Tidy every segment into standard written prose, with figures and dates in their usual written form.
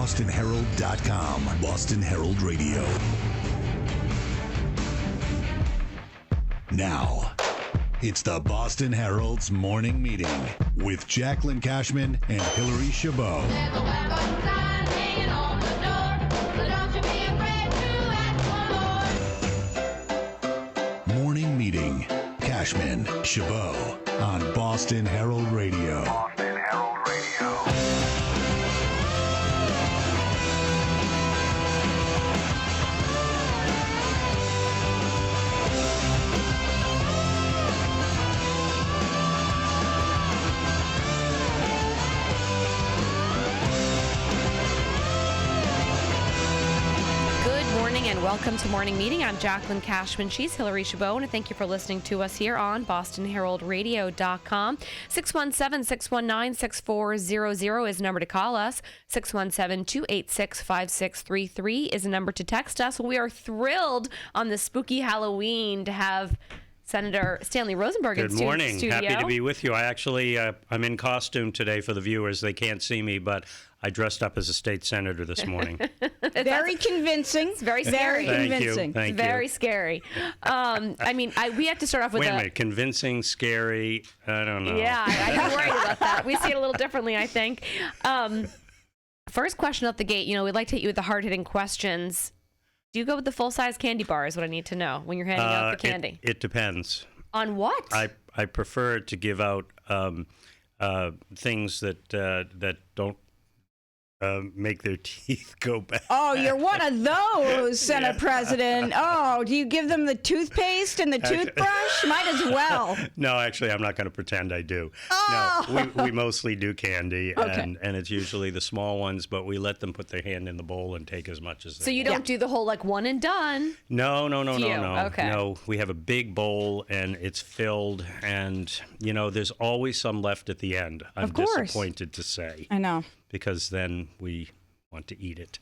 BostonHerald.com. Boston Herald Radio. Now, it's the Boston Herald's morning meeting with Jaclyn Cashman and Hillary Chabot. There's a welcome sign hanging on the door, so don't you be afraid to ask for more. Morning meeting. Cashman, Chabot on Boston Herald Radio. Boston Herald Radio. And welcome to Morning Meeting. I'm Jaclyn Cashman. She's Hillary Chabot, and thank you for listening to us here on BostonHeraldRadio.com. 617-619-6400 is the number to call us. 617-286-5633 is the number to text us. We are thrilled on this spooky Halloween to have Senator Stanley Rosenberg in studio. Good morning. Happy to be with you. I actually, I'm in costume today for the viewers. They can't see me, but I dressed up as a state senator this morning. Very convincing. It's very scary. Thank convincing. you. Thank Very you. scary. We have to start off with Wait a minute. Convincing, scary, I don't know. Yeah, I'm worried about that. We see it a little differently, I think. First question off the gate, we'd like to hit you with the hard-hitting questions. Do you go with the full-size candy bar is what I need to know when you're handing out the candy? It depends. On what? I prefer to give out things that don't make their teeth go back. Oh, you're one of those, Senate President. Oh, do you give them the toothpaste and the toothbrush? Might as well. No, actually, I'm not going to pretend I do. Oh. No, we mostly do candy, Okay. and it's usually the small ones, but we let them put their hand in the bowl and take as much as they So you want. don't do the whole one and done? No. Okay. No, we have a big bowl, and it's filled, and, there's always some left at the end. I'm Of course. disappointed to say. I know. Because then we want to eat it.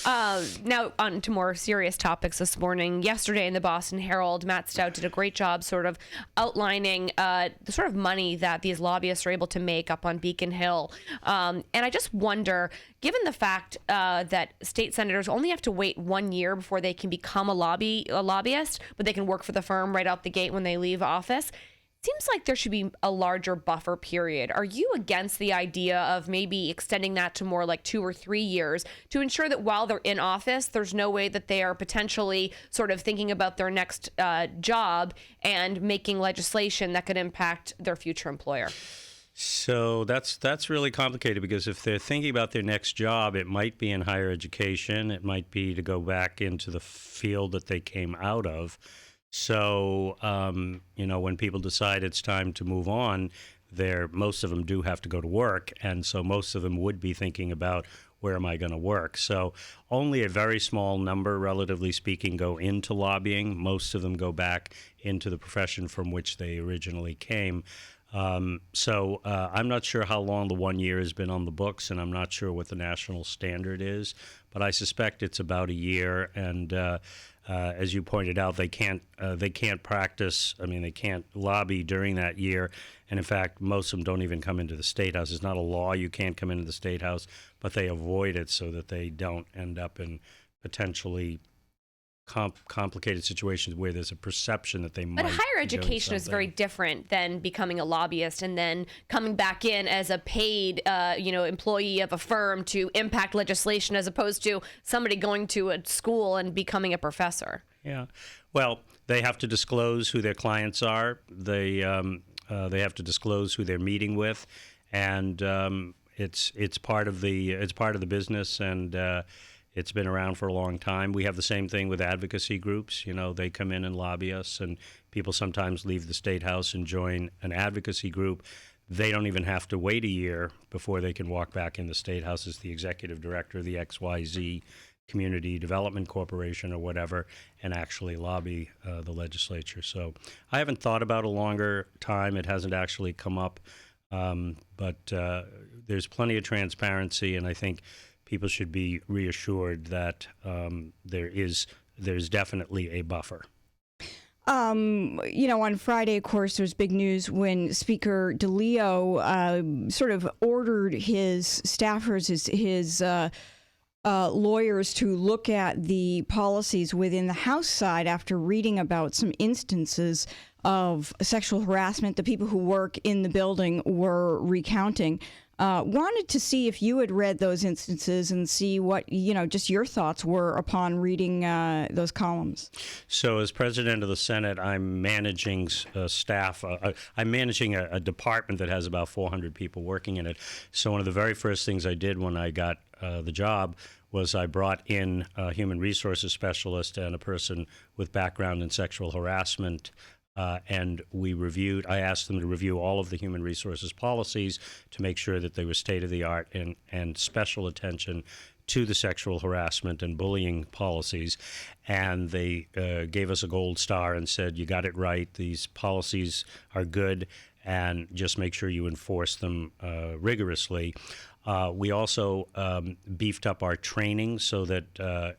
Now, on to more serious topics this morning. Yesterday in the Boston Herald, Matt Stout did a great job sort of outlining the sort of money that these lobbyists are able to make up on Beacon Hill. And I just wonder, given the fact that state senators only have to wait 1 year before they can become a lobbyist, but they can work for the firm right out the gate when they leave office, seems like there should be a larger buffer period. Are you against the idea of maybe extending that to more like 2 or 3 years to ensure that while they're in office, there's no way that they are potentially sort of thinking about their next job and making legislation that could impact their future employer? So that's really complicated, because if they're thinking about their next job, it might be in higher education. It might be to go back into the field that they came out of. So, when people decide it's time to move on, most of them do have to go to work. And so most of them would be thinking about, where am I going to work? So only a very small number, relatively speaking, go into lobbying. Most of them go back into the profession from which they originally came. So I'm not sure how long the 1 year has been on the books, and I'm not sure what the national standard is, but I suspect it's about a year. And as you pointed out, they can't practice. I mean, they can't lobby during that year. And in fact, most of them don't even come into the State House. It's not a law. You can't come into the State House, but they avoid it so that they don't end up in potentially complicated situations where there's a perception that they might. But higher education is very different than becoming a lobbyist and then coming back in as a paid, employee of a firm to impact legislation, as opposed to somebody going to a school and becoming a professor. Yeah, well, they have to disclose who their clients are. They have to disclose who they're meeting with, and it's part of the business, and it's been around for a long time. We have the same thing with advocacy groups. They come in and lobby us, and people sometimes leave the State House and join an advocacy group. They don't even have to wait a year before they can walk back in the State House as the executive director of the XYZ Community Development Corporation or whatever, and actually lobby the legislature. So I haven't thought about a longer time. It hasn't actually come up, but there's plenty of transparency, and I think people should be reassured that there's definitely a buffer. On Friday, of course, there's big news when Speaker DeLeo sort of ordered his staffers, his lawyers to look at the policies within the House side after reading about some instances of sexual harassment the people who work in the building were recounting. Wanted to see if you had read those instances and see what, just your thoughts were upon reading those columns. So as president of the Senate, I'm managing staff. I'm managing a department that has about 400 people working in it. So one of the very first things I did when I got the job was I brought in a human resources specialist and a person with background in sexual harassment. And I asked them to review all of the human resources policies to make sure that they were state-of-the-art and special attention to the sexual harassment and bullying policies. And they gave us a gold star and said, you got it right, these policies are good, and just make sure you enforce them rigorously. We also beefed up our training so that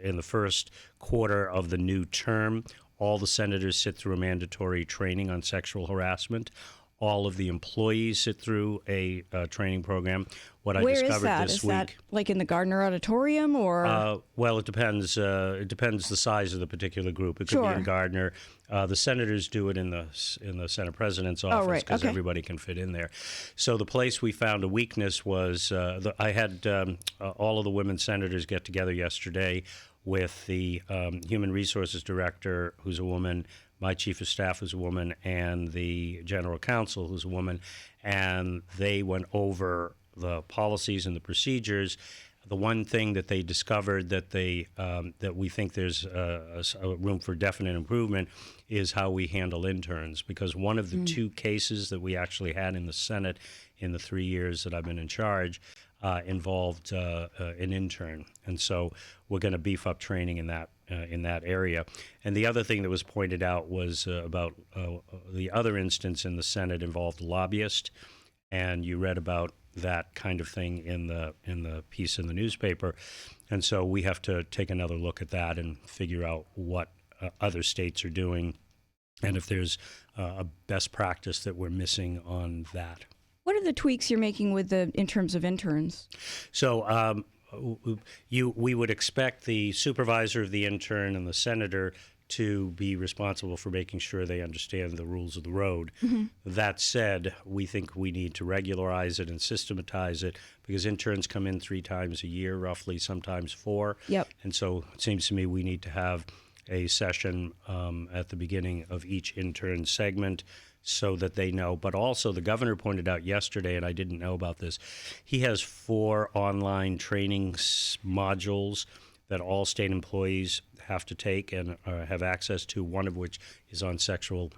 in the first quarter of the new term, all the senators sit through a mandatory training on sexual harassment. All of the employees sit through a training program. What I discovered this week. Is that like in the Gardner Auditorium or? Well, it depends. It depends the size of the particular group. It could be in Gardner. The senators do it in the Senate President's office because everybody can fit in there. So the place we found a weakness was I had all of the women senators get together yesterday with the Human Resources Director, who's a woman, my Chief of Staff, who's a woman, and the General Counsel, who's a woman, and they went over the policies and the procedures. The one thing that they discovered that that we think there's a room for definite improvement is how we handle interns, because one of the two cases that we actually had in the Senate in the 3 years that I've been in charge involved an intern, and so we're going to beef up training in that area. And the other thing that was pointed out was about the other instance in the Senate involved a lobbyist, and you read about that kind of thing in the piece in the newspaper, and so we have to take another look at that and figure out what other states are doing, and if there's a best practice that we're missing on that. What are the tweaks you're making in terms of interns? So we would expect the supervisor of the intern and the senator to be responsible for making sure they understand the rules of the road. Mm-hmm. That said, we think we need to regularize it and systematize it because interns come in 3 times a year, roughly, sometimes 4. Yep. And so it seems to me we need to have a session at the beginning of each intern segment so that they know. But also the governor pointed out yesterday, and I didn't know about this, he has 4 online training modules that all state employees have to take and have access to, one of which is on sexual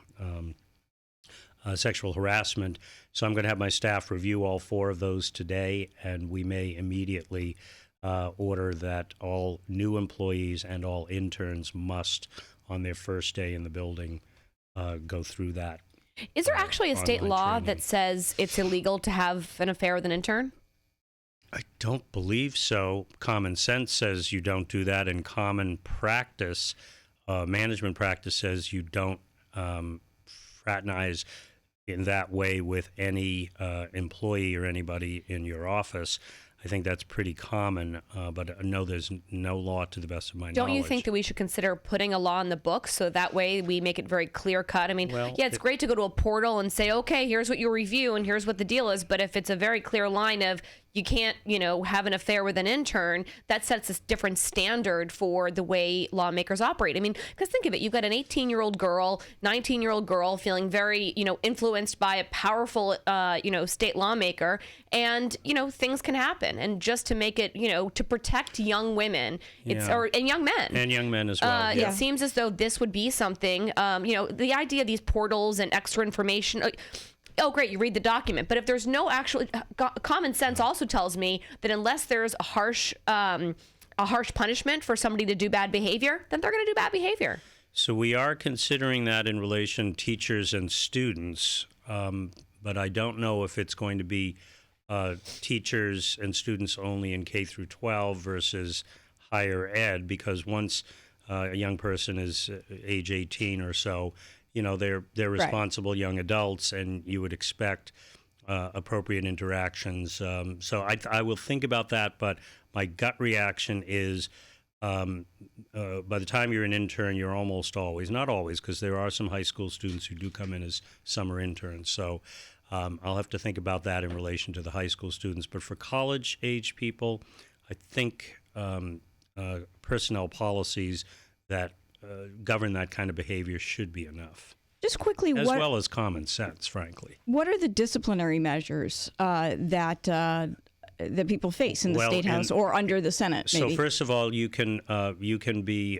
harassment. So I'm going to have my staff review all 4 of those today, and we may immediately order that all new employees and all interns must, on their first day in the building, go through that. Is there actually a state law training that says it's illegal to have an affair with an intern? I don't believe so. Common sense says you don't do that, and common practice, management practice, says you don't fraternize in that way with any employee or anybody in your office. I think that's pretty common, but no, there's no law to the best of my knowledge. Don't you think that we should consider putting a law in the books so that way we make it very clear cut? I mean, it's great to go to a portal and say, okay, here's what you review and here's what the deal is. But if it's a very clear line of you can't, have an affair with an intern, that sets a different standard for the way lawmakers operate. I mean, because think of it, you've got an 18-year-old girl, 19-year-old girl feeling very, influenced by a powerful, state lawmaker, and, things can happen. And just to make it, to protect young women, and young men. And young men as well. It seems as though this would be something, the idea of these portals and extra information. Oh, great, you read the document. But if there's no actual common sense also tells me that unless there's a harsh punishment for somebody to do bad behavior, then they're going to do bad behavior. So we are considering that in relation to teachers and students, but I don't know if it's going to be teachers and students only in K through 12 versus higher ed, because once a young person is age 18 or so, they're responsible young adults, and you would expect appropriate interactions. So I will think about that, but my gut reaction is by the time you're an intern, you're almost always, not always, because there are some high school students who do come in as summer interns. So I'll have to think about that in relation to the high school students. But for college-age people, I think personnel policies that govern that kind of behavior should be enough. Just quickly, as well as common sense, frankly. What are the disciplinary measures that people face in the State House or under the Senate? Maybe? So first of all, you can be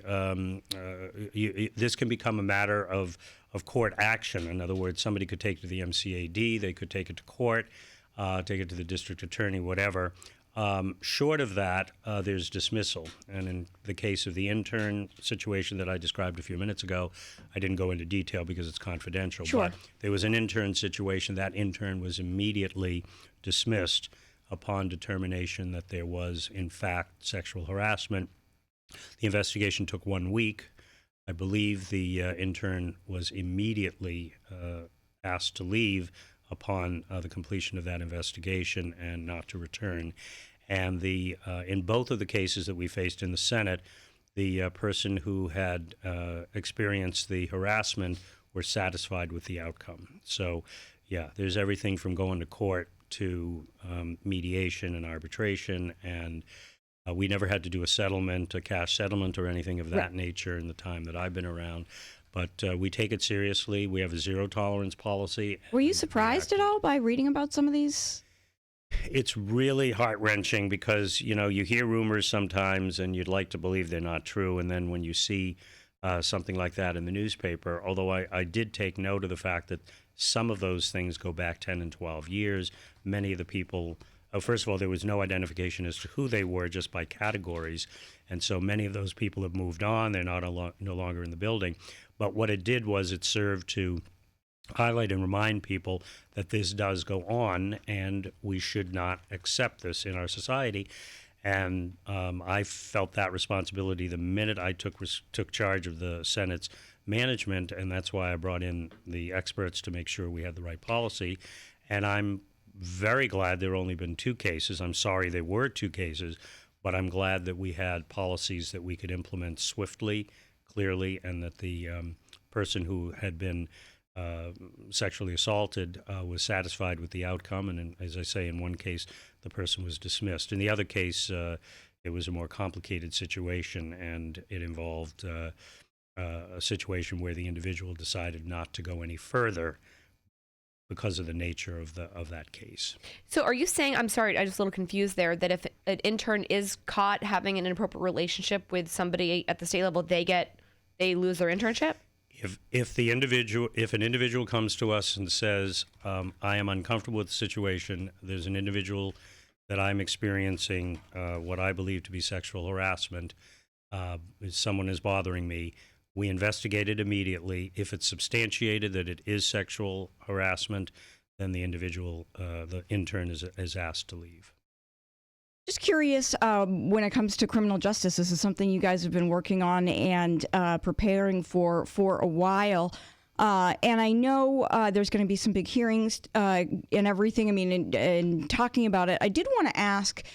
this can become a matter of court action. In other words, somebody could take it to the MCAD, they could take it to court, take it to the district attorney, whatever. Short of that, there's dismissal. And in the case of the intern situation that I described a few minutes ago, I didn't go into detail because it's confidential. Sure. But there was an intern situation. That intern was immediately dismissed upon determination that there was, in fact, sexual harassment. The investigation took 1 week. I believe the intern was immediately asked to leave upon the completion of that investigation and not to return. And in both of the cases that we faced in the Senate, the person who had experienced the harassment were satisfied with the outcome. So, yeah, there's everything from going to court to mediation and arbitration, and we never had to do a settlement, a cash settlement, or anything of that nature in the time that I've been around. But we take it seriously. We have a zero-tolerance policy. Were you surprised at all by reading about some of these? It's really heart-wrenching because, you hear rumors sometimes and you'd like to believe they're not true. And then when you see something like that in the newspaper, although I did take note of the fact that some of those things go back 10 and 12 years. Many of the people, first of all, there was no identification as to who they were, just by categories. And so many of those people have moved on. They're no longer in the building. But what it did was it served to highlight and remind people that this does go on and we should not accept this in our society. And I felt that responsibility the minute I took charge of the Senate's management, and that's why I brought in the experts to make sure we had the right policy. And I'm very glad there have only been 2 cases. I'm sorry there were 2 cases, but I'm glad that we had policies that we could implement swiftly, clearly, and that the person who had been sexually assaulted was satisfied with the outcome. And as I say, in one case, the person was dismissed. In the other case, it was a more complicated situation, and it involved a situation where the individual decided not to go any further because of the nature of that case. So are you saying, I'm sorry, I'm just a little confused there, that if an intern is caught having an inappropriate relationship with somebody at the state level, they lose their internship? If an individual comes to us and says, I am uncomfortable with the situation, there's an individual that I'm experiencing what I believe to be sexual harassment, someone is bothering me, we investigate it immediately. If it's substantiated that it is sexual harassment, then the individual, the intern is asked to leave. Just curious, when it comes to criminal justice, this is something you guys have been working on and preparing for a while. And I know there's going to be some big hearings and everything. I mean, in talking about it, I did want to ask,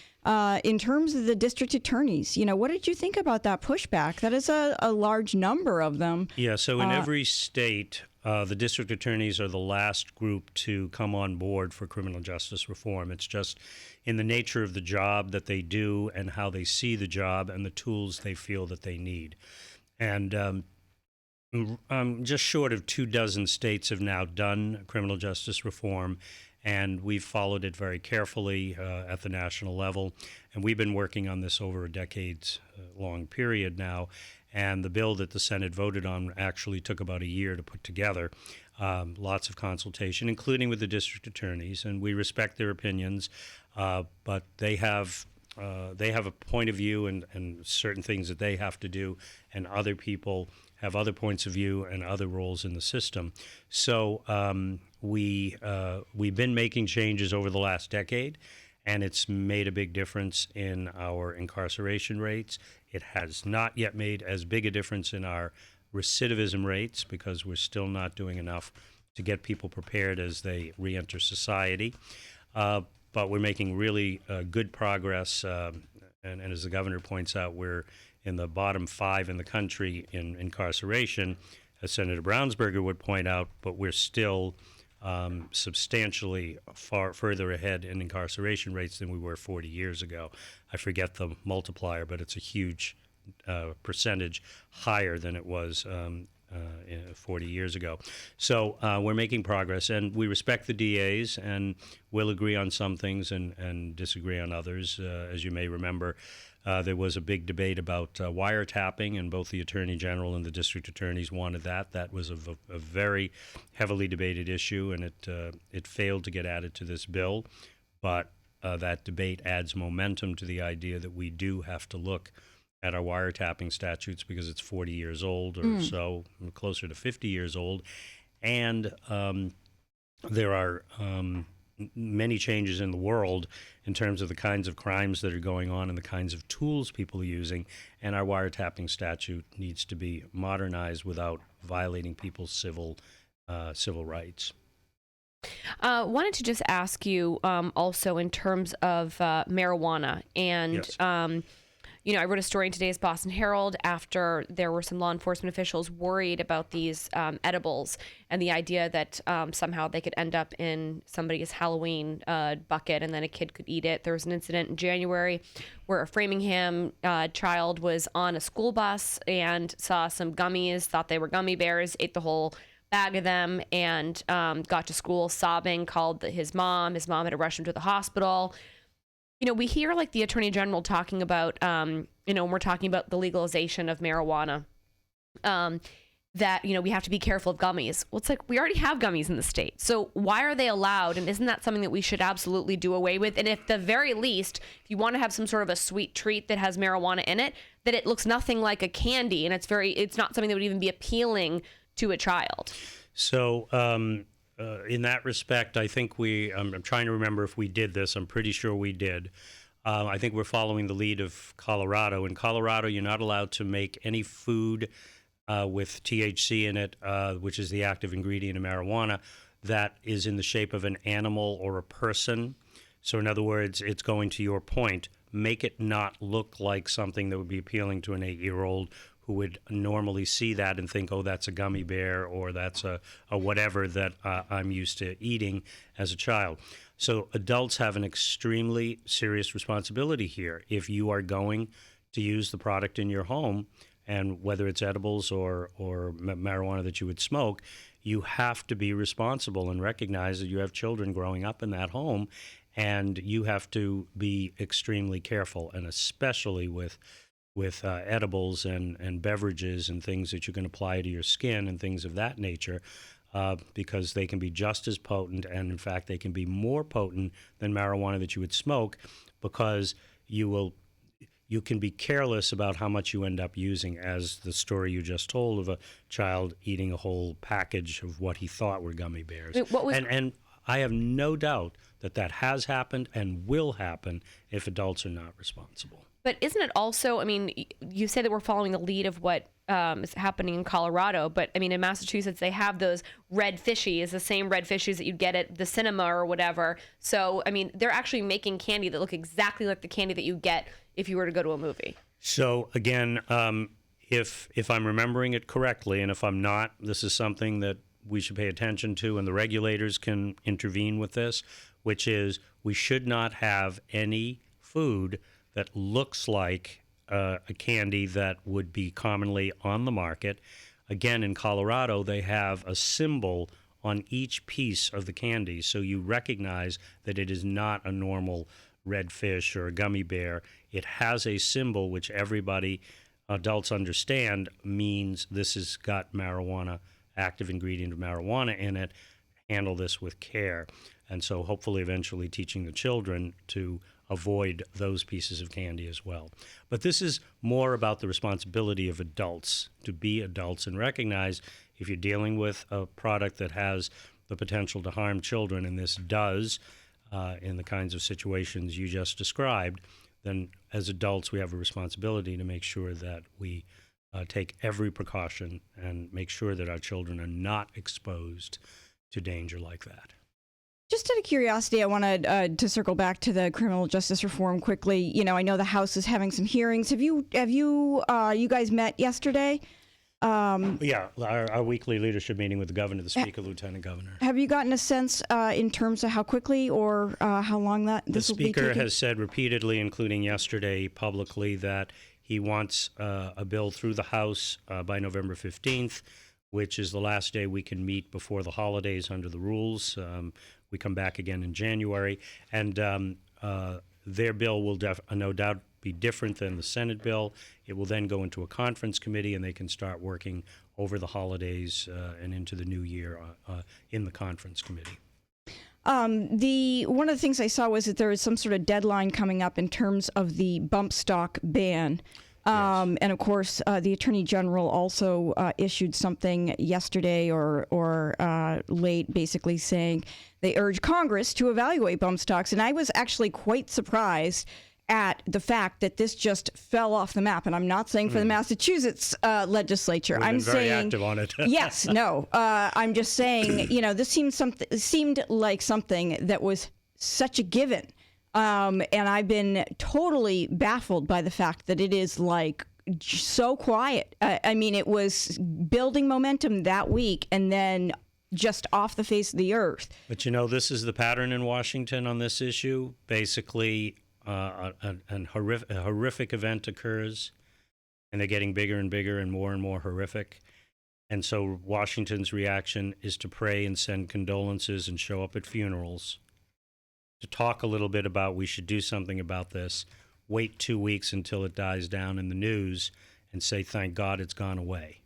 in terms of the district attorneys, what did you think about that pushback? That is a large number of them. Yeah, so in every state, the district attorneys are the last group to come on board for criminal justice reform. It's just in the nature of the job that they do and how they see the job and the tools they feel that they need. And just short of 24 states have now done criminal justice reform, and we've followed it very carefully at the national level. And we've been working on this over a decades-long period now. And the bill that the Senate voted on actually took about a year to put together. Lots of consultation, including with the district attorneys, and we respect their opinions. But they have a point of view and certain things that they have to do, and other people have other points of view and other roles in the system. So we've been making changes over the last decade, and it's made a big difference in our incarceration rates. It has not yet made as big a difference in our recidivism rates because we're still not doing enough to get people prepared as they reenter society. But we're making really good progress, and as the governor points out, we're in the bottom 5 in the country in incarceration, as Senator Brownsberger would point out, but we're still substantially far further ahead in incarceration rates than we were 40 years ago. I forget the multiplier, but it's a huge percentage higher than it was 40 years ago. So we're making progress, and we respect the DAs, and we'll agree on some things and disagree on others. As you may remember, there was a big debate about wiretapping, and both the Attorney General and the district attorneys wanted that. That was a very heavily debated issue, and it failed to get added to this bill. But that debate adds momentum to the idea that we do have to look at our wiretapping statutes because it's 40 years old or so, closer to 50 years old. And there are many changes in the world in terms of the kinds of crimes that are going on and the kinds of tools people are using. And our wiretapping statute needs to be modernized without violating people's civil rights. Wanted to just ask you also in terms of marijuana and Yes. I wrote a story in today's Boston Herald after there were some law enforcement officials worried about these edibles and the idea that somehow they could end up in somebody's Halloween bucket and then a kid could eat it. There was an incident in January where a Framingham child was on a school bus and saw some gummies, thought they were gummy bears, ate the whole bag of them, and got to school sobbing, called his mom. His mom had to rush him to the hospital. We hear like the Attorney General talking about, when we're talking about the legalization of marijuana, that, we have to be careful of gummies. Well, it's like we already have gummies in the state. So why are they allowed? And isn't that something that we should absolutely do away with? And if the very least, if you want to have some sort of a sweet treat that has marijuana in it, that it looks nothing like a candy and it's not something that would even be appealing to a child. So, in that respect, I think I'm trying to remember if we did this. I'm pretty sure we did. I think we're following the lead of Colorado. In Colorado, you're not allowed to make any food with THC in it, which is the active ingredient in marijuana, that is in the shape of an animal or a person. So in other words, it's going to your point, make it not look like something that would be appealing to an 8-year-old who would normally see that and think, oh, that's a gummy bear or that's a whatever that I'm used to eating as a child. So adults have an extremely serious responsibility here. If you are going to use the product in your home, and whether it's edibles or marijuana that you would smoke, you have to be responsible and recognize that you have children growing up in that home, and you have to be extremely careful, and especially with edibles and beverages and things that you can apply to your skin and things of that nature, because they can be just as potent, and in fact they can be more potent than marijuana that you would smoke, because you can be careless about how much you end up using, as the story you just told of a child eating a whole package of what he thought were gummy bears. And I have no doubt that has happened and will happen if adults are not responsible. But isn't it also, you say that we're following the lead of what is happening in Colorado, but in Massachusetts, they have those red fishies, the same red fishies that you'd get at the cinema or whatever. So, they're actually making candy that look exactly like the candy that you get if you were to go to a movie. So again, if I'm remembering it correctly, and if I'm not, this is something that we should pay attention to, and the regulators can intervene with this, which is we should not have any food that looks like a candy that would be commonly on the market. Again, in Colorado, they have a symbol on each piece of the candy, so you recognize that it is not a normal red fish or a gummy bear. It has a symbol which everybody, adults, understand means this has got marijuana, active ingredient of marijuana in it. Handle this with care. And so hopefully eventually teaching the children to avoid those pieces of candy as well. But this is more about the responsibility of adults to be adults and recognize if you're dealing with a product that has the potential to harm children, and this does, in the kinds of situations you just described, then as adults we have a responsibility to make sure that we take every precaution and make sure that our children are not exposed to danger like that. Just out of curiosity, I wanted to circle back to the criminal justice reform quickly. You know, I know the House is having some hearings. Have you guys met yesterday? Yeah, our weekly leadership meeting with the governor, the speaker, lieutenant governor. Have you gotten a sense in terms of how quickly or how long this will be taking? The speaker has said repeatedly, including yesterday publicly, that he wants a bill through the House by November 15th, which is the last day we can meet before the holidays under the rules. We come back again in January, and their bill will no doubt be different than the Senate bill. It will then go into a conference committee, and they can start working over the holidays and into the new year in the conference committee. One of the things I saw was that there is some sort of deadline coming up in terms of the bump stock ban. And of course, the Attorney General also issued something yesterday or late, basically saying they urge Congress to evaluate bump stocks. And I was actually quite surprised at the fact that this just fell off the map. And I'm not saying for the Massachusetts legislature. We've I'm been very saying active on it. yes, no. I'm just saying, you know, this seemed like something that was such a given. And I've been totally baffled by the fact that it is like so quiet. I mean, it was building momentum that week and then just off the face of the earth. But you know, this is the pattern in Washington on this issue. Basically, a horrific event occurs, and they're getting bigger and bigger and more horrific. And so Washington's reaction is to pray and send condolences and show up at funerals, to talk a little bit about we should do something about this, wait 2 weeks until it dies down in the news, and say, thank God it's gone away.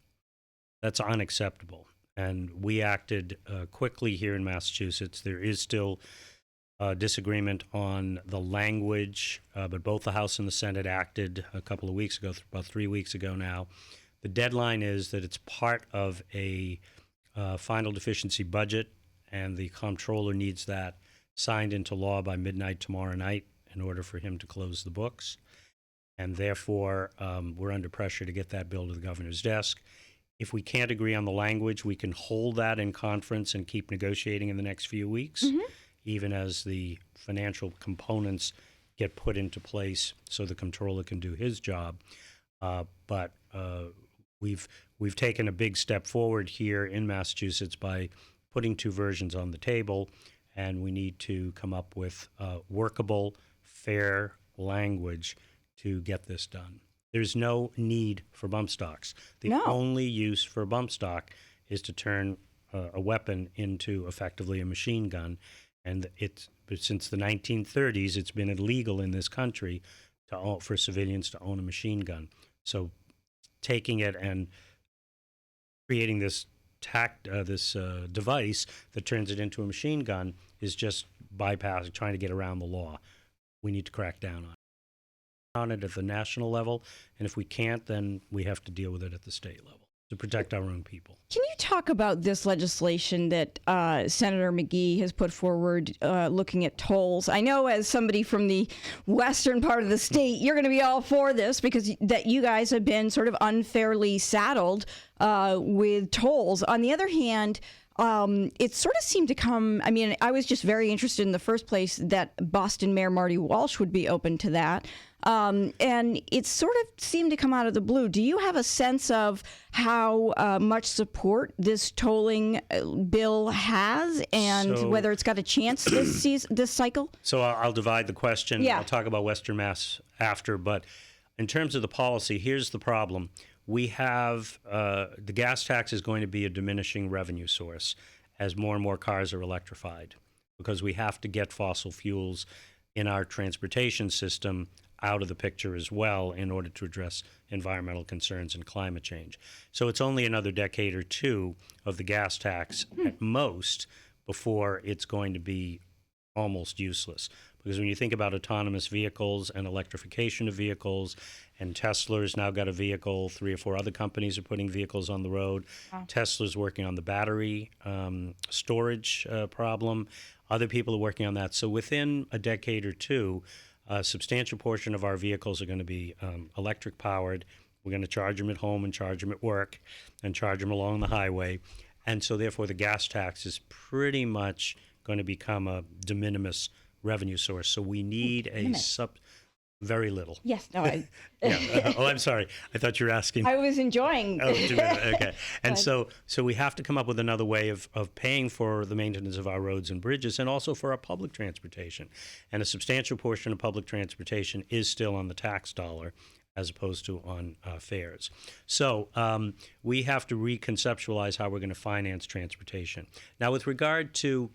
That's unacceptable. And we acted quickly here in Massachusetts. There is still disagreement on the language, but both the House and the Senate acted a couple of weeks ago, about 3 weeks ago now. The deadline is that it's part of a final deficiency budget, and the comptroller needs that signed into law by midnight tomorrow night in order for him to close the books. And therefore, we're under pressure to get that bill to the governor's desk. If we can't agree on the language, we can hold that in conference and keep negotiating in the next few weeks, even as the financial components get put into place so the comptroller can do his job. But we've taken a big step forward here in Massachusetts by putting two versions on the table, and we need to come up with workable, fair language to get this done. There's no need for bump stocks. The only use for bump stock is to turn a weapon into effectively a machine gun. And since the 1930s, it's been illegal in this country for civilians to own a machine gun. So taking it and creating this device that turns it into a machine gun is just bypassing, trying to get around the law. We need to crack down on it at the national level, and if we can't, then we have to deal with it at the state level to protect our own people. Can you talk about this legislation that Senator McGee has put forward looking at tolls? I know as somebody from the western part of the state, you're going to be all for this because that you guys have been sort of unfairly saddled with tolls. On the other hand, it sort of seemed to come, I mean, I was just very interested in the first place that Boston Mayor Marty Walsh would be open to that. And it sort of seemed to come out of the blue. Do you have a sense of how much support this tolling bill has and whether it's got a chance this cycle? So I'll divide the question. Yeah. I'll talk about Western Mass after. But in terms of the policy, here's the problem. We have the gas tax is going to be a diminishing revenue source as more and more cars are electrified because we have to get fossil fuels in our transportation system out of the picture as well in order to address environmental concerns and climate change. So it's only another decade or two of the gas tax at most before it's going to be almost useless. Because when you think about autonomous vehicles and electrification of vehicles, and Tesla's now got a vehicle, 3 or 4 other companies are putting vehicles on the road. Wow. Tesla's working on the battery storage problem. Other people are working on that. So within a decade or two, a substantial portion of our vehicles are going to be electric powered. We're going to charge them at home and charge them at work and charge them along the highway. And so therefore the gas tax is pretty much going to become a de minimis revenue source. So we need a very little. Yes, no, Yeah. I'm sorry. I thought you were asking. I was enjoying. Oh, okay. And so we have to come up with another way of paying for the maintenance of our roads and bridges and also for our public transportation. And a substantial portion of public transportation is still on the tax dollar as opposed to on fares. So we have to reconceptualize how we're going to finance transportation. Now, with regard to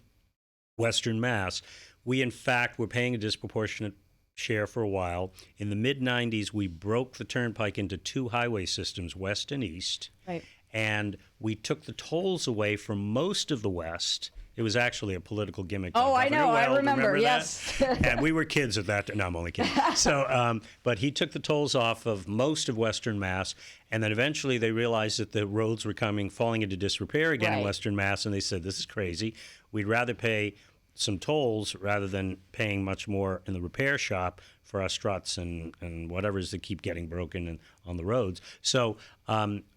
Western Mass, we in fact were paying a disproportionate share for a while. In the mid-'90s, we broke the turnpike into two highway systems, west and east. Right. And we took the tolls away from most of the west. It was actually a political gimmick. Oh, by I Governor know. I Weld. remember. That? Yes. And we were kids at that. No, I'm only kidding. So, but he took the tolls off of most of Western Mass, and then eventually they realized that the roads were falling into disrepair again in Right. Western Mass, and they said, "This is crazy. We'd rather pay some tolls rather than paying much more in the repair shop for our struts and whatever's that keep getting broken on the roads." So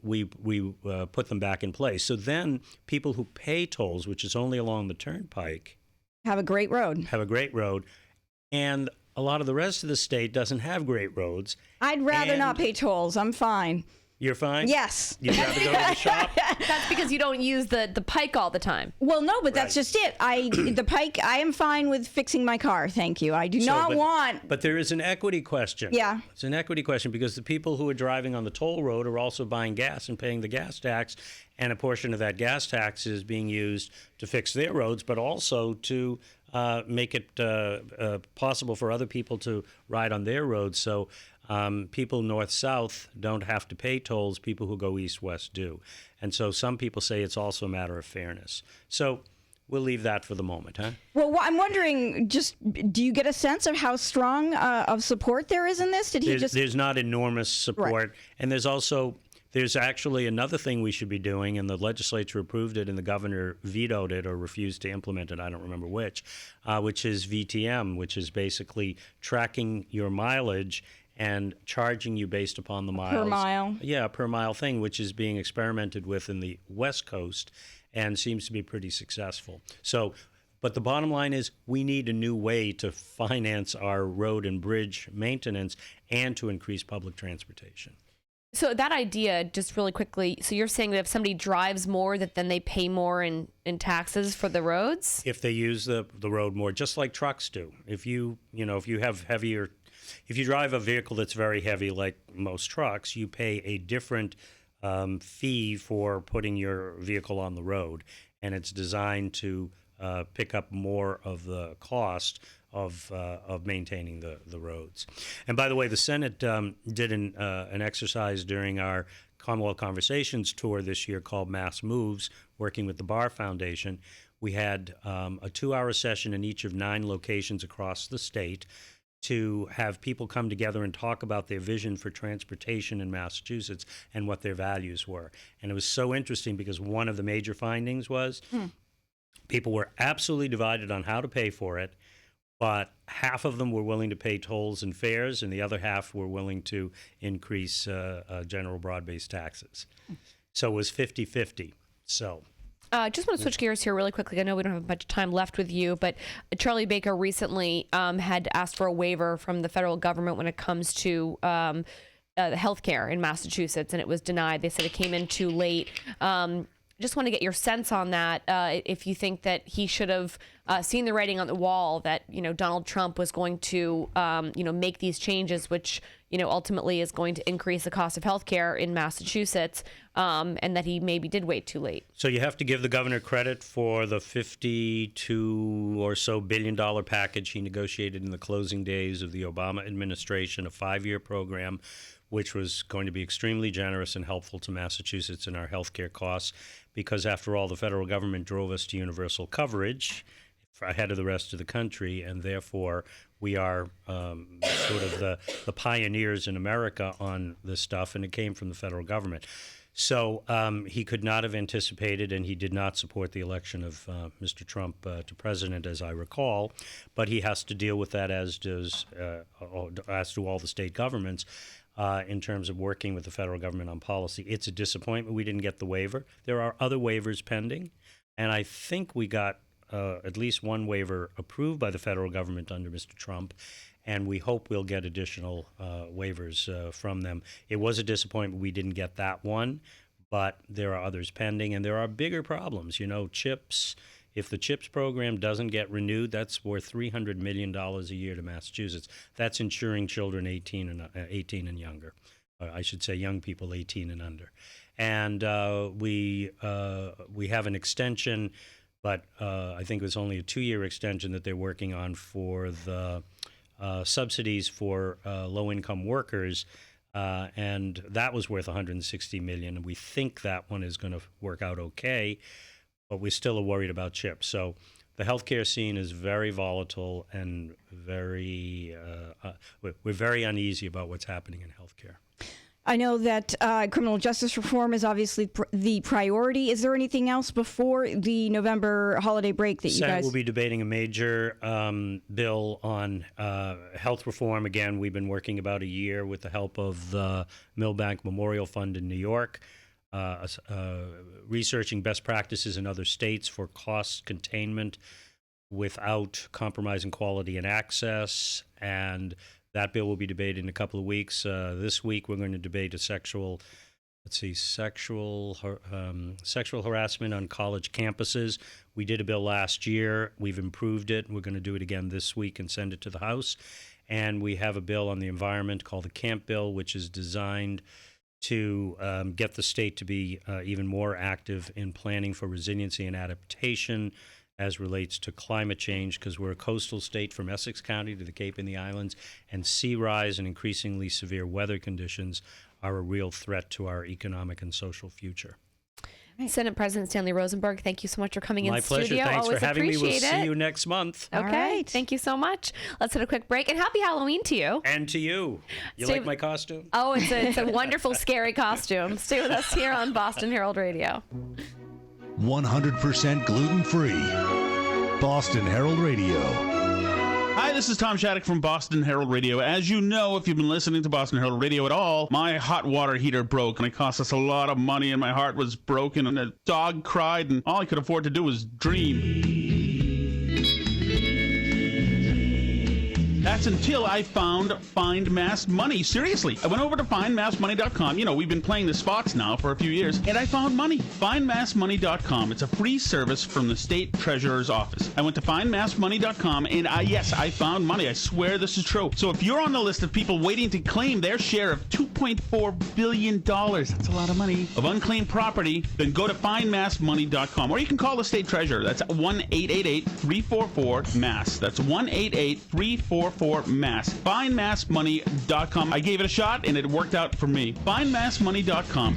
we put them back in place. So then people who pay tolls, which is only along the turnpike, Have a great road. have a great road. And a lot of the rest of the state doesn't have great roads. I'd rather And- not pay tolls. I'm fine. You're fine? Yes. You'd rather go to the shop? That's because you don't use the pike all the time. Well, no, but that's Right. just it. The Pike. I am fine with fixing my car. Thank you. I do not want. But there is an equity question. Yeah. It's an equity question because the people who are driving on the toll road are also buying gas and paying the gas tax, and a portion of that gas tax is being used to fix their roads, but also to make it possible for other people to ride on their roads. So people north-south don't have to pay tolls. People who go east-west do. And so some people say it's also a matter of fairness. So we'll leave that for the moment, huh? Well, I'm wondering. Just do you get a sense of how strong of support there is in this? Did he There's not enormous support. Right. And there's actually another thing we should be doing, and the legislature approved it and the governor vetoed it or refused to implement it, I don't remember which is VTM, which is basically tracking your mileage and charging you based upon the miles. Per mile? Yeah, a per mile thing, which is being experimented with in the West Coast and seems to be pretty successful. So, but the bottom line is we need a new way to finance our road and bridge maintenance and to increase public transportation. So that idea, just really quickly, so you're saying that if somebody drives more, that then they pay more in taxes for the roads? If they use the road more, just like trucks do. If you drive a vehicle that's very heavy, like most trucks, you pay a different fee for putting your vehicle on the road, and it's designed to pick up more of the cost of maintaining the roads. And by the way, the Senate did an exercise during our Commonwealth Conversations tour this year called Mass Moves, working with the Barr Foundation. We had a 2-hour session in each of 9 locations across the state to have people come together and talk about their vision for transportation in Massachusetts and what their values were. And it was so interesting because one of the major findings was people were absolutely divided on how to pay for it, but half of them were willing to pay tolls and fares, and the other half were willing to increase general broad-based taxes. So it was 50-50. So Just want to switch gears here really quickly. I know we don't have much time left with you, but Charlie Baker recently had asked for a waiver from the federal government when it comes to health care in Massachusetts, and it was denied. They said it came in too late. Just want to get your sense on that. If you think that he should have seen the writing on the wall that Donald Trump was going to make these changes, which ultimately is going to increase the cost of healthcare in Massachusetts, and that he maybe did wait too late. So you have to give the governor credit for the $52 or so billion package he negotiated in the closing days of the Obama administration, a 5-year program, which was going to be extremely generous and helpful to Massachusetts and our healthcare costs, because after all, the federal government drove us to universal coverage ahead of the rest of the country, and therefore we are sort of the pioneers in America on this stuff, and it came from the federal government. So he could not have anticipated, and he did not support the election of Mr. Trump to president, as I recall. But he has to deal with that, as do all the state governments, in terms of working with the federal government on policy. It's a disappointment we didn't get the waiver. There are other waivers pending, and I think we got at least one waiver approved by the federal government under Mr. Trump, and we hope we'll get additional waivers from them. It was a disappointment we didn't get that one, but there are others pending, and there are bigger problems. CHIPS, if the CHIPS program doesn't get renewed, that's worth $300 million a year to Massachusetts. That's insuring children 18 and younger. I should say young people 18 and under. And we have an extension, but I think it was only a 2-year extension that they're working on for the subsidies for low-income workers, and that was worth $160 million. And we think that one is going to work out okay, but we still are worried about CHIPS. So the healthcare scene is very volatile and we're very uneasy about what's happening in healthcare. I know that criminal justice reform is obviously the priority. Is there anything else before the November holiday break that you Senate guys... will be debating a major bill on health reform. Again, we've been working about a year with the help of the Milbank Memorial Fund in New York, researching best practices in other states for cost containment without compromising quality and access. And that bill will be debated in a couple of weeks. This week, we're going to debate a sexual harassment on college campuses. We did a bill last year. We've improved it. We're going to do it again this week and send it to the House. And we have a bill on the environment called the Camp Bill, which is designed to get the state to be even more active in planning for resiliency and adaptation as relates to climate change, because we're a coastal state from Essex County to the Cape and the Islands, and sea rise and increasingly severe weather conditions are a real threat to our economic and social future. Senate President Stanley Rosenberg, thank you so much for coming in My pleasure. studio. Thanks Always for having me. We'll appreciate see it. you next month. Okay. All right. Thank you so much. Let's hit a quick break, and happy Halloween to you. And to you. You Stay- like my costume? Oh, it's a wonderful, scary costume. Stay with us here on Boston Herald Radio. 100% gluten-free. Boston Herald Radio. Hi, this is Tom Shattuck from Boston Herald Radio. As you know, if you've been listening to Boston Herald Radio at all, my hot water heater broke, and it cost us a lot of money, and my heart was broken, and the dog cried, and all I could afford to do was dream. That's until I found Find Mass Money. Seriously, I went over to findmassmoney.com. You know, we've been playing the spots now for a few years, and I found money. Findmassmoney.com. It's a free service from the state treasurer's office. I went to findmassmoney.com, and yes, I found money. I swear this is true. So if you're on the list of people waiting to claim their share of $2.4 billion, that's a lot of money, of unclaimed property, then go to findmassmoney.com. Or you can call the state treasurer. That's 1-888-344-MASS. That's 1-888-344-MASS. Findmassmoney.com. I gave it a shot, and it worked out for me. Findmassmoney.com.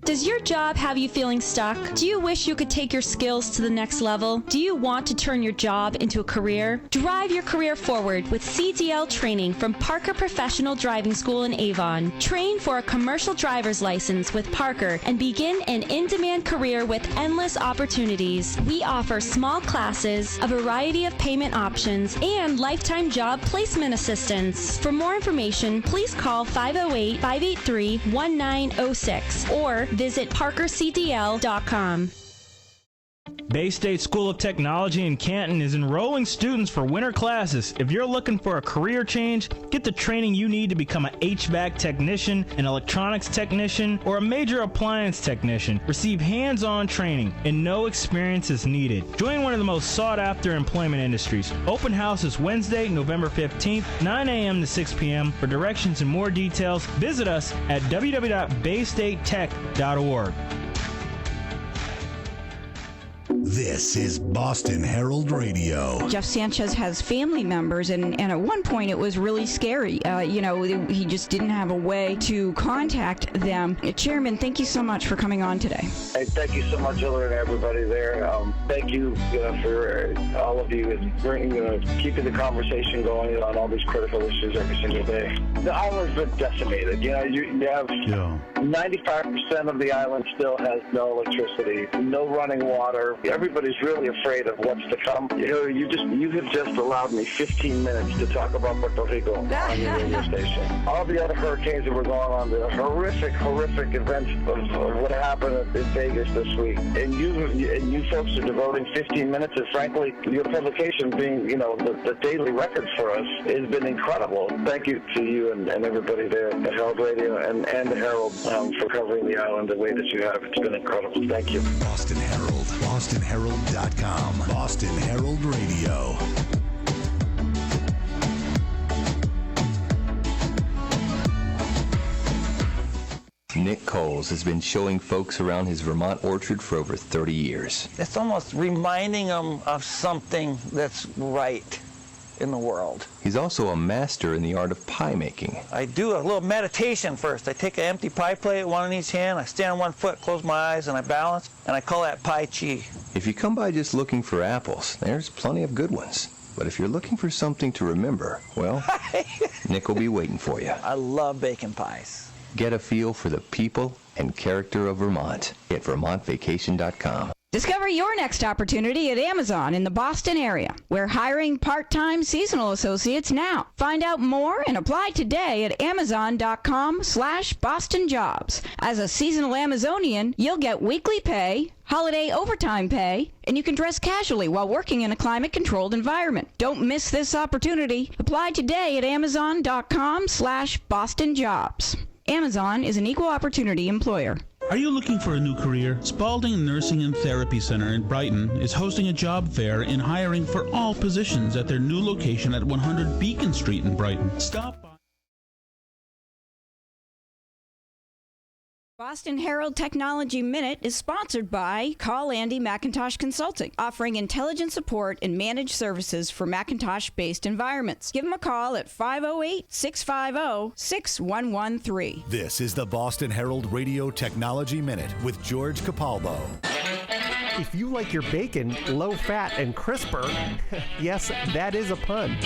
Does your job have you feeling stuck? Do you wish you could take your skills to the next level? Do you want to turn your job into a career? Drive your career forward with CDL training from Parker Professional Driving School in Avon. Train for a commercial driver's license with Parker and begin an in-demand career with endless opportunities. We offer small classes, a variety of payment options, and lifetime job placement assistance. For more information, please call 508-583-1906 or visit parkercdl.com. Bay State School of Technology in Canton is enrolling students for winter classes. If you're looking for a career change, get the training you need to become an HVAC technician, an electronics technician, or a major appliance technician. Receive hands-on training, and no experience is needed. Join one of the most sought-after employment industries. Open house is Wednesday, November 15th, 9 a.m. to 6 p.m. For directions and more details, visit us at www.baystatetech.org. This is Boston Herald Radio. Jeff Sanchez has family members, and at one point it was really scary. He just didn't have a way to contact them. Chairman, thank you so much for coming on today. Hey, thank you so much, Hillary, and everybody there. Thank you for all of you keeping the conversation going on all these critical issues every single day. The island's been decimated. You have 95% of the island still has no electricity, no running water. Everybody's really afraid of what's to come. You have just allowed me 15 minutes to talk about Puerto Rico on the radio station. All the other hurricanes that were going on, the horrific events of what happened in Vegas this week, and you folks are devoting 15 minutes, and frankly, your publication being, the daily record for us has been incredible. Thank you to you and everybody there at Herald Radio and the Herald for covering the island the way that you have. It's been incredible. Thank you. Boston Herald, BostonHerald.com, Boston Herald Radio. Nick Coles has been showing folks around his Vermont orchard for over 30 years. It's almost reminding them of something that's right in the world. He's also a master in the art of pie making. I do a little meditation first. I take an empty pie plate, one in each hand, I stand on one foot, close my eyes, and I balance, and I call that Pai Chi. If you come by just looking for apples, there's plenty of good ones. But if you're looking for something to remember, well, Nick will be waiting for you. I love baking pies. Get a feel for the people and character of Vermont at VermontVacation.com. Discover your next opportunity at Amazon in the Boston area. We're hiring part-time seasonal associates now. Find out more and apply today at Amazon.com/BostonJobs. As a seasonal Amazonian, you'll get weekly pay, holiday overtime pay, and you can dress casually while working in a climate-controlled environment. Don't miss this opportunity. Apply today at Amazon.com/BostonJobs. Amazon is an equal opportunity employer. Are you looking for a new career? Spalding Nursing and Therapy Center in Brighton is hosting a job fair and hiring for all positions at their new location at 100 Beacon Street in Brighton. Stop by. Boston Herald Technology Minute is sponsored by Call Andy Macintosh Consulting, offering intelligent support and managed services for Macintosh-based environments. Give them a call at 508-650-6113. This is the Boston Herald Radio Technology Minute with George Capalbo. If you like your bacon low fat and crisper, yes, that is a pun.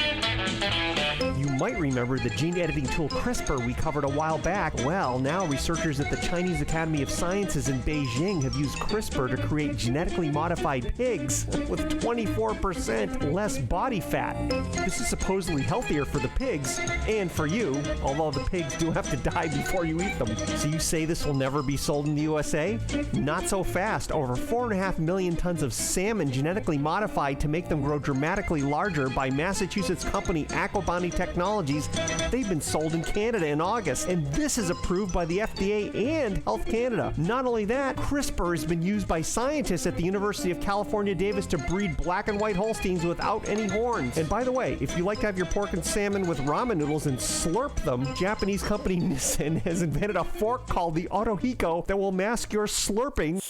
You might remember the gene editing tool CRISPR we covered a while back. Well, now researchers at the Chinese Academy of Sciences in Beijing have used CRISPR to create genetically modified pigs with 24% less body fat. This is supposedly healthier for the pigs and for you, although the pigs do have to die before you eat them. So you say this will never be sold in the USA? Not so fast. Over 4.5 million tons of salmon genetically modified to make them grow dramatically larger by Massachusetts company Aquabani Technologies. They've been sold in Canada in August, and this is approved by the FDA and Health Canada. Not only that, CRISPR has been used by scientists at the University of California, Davis to breed black and white Holsteins without any horns. And by the way, if you like to have your pork and salmon with ramen noodles and slurp them, Japanese company Nissin has invented a fork called the Otohiko that will mask your slurping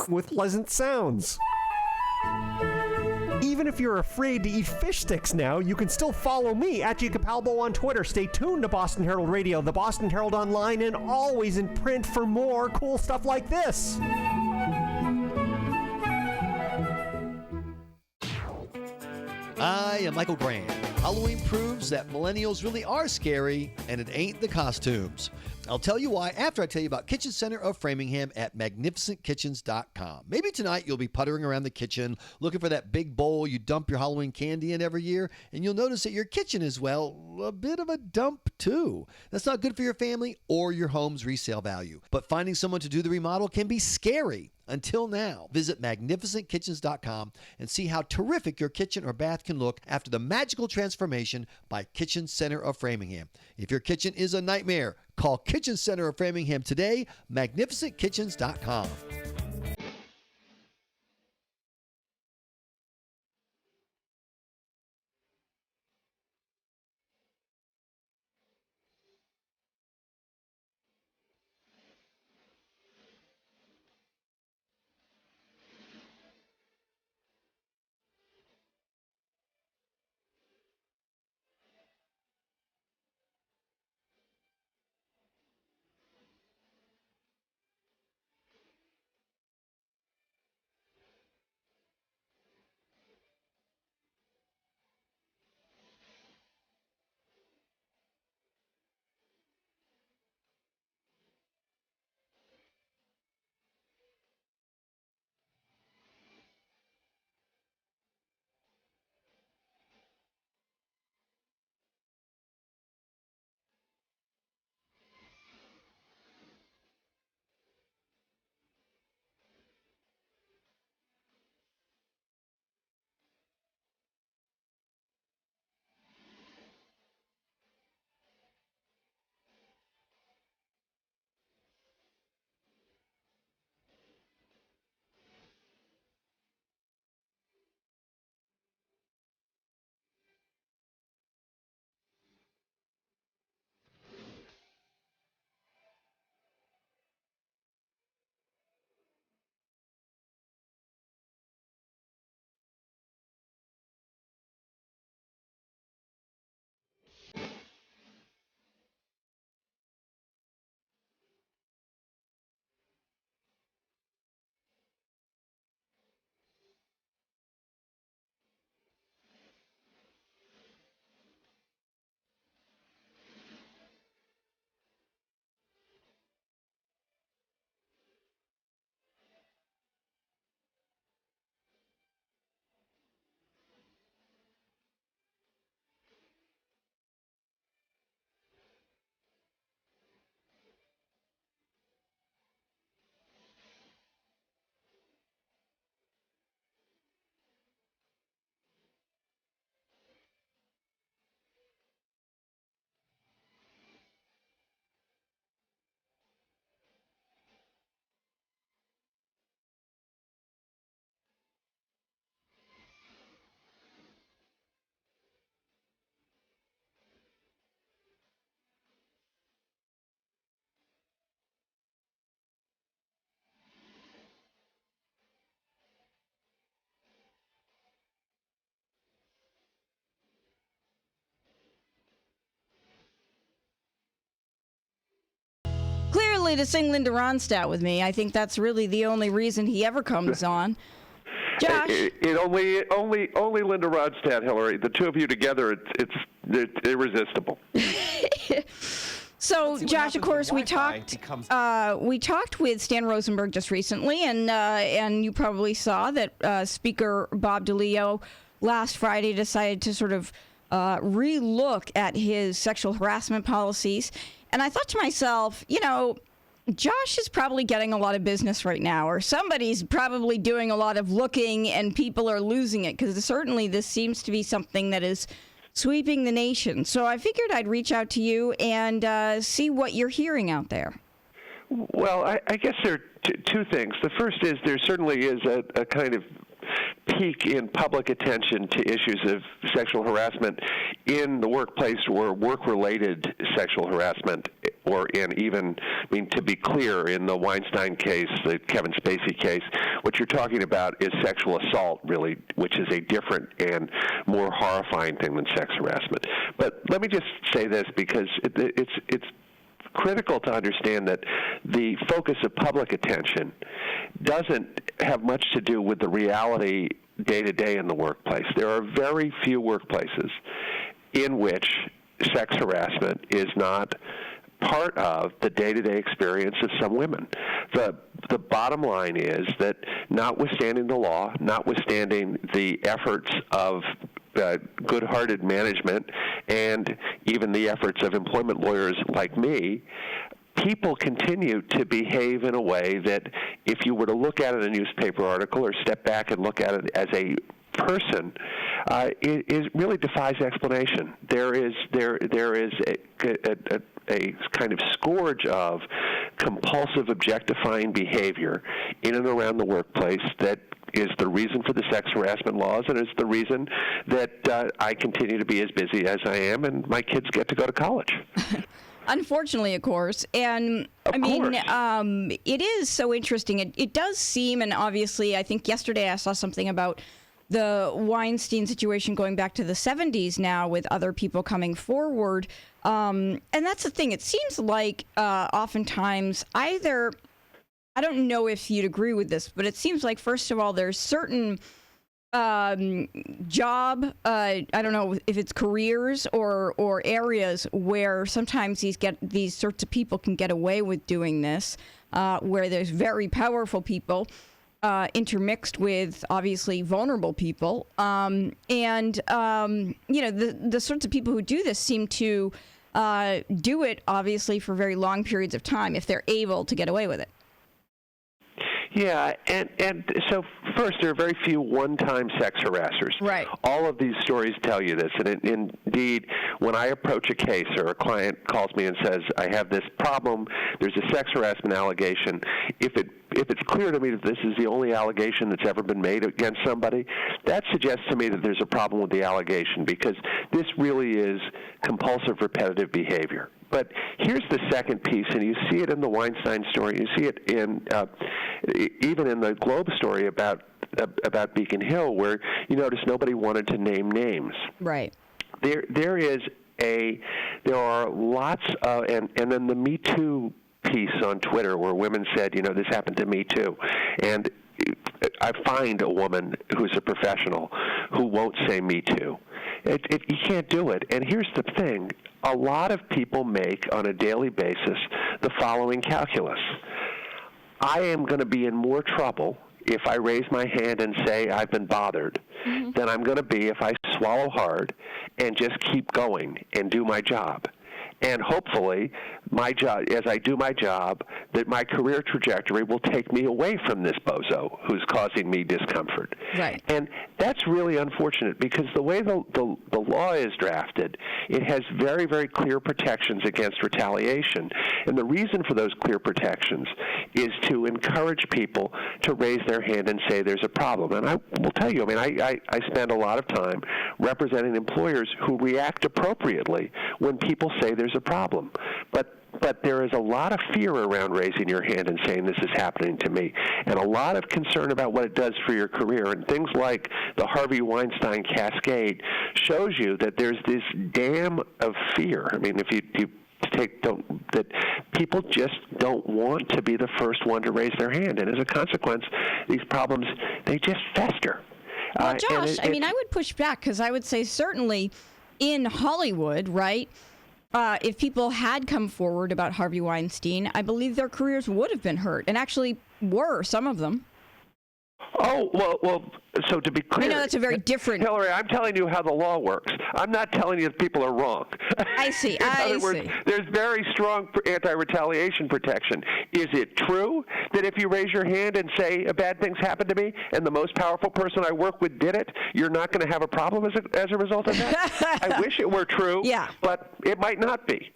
with pleasant sounds. Even if you're afraid to eat fish sticks now, you can still follow me at Capalbo on Twitter. Stay tuned to Boston Herald Radio, the Boston Herald Online, and always in print for more cool stuff like this. I am Michael Graham. Halloween proves that millennials really are scary, and it ain't the costumes. I'll tell you why after I tell you about Kitchen Center of Framingham at magnificentkitchens.com. Maybe tonight you'll be puttering around the kitchen looking for that big bowl you dump your Halloween candy in every year, and you'll notice that your kitchen is, well, a bit of a dump too. That's not good for your family or your home's resale value. But finding someone to do the remodel can be scary. Until now, visit magnificentkitchens.com and see how terrific your kitchen or bath can look after the magical transformation by Kitchen Center of Framingham. If your kitchen is a nightmare, call Kitchen Center of Framingham today, magnificentkitchens.com. Hopefully to sing Linda Ronstadt with me. I think that's really the only reason he ever comes on. Josh? It only Linda Ronstadt, Hillary. The two of you together, it's irresistible. So, Josh, of course, we talked with Stan Rosenberg just recently, and you probably saw that Speaker Bob DeLeo last Friday decided to sort of re-look at his sexual harassment policies. And I thought to myself, Josh is probably getting a lot of business right now, or somebody's probably doing a lot of looking, and people are losing it, because certainly this seems to be something that is sweeping the nation. So I figured I'd reach out to you and see what you're hearing out there. Well, I guess there are two things. The first is there certainly is a kind of peak in public attention to issues of sexual harassment in the workplace or work-related sexual harassment, or to be clear, in the Weinstein case, the Kevin Spacey case, what you're talking about is sexual assault, really, which is a different and more horrifying thing than sex harassment. But let me just say this, because it's critical to understand that the focus of public attention doesn't have much to do with the reality day-to-day in the workplace. There are very few workplaces in which sex harassment is not part of the day-to-day experience of some women. The bottom line is that notwithstanding the law, notwithstanding the efforts of good-hearted management and even the efforts of employment lawyers like me, people continue to behave in a way that if you were to look at it in a newspaper article or step back and look at it as a person, it really defies explanation. There is a kind of scourge of compulsive objectifying behavior in and around the workplace that is the reason for the sex harassment laws, and is the reason that I continue to be as busy as I am and my kids get to go to college. Unfortunately, of course. And it is so interesting. It does seem, and obviously I think yesterday I saw something about the Weinstein situation going back to the 70s now, with other people coming forward. And that's the thing. It seems like oftentimes either, I don't know if you'd agree with this, but it seems like, first of all, there's certain job, I don't know if it's careers or areas where sometimes these sorts of people can get away with doing this, where there's very powerful people intermixed with obviously vulnerable people. The sorts of people who do this seem to do it obviously for very long periods of time if they're able to get away with it. Yeah, and so first, there are very few one-time sex harassers. Right. All of these stories tell you this, and indeed, when I approach a case or a client calls me and says, I have this problem, there's a sex harassment allegation, if it's clear to me that this is the only allegation that's ever been made against somebody, that suggests to me that there's a problem with the allegation, because this really is compulsive, repetitive behavior. But here's the second piece, and you see it in the Weinstein story. You see it in even in the Globe story about Beacon Hill, where you notice nobody wanted to name names. Right. There are lots of, and then the Me Too piece on Twitter where women said, this happened to me too, and I find a woman who's a professional who won't say Me Too. You can't do it. And here's the thing. A lot of people make, on a daily basis, the following calculus. I am going to be in more trouble if I raise my hand and say I've been bothered than I'm going to be if I swallow hard and just keep going and do my job. And hopefully, my job, as I do my job, that my career trajectory will take me away from this bozo who's causing me discomfort. Right. And that's really unfortunate, because the way the law is drafted, it has very, very clear protections against retaliation. And the reason for those clear protections is to encourage people to raise their hand and say there's a problem. And I will tell you, I spend a lot of time representing employers who react appropriately when people say there's a problem. But there is a lot of fear around raising your hand and saying this is happening to me, and a lot of concern about what it does for your career. And things like the Harvey Weinstein cascade shows you that there's this dam of fear. If you that people just don't want to be the first one to raise their hand, and as a consequence, these problems, they just fester. Well, Josh, I would push back because I would say certainly in Hollywood, right, if people had come forward about Harvey Weinstein, I believe their careers would have been hurt, and actually were, some of them. Oh, well, so to be clear... I know that's a very different... Hillary, I'm telling you how the law works. I'm not telling you that people are wrong. I see, In other words, there's very strong anti-retaliation protection. Is it true that if you raise your hand and say, bad things happened to me, and the most powerful person I work with did it, you're not going to have a problem as a result of that? I wish it were true, but it might not be.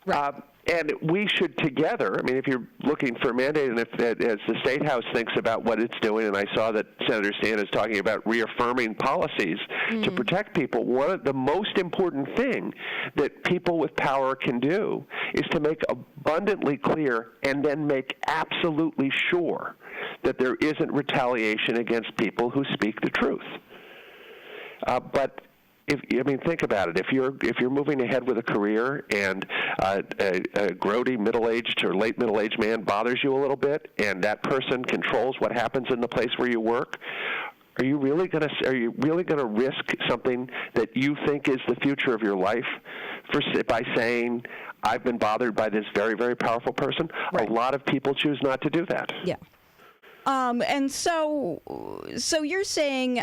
Right. And we should together, if you're looking for a mandate, and as the State House thinks about what it's doing, and I saw that Senator Stan is talking about reaffirming policies to protect people, one of the most important thing that people with power can do is to make abundantly clear and then make absolutely sure that there isn't retaliation against people who speak the truth. But think about it. If you're moving ahead with a career and a grody middle-aged or late middle-aged man bothers you a little bit, and that person controls what happens in the place where you work, are you really going to risk something that you think is the future of your life by saying, I've been bothered by this very, very powerful person? Right. A lot of people choose not to do that. Yeah. And so you're saying,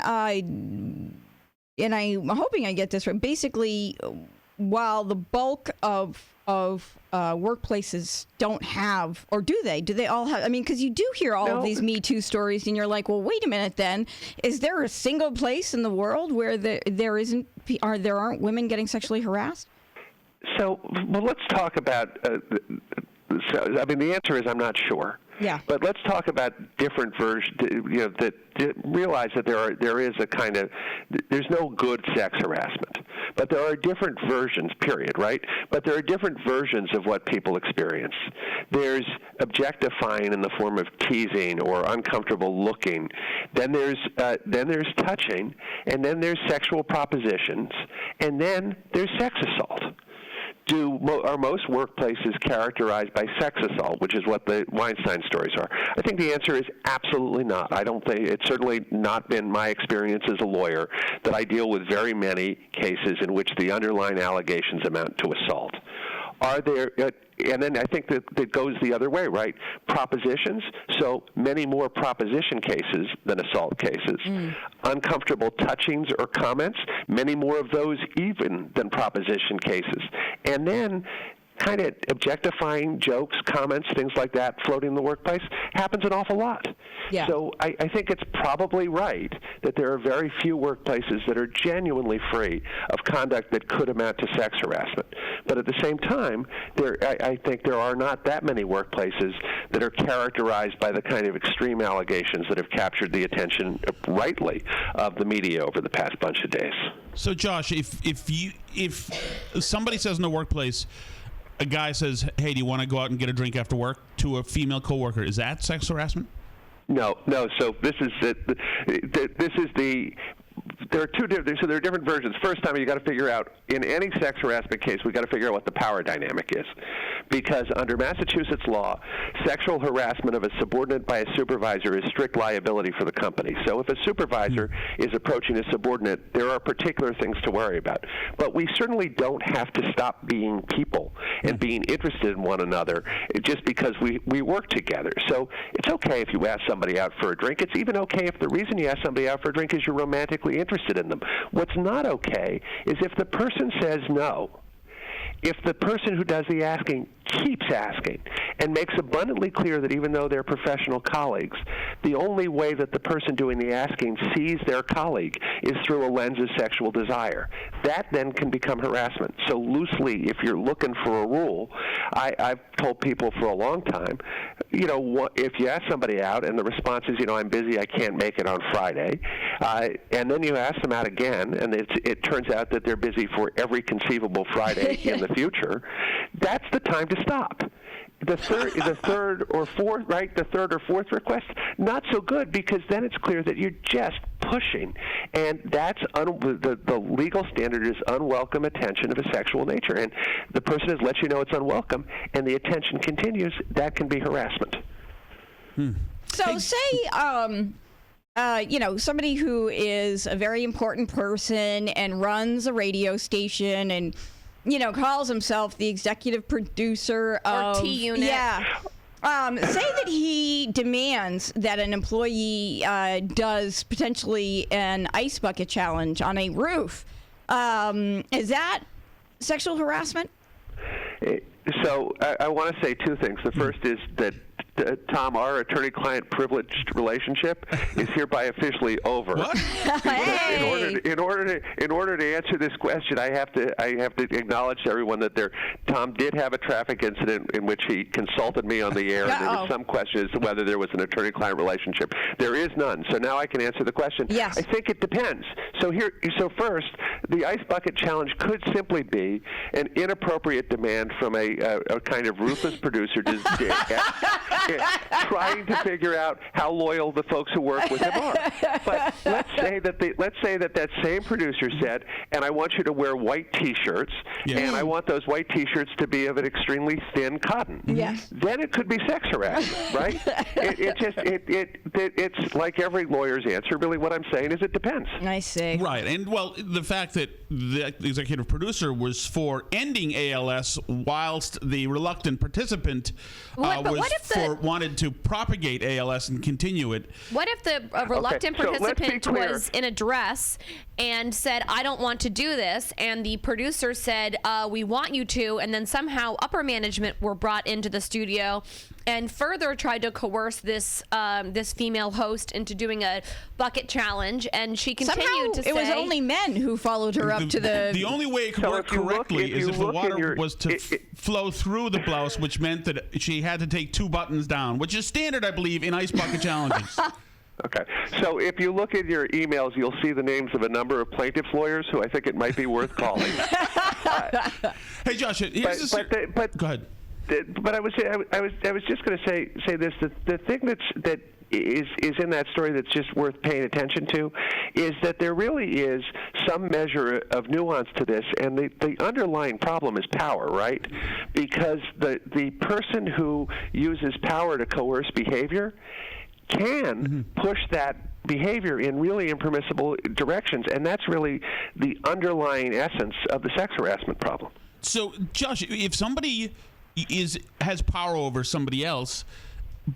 and I'm hoping I get this right, basically, while the bulk of workplaces don't have, or do they all have, because you do hear all of these Me Too stories, and you're like, well, wait a minute then, is there a single place in the world where there aren't women getting sexually harassed? So, let's talk about, the answer is I'm not sure. Yeah. But let's talk about different versions, that realize that there is a kind of, there's no good sex harassment. But there are different versions, period, right? But there are different versions of what people experience. There's objectifying in the form of teasing or uncomfortable looking. Then there's touching, and then there's sexual propositions, and then there's sex assault. Are most workplaces characterized by sex assault, which is what the Weinstein stories are? I think the answer is absolutely not. I don't think it's certainly not been my experience as a lawyer that I deal with very many cases in which the underlying allegations amount to assault. Are there, and then I think that goes the other way, right? Propositions, so many more proposition cases than assault cases. Uncomfortable touchings or comments, many more of those even than proposition cases. And then kind of objectifying jokes, comments, things like that floating in the workplace happens an awful lot. Yeah. So I think it's probably right that there are very few workplaces that are genuinely free of conduct that could amount to sex harassment. But at the same time, I think there are not that many workplaces that are characterized by the kind of extreme allegations that have captured the attention, rightly, of the media over the past bunch of days. So, Josh, if somebody says in the workplace, a guy says, hey, do you want to go out and get a drink after work, to a female coworker, is that sex harassment? No. So this is there are different versions. First time, you got to figure out, in any sex harassment case, we got to figure out what the power dynamic is. Because under Massachusetts law, sexual harassment of a subordinate by a supervisor is strict liability for the company. So if a supervisor is approaching a subordinate, there are particular things to worry about. But we certainly don't have to stop being people and being interested in one another just because we work together. So it's okay if you ask somebody out for a drink. It's even okay if the reason you ask somebody out for a drink is you're romantically interested in them. What's not okay is if the person says no. If the person who does the asking keeps asking and makes abundantly clear that even though they're professional colleagues, the only way that the person doing the asking sees their colleague is through a lens of sexual desire, that then can become harassment. So loosely, if you're looking for a rule, I've told people for a long time, if you ask somebody out and the response is, I'm busy, I can't make it on Friday, and then you ask them out again, and it turns out that they're busy for every conceivable Friday in the future, that's the time to stop. The third or fourth request, not so good, because then it's clear that you're just pushing, and that's the legal standard is unwelcome attention of a sexual nature, and the person has let you know it's unwelcome, and the attention continues. That can be harassment. So say, somebody who is a very important person and runs a radio station and, calls himself the executive producer of T-Unit. Yeah. Say that he demands that an employee does potentially an ice bucket challenge on a roof. Is that sexual harassment? So I want to say two things. The first is that Tom, our attorney-client privileged relationship is hereby officially over. What? In order to answer this question, I have to acknowledge to everyone that Tom did have a traffic incident in which he consulted me on the air, and there was some question as to whether there was an attorney-client relationship. There is none. So now I can answer the question. Yes. I think it depends. So first, the ice bucket challenge could simply be an inappropriate demand from a kind of ruthless producer trying to figure out how loyal the folks who work with him are. But let's say that same producer said, and I want you to wear white T-shirts, and I want those white T-shirts to be of an extremely thin cotton. Yes. Then it could be sex harassment, right? It's like every lawyer's answer. Really, what I'm saying is it depends. I see. Right, and the fact that the executive producer was for ending ALS, whilst the reluctant participant wanted to propagate ALS and continue it. What if the reluctant participant was in a dress and said, I don't want to do this, and the producer said, we want you to, and then somehow upper management were brought into the studio and further tried to coerce this female host into doing a bucket challenge, and she continued to say... it was only men who followed her up to the... The only way it could work correctly is if the water was to flow through the blouse, which meant that she had to take 2 buttons down, which is standard, I believe, in ice bucket challenges. Okay. So if you look at your emails, you'll see the names of a number of plaintiffs' lawyers who I think it might be worth calling. Hey, Josh, go ahead. But I was just going to say this. The thing that is in that story that's just worth paying attention to is that there really is some measure of nuance to this, and the underlying problem is power, right? Because the person who uses power to coerce behavior can push that behavior in really impermissible directions, and that's really the underlying essence of the sex harassment problem. So, Josh, if somebody has power over somebody else,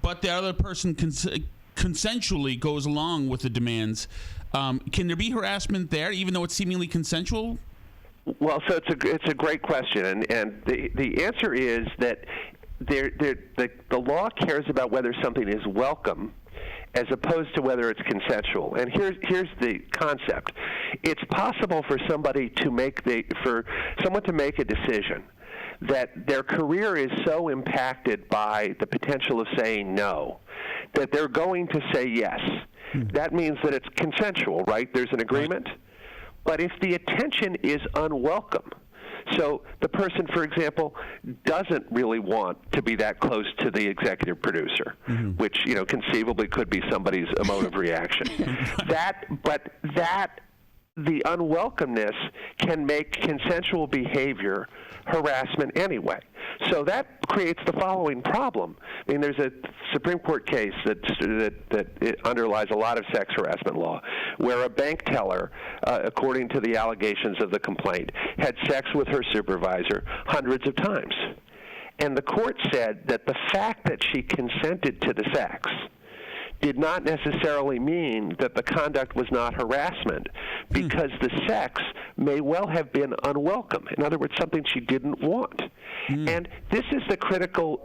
but the other person consensually goes along with the demands, can there be harassment there, even though it's seemingly consensual? Well, so it's a great question, and the answer is that the law cares about whether something is welcome as opposed to whether it's consensual. And here's the concept. It's possible for someone to make a decision that their career is so impacted by the potential of saying no that they're going to say yes. That means that it's consensual, right? There's an agreement. Right. But if the attention is unwelcome, so the person, for example, doesn't really want to be that close to the executive producer, which conceivably could be somebody's emotive reaction. The unwelcomeness can make consensual behavior harassment anyway. So that creates the following problem. I mean, there's a Supreme Court case that it underlies a lot of sex harassment law, where a bank teller, according to the allegations of the complaint, had sex with her supervisor hundreds of times. And the court said that the fact that she consented to the sex did not necessarily mean that the conduct was not harassment, because the sex may well have been unwelcome. In other words, something she didn't want. And this is a critical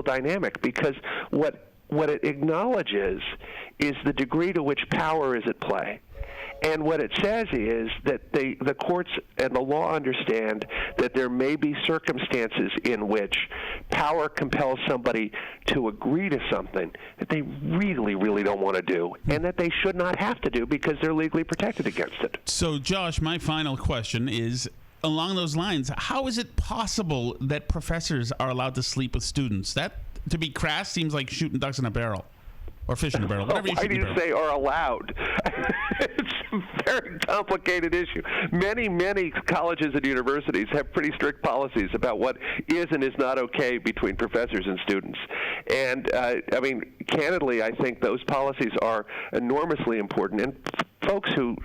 dynamic, because what it acknowledges is the degree to which power is at play. And what it says is that the courts and the law understand that there may be circumstances in which power compels somebody to agree to something that they really, really don't want to do, and that they should not have to do because they're legally protected against it. So, Josh, my final question is, along those lines, how is it possible that professors are allowed to sleep with students? That, to be crass, seems like shooting ducks in a barrel. or fish in a barrel, whatever you Why shoot do in a you barrel. say are allowed? It's a very complicated issue. Many colleges and universities have pretty strict policies about what is and is not okay between professors and students. And, candidly, I think those policies are enormously important. And folks who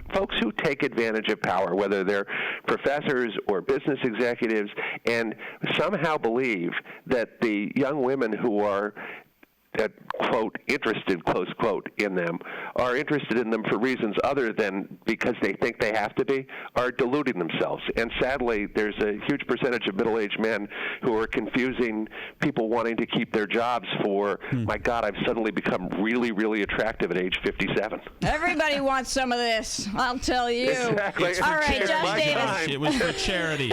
take advantage of power, whether they're professors or business executives, and somehow believe that the young women who are quote, interested, close quote, in them, are interested in them for reasons other than because they think they have to be, are deluding themselves. And sadly, there's a huge percentage of middle-aged men who are confusing people wanting to keep their jobs for, my God, I've suddenly become really, really attractive at age 57. Everybody wants some of this, I'll tell you. Exactly. All right, Josh Davis. It was for charity.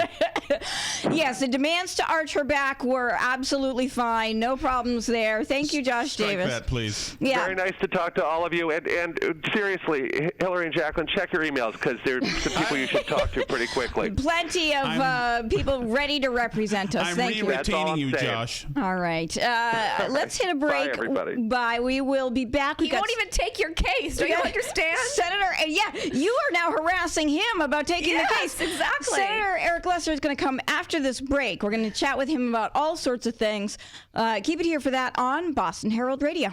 Yes, the demands to arch her back were absolutely fine. No problems there. Thank you, Josh Strike Davis. that, please. Yeah. Very nice to talk to all of you. And seriously, Hillary and Jaclyn, check your emails because there's some people you should talk to pretty quickly. Plenty of people ready to represent us. I'm Thank you. re-retaining you, Josh. All right. Let's hit a break. Bye, everybody. Bye. We will be back. He won't even take your case. Do you understand? Senator, you are now harassing him about taking the case. Exactly. Senator Eric Lesser is going to come after this break. We're going to chat with him about all sorts of things. Keep it here for that on Boston Herald Radio.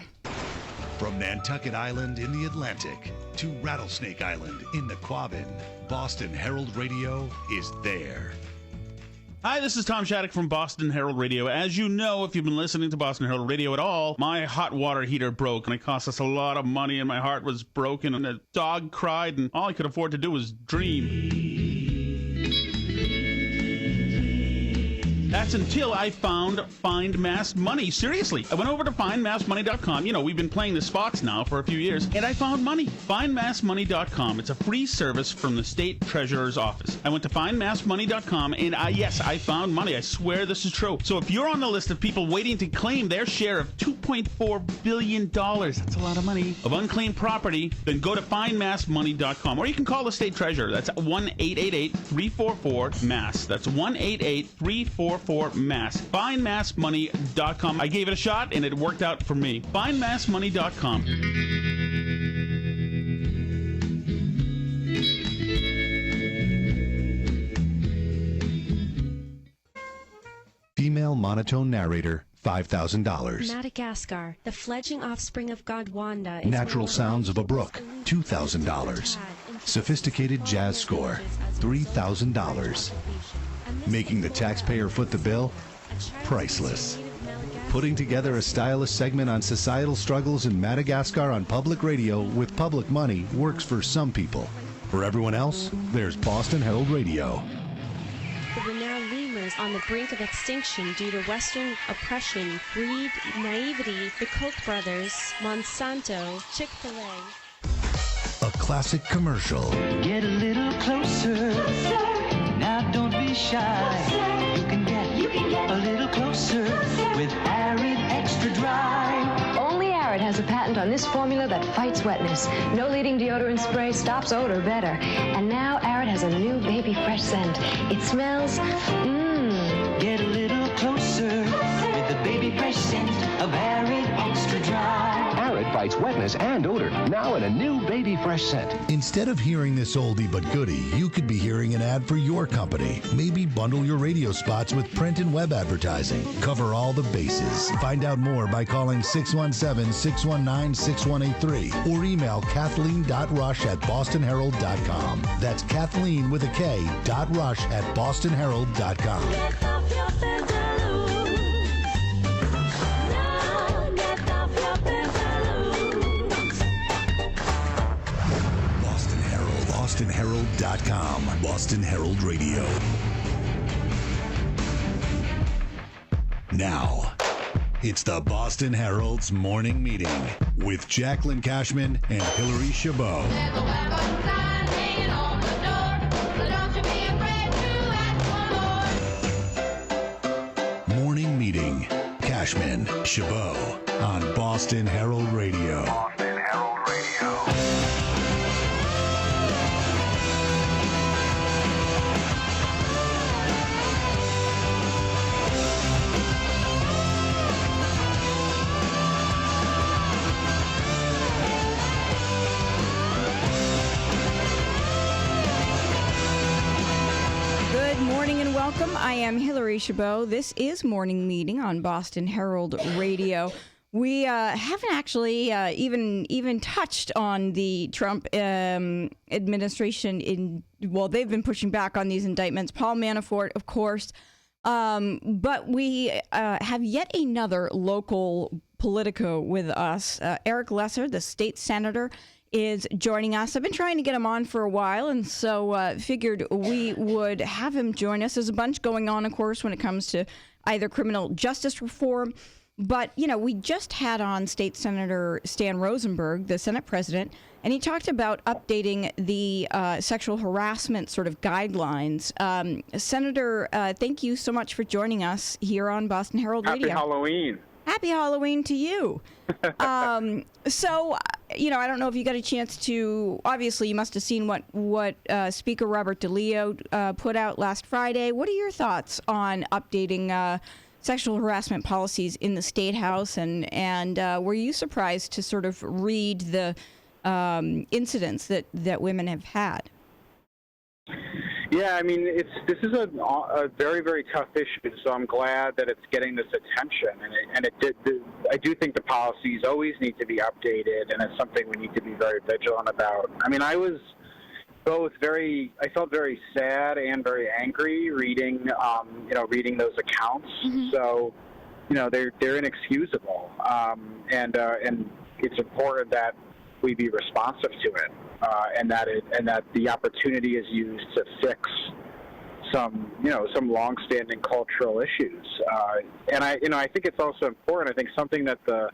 From Nantucket Island in the Atlantic to Rattlesnake Island in the Quabbin, Boston Herald Radio is there. Hi, this is Tom Shattuck from Boston Herald Radio. As you know, if you've been listening to Boston Herald Radio at all, my hot water heater broke, and it cost us a lot of money, and my heart was broken, and the dog cried, and all I could afford to do was dream. That's until I found Find Mass Money. Seriously, I went over to findmassmoney.com. You know, we've been playing the spots now for a few years, and I found money. Findmassmoney.com. It's a free service from the state treasurer's office. I went to findmassmoney.com, and I found money. I swear this is true. So if you're on the list of people waiting to claim their share of $2.4 billion, that's a lot of money, of unclaimed property, then go to findmassmoney.com, or you can call the state treasurer. That's 1-888-344-MASS. That's 1-888-344-MASS. Findmassmoney.com. I gave it a shot, and it worked out for me. Findmassmoney.com. Female monotone narrator, $5,000. Madagascar, the fledgling offspring of Gondwana. Natural sounds of a brook, $2,000. Sophisticated jazz score, $3,000. Making the taxpayer foot the bill? Priceless. Putting together a stylish segment on societal struggles in Madagascar on public radio with public money works for some people. For everyone else, there's Boston Herald Radio. The renowned lemurs on the brink of extinction due to Western oppression, greed, naivety, the Koch brothers, Monsanto, Chick-fil-A. A classic commercial. Get a little closer. Now don't be shy. You can get a little closer with Arid Extra Dry. Only Arid has a patent on this formula that fights wetness. No leading deodorant spray stops odor better. And now Arid has a new baby fresh scent. It smells, Get a little closer with the baby fresh scent of Arid Extra Dry. Arid fights wetness and odor, now in a new baby fresh scent. Instead of hearing this oldie but goodie, you could be hearing an ad for your company. Maybe bundle your radio spots with print and web advertising. Cover all the bases. Find out more by calling 617-619-6183 or email Kathleen.rush@bostonherald.com. That's Kathleen with a K, .rush@bostonherald.com. BostonHerald.com. Boston Herald Radio. Now, it's the Boston Herald's morning meeting with Jaclyn Cashman and Hillary Chabot. There's a welcome sign hanging on the door, so don't you be afraid to ask for more. Morning meeting. Cashman, Chabot on Boston Herald Radio. Boston Herald Radio. Good morning and welcome. I am Hillary Chabot. This is Morning Meeting on Boston Herald Radio. We haven't actually even touched on the Trump administration. They've been pushing back on these indictments. Paul Manafort, of course. But we have yet another local Politico with us. Eric Lesser, the state senator, is joining us. I've been trying to get him on for a while, and so figured we would have him join us. There's a bunch going on, of course, when it comes to either criminal justice reform. But, we just had on State Senator Stan Rosenberg, the Senate president, and he talked about updating the sexual harassment sort of guidelines. Senator, thank you so much for joining us here on Boston Herald Radio. Happy Halloween. Happy Halloween to you. So, I don't know if you got a chance to, obviously you must have seen what Speaker Robert DeLeo put out last Friday. What are your thoughts on updating sexual harassment policies in the State House? And were you surprised to sort of read the incidents that women have had? Yeah, I mean, this is a very, very tough issue, so I'm glad that it's getting this attention. I do think the policies always need to be updated, and it's something we need to be very vigilant about. I mean, I felt very sad and very angry reading those accounts. Mm-hmm. So, they're inexcusable, and it's important that we be responsive to it, and that the opportunity is used to fix some long-standing cultural issues. And I think it's also important. I think something that the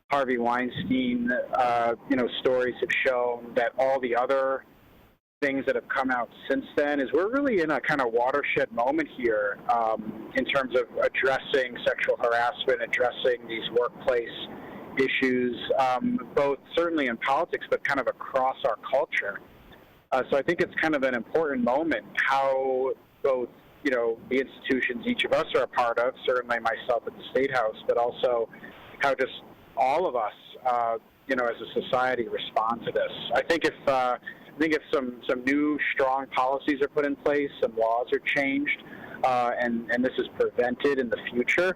Harvey Weinstein stories have shown, that all the other things that have come out since then, is we're really in a kind of watershed moment here in terms of addressing sexual harassment, addressing these workplace issues, both certainly in politics, but kind of across our culture. So I think it's kind of an important moment how both, the institutions each of us are a part of, certainly myself at the State House, but also how just all of us, as a society respond to this. I think if some new strong policies are put in place, some laws are changed, and this is prevented in the future,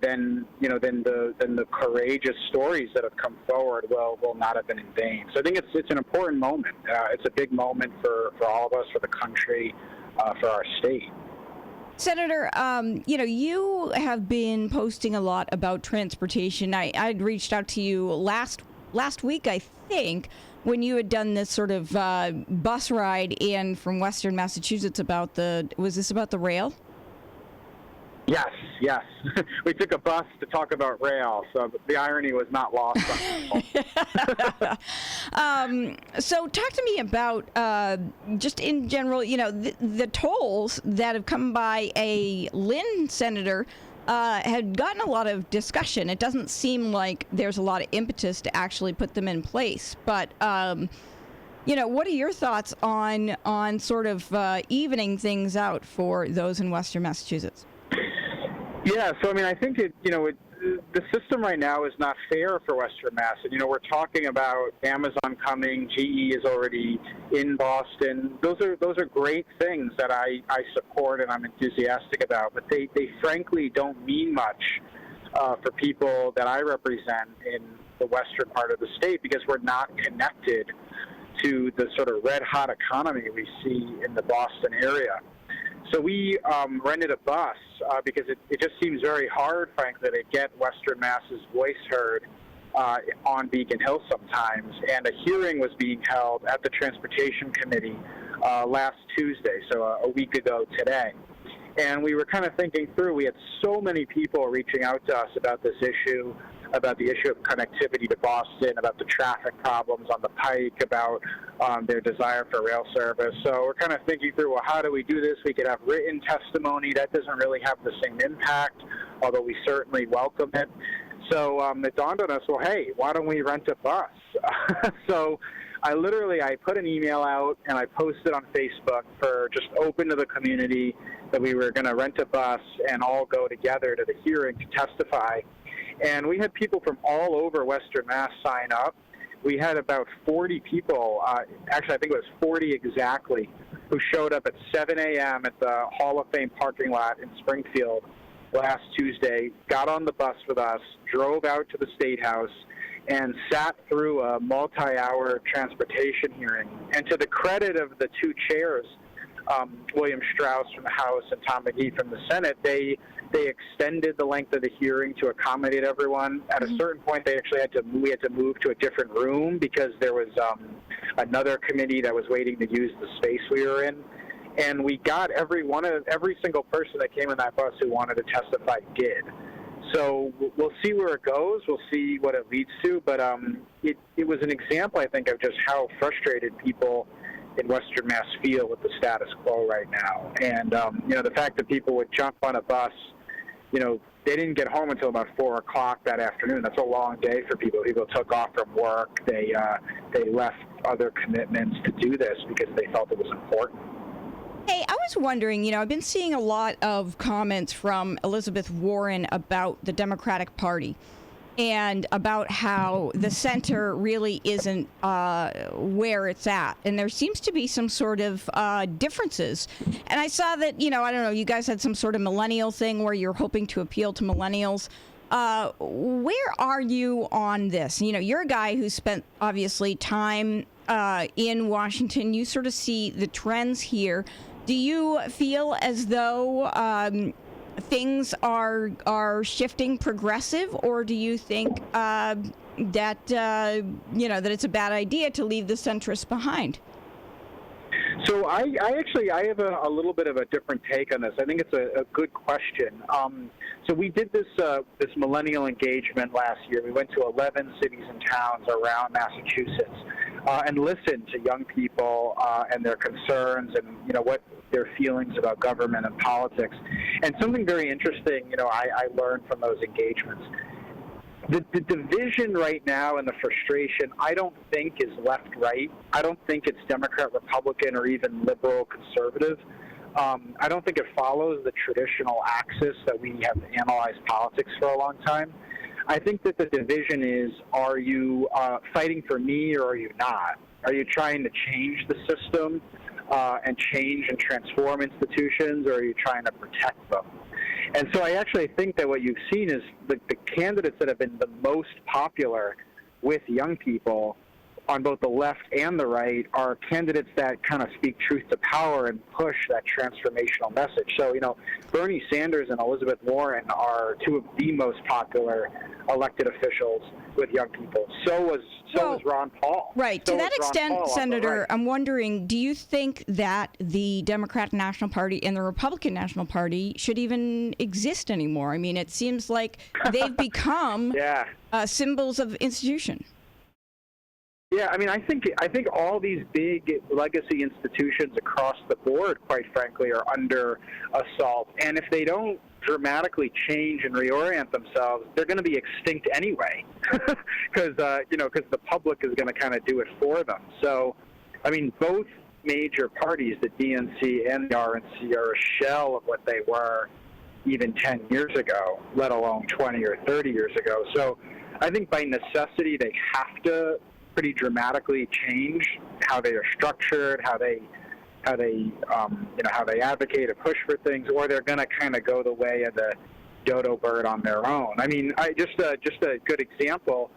then the courageous stories that have come forward will not have been in vain. So I think it's an important moment. It's a big moment for all of us, for the country, for our state. Senator, you have been posting a lot about transportation. I'd reached out to you last week, I think, when you had done this sort of bus ride in from Western Massachusetts was this about the rail? Yes. We took a bus to talk about rail, so the irony was not lost on people. So talk to me about, just in general, the tolls that have come by. A Lynn senator had gotten a lot of discussion. It doesn't seem like there's a lot of impetus to actually put them in place. But, what are your thoughts on sort of evening things out for those in Western Massachusetts? Yeah, so I mean, I think the system right now is not fair for Western Mass. And, we're talking about Amazon coming, GE is already in Boston. Those are great things that I support and I'm enthusiastic about, but they frankly don't mean much for people that I represent in the western part of the state, because we're not connected to the sort of red-hot economy we see in the Boston area. So we rented a bus because it just seems very hard, frankly, to get Western Mass's voice heard on Beacon Hill sometimes. And a hearing was being held at the Transportation Committee last Tuesday, so a week ago today. And we were kind of thinking through, we had so many people reaching out to us about this issue, about the issue of connectivity to Boston, about the traffic problems on the Pike, about their desire for rail service. So we're kind of thinking through, well, how do we do this? We could have written testimony. That doesn't really have the same impact, although we certainly welcome it. So it dawned on us, well, hey, why don't we rent a bus? So I put an email out and I posted on Facebook for just open to the community that we were going to rent a bus and all go together to the hearing to testify. And we had people from all over Western Mass sign up. We had about 40 people, actually I think it was 40 exactly, who showed up at 7 a.m. at the Hall of Fame parking lot in Springfield last Tuesday, got on the bus with us, drove out to the State House, and sat through a multi-hour transportation hearing. And to the credit of the two chairs, William Strauss from the House and Tom McGee from the Senate, they extended the length of the hearing to accommodate everyone. At a certain point, we had to move to a different room because there was another committee that was waiting to use the space we were in. And we got every single person that came in that bus who wanted to testify did. So we'll see where it goes. We'll see what it leads to. But it was an example, I think, of just how frustrated people in Western Mass feel with the status quo right now. And, the fact that people would jump on a bus, they didn't get home until about 4 o'clock that afternoon. That's a long day for people. People took off from work. They left other commitments to do this because they felt it was important. Hey, I was wondering, I've been seeing a lot of comments from Elizabeth Warren about the Democratic Party and about how the center really isn't where it's at. And there seems to be some sort of differences. And I saw that, I don't know, you guys had some sort of millennial thing where you're hoping to appeal to millennials. Where are you on this? You're a guy who spent, obviously, time in Washington. You sort of see the trends here. Do you feel as though things are shifting progressive, or do you think that it's a bad idea to leave the centrists behind? So I have a little bit of a different take on this. I think it's a good question. So we did this millennial engagement last year. We went to 11 cities and towns around Massachusetts and listened to young people and their concerns and what their feelings about government and politics. And something very interesting, I learned from those engagements. The division right now and the frustration, I don't think is left-right. I don't think it's Democrat-Republican or even liberal-conservative. I don't think it follows the traditional axis that we have analyzed politics for a long time. I think that the division is, are you fighting for me or are you not? Are you trying to change the system and change and transform institutions, or are you trying to protect them? And so I actually think that what you've seen is the candidates that have been the most popular with young people on both the left and the right are candidates that kind of speak truth to power and push that transformational message. So, Bernie Sanders and Elizabeth Warren are two of the most popular elected officials with young people. So was Ron Paul. Right. So to that extent, Senator, right. I'm wondering, do you think that the Democratic National Party and the Republican National Party should even exist anymore? I mean, it seems like they've become symbols of institution. Yeah, I mean, I think all these big legacy institutions across the board, quite frankly, are under assault. And if they don't dramatically change and reorient themselves, they're going to be extinct anyway, because the public is going to kind of do it for them. So, I mean, both major parties, the DNC and the RNC, are a shell of what they were even 10 years ago, let alone 20 or 30 years ago. So, I think by necessity they have to pretty dramatically change how they are structured, how they advocate or push for things, or they're going to kind of go the way of the dodo bird on their own. I mean, just a good example.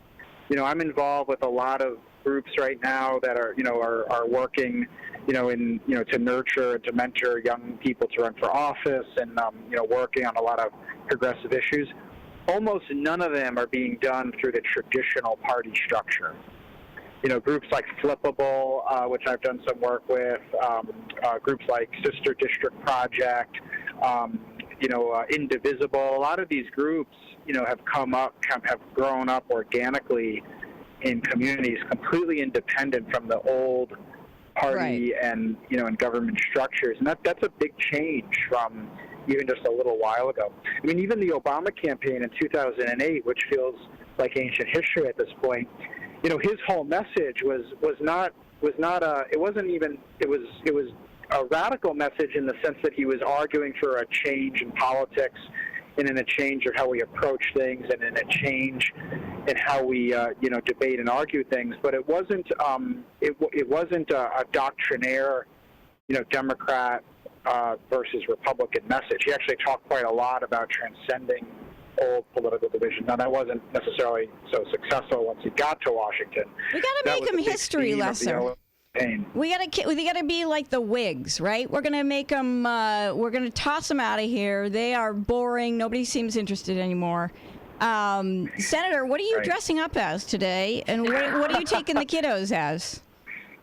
I'm involved with a lot of groups right now that are working, to nurture and to mentor young people to run for office, and working on a lot of progressive issues. Almost none of them are being done through the traditional party structure. Groups like Flippable, which I've done some work with, groups like Sister District Project, Indivisible. A lot of these groups, have have grown up organically in communities completely independent from the old party and government structures, and that's a big change from even just a little while ago. I mean, even the Obama campaign in 2008, which feels like ancient history at this point. His whole message was a radical message in the sense that he was arguing for a change in politics and in a change of how we approach things and in a change in how we debate and argue things. But it wasn't a doctrinaire Democrat versus Republican message. He actually talked quite a lot about transcending old political division. Now, that wasn't necessarily so successful once he got to Washington. We got to make him history lesser. We gotta be like the Whigs, right? We're gonna make them. We're gonna toss them out of here. They are boring. Nobody seems interested anymore. Senator, what are you dressing up as today, and what are you taking the kiddos as?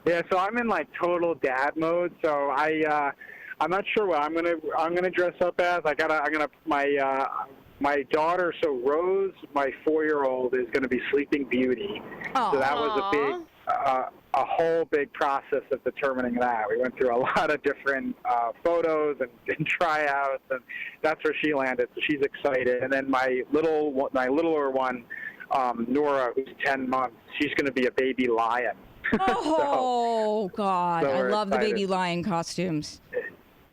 Yeah, so I'm in like total dad mode. So I'm not sure what I'm gonna dress up as. My daughter, so Rose, my 4-year-old, is going to be Sleeping Beauty. Aww. So that was a whole big process of determining that. We went through a lot of different photos and tryouts, and that's where she landed. So she's excited. And then my littler one, Nora, who's 10 months, she's going to be a baby lion. God, I love the baby lion costumes.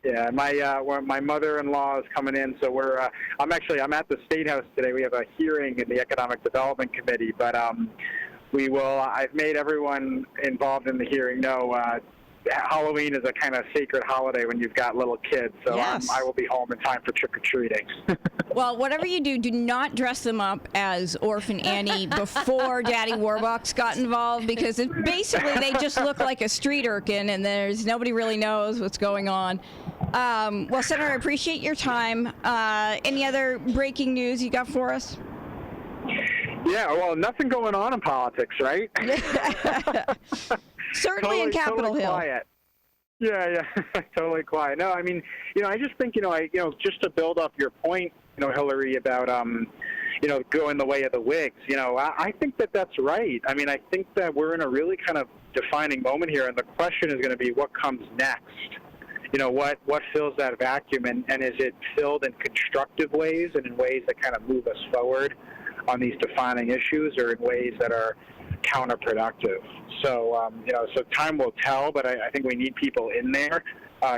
Yeah, my mother-in-law is coming in, so I'm at the State House today. We have a hearing in the Economic Development Committee, but I've made everyone involved in the hearing know Halloween is a kind of sacred holiday when you've got little kids, so yes. I will be home in time for trick-or-treating. Well, whatever you do, do not dress them up as Orphan Annie before Daddy Warbucks got involved, because basically they just look like a street urchin, and nobody really knows what's going on. Well, Senator, I appreciate your time. Any other breaking news you got for us? Yeah, well, nothing going on in politics, right? Certainly in Capitol Hill. Quiet. Yeah, totally quiet. No, I mean, I just think, just to build up your point, Hillary, about, going the way of the Whigs, I think that's right. I mean, I think that we're in a really kind of defining moment here, and the question is going to be what comes next. What fills that vacuum, and is it filled in constructive ways and in ways that kind of move us forward on these defining issues, or in ways that are counterproductive? So, so time will tell, but I think we need people in there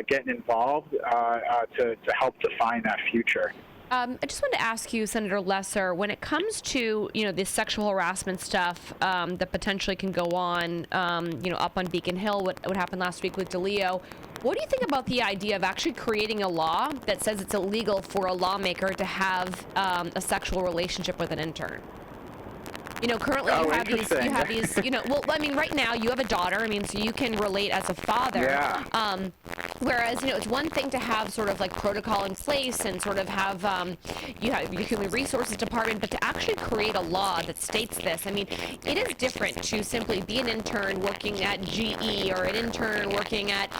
getting involved to help define that future. I just wanted to ask you, Senator Lesser, when it comes to, the sexual harassment stuff that potentially can go on, up on Beacon Hill, what happened last week with DeLeo, what do you think about the idea of actually creating a law that says it's illegal for a lawmaker to have a sexual relationship with an intern? Currently you have these, well, I mean, right now you have a daughter, so you can relate as a father. Yeah. Whereas, it's one thing to have sort of like protocol in place and sort of have, you have your human resources department, but to actually create a law that states this, it is different to simply be an intern working at GE or an intern working at,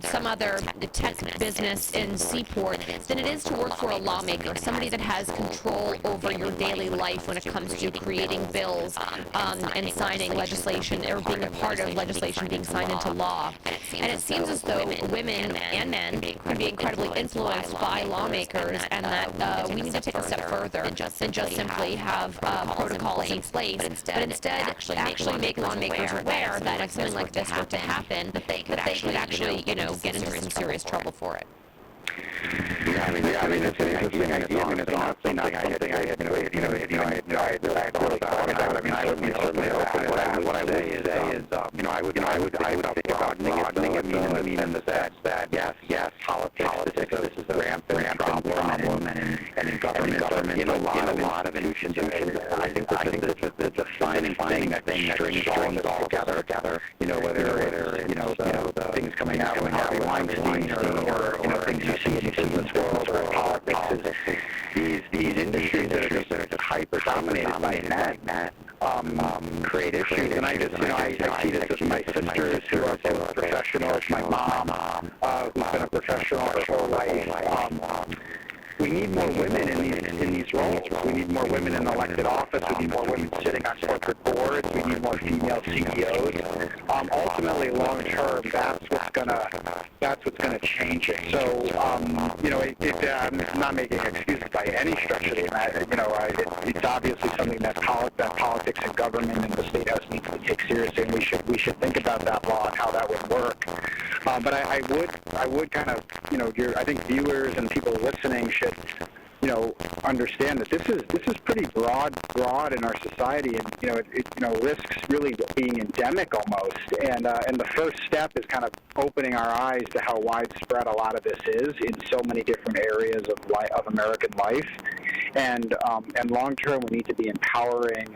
some other tech business in Seaport than it is to work for a lawmaker, somebody that has control over your daily life when it comes to creating bills and signing legislation, or being a part of legislation being signed into law. And it seems as though women and men can be incredibly influenced by lawmakers, and that we need to take a step further than just simply have protocols in place, but instead actually make lawmakers aware that if something like this were to happen, that they could actually get into some serious trouble for it. Yeah, it's an interesting idea. It's not something I had really thought about. Certainly open to that. What I would say is, I would think about broadening it, in the sense that, yes, politics, this is a rampant problem, and in government, in a lot of institutions, I think the defining thing that strings all together, whether the things coming out with Harvey Weinstein, or things you see in the business world or politics, is these industries that are just hyper-dominated by men create issues. And I see this with my sisters who are both professionals, my mom, who's been a professional her whole life. We need more women in these roles. We need more women in elected office. We need more women sitting on corporate boards. We need more female CEOs. Ultimately, long term, that's what's gonna change it. So, I'm not making excuses by any stretch of the imagination. It's obviously something that politics and government and the State House needs to take seriously, and we should think about that law and how that would work. But I would kind of, I think viewers and people listening should understand that this is pretty broad in our society, and it risks really being endemic almost. And the first step is kind of opening our eyes to how widespread a lot of this is in so many different areas of American life. And long term, we need to be empowering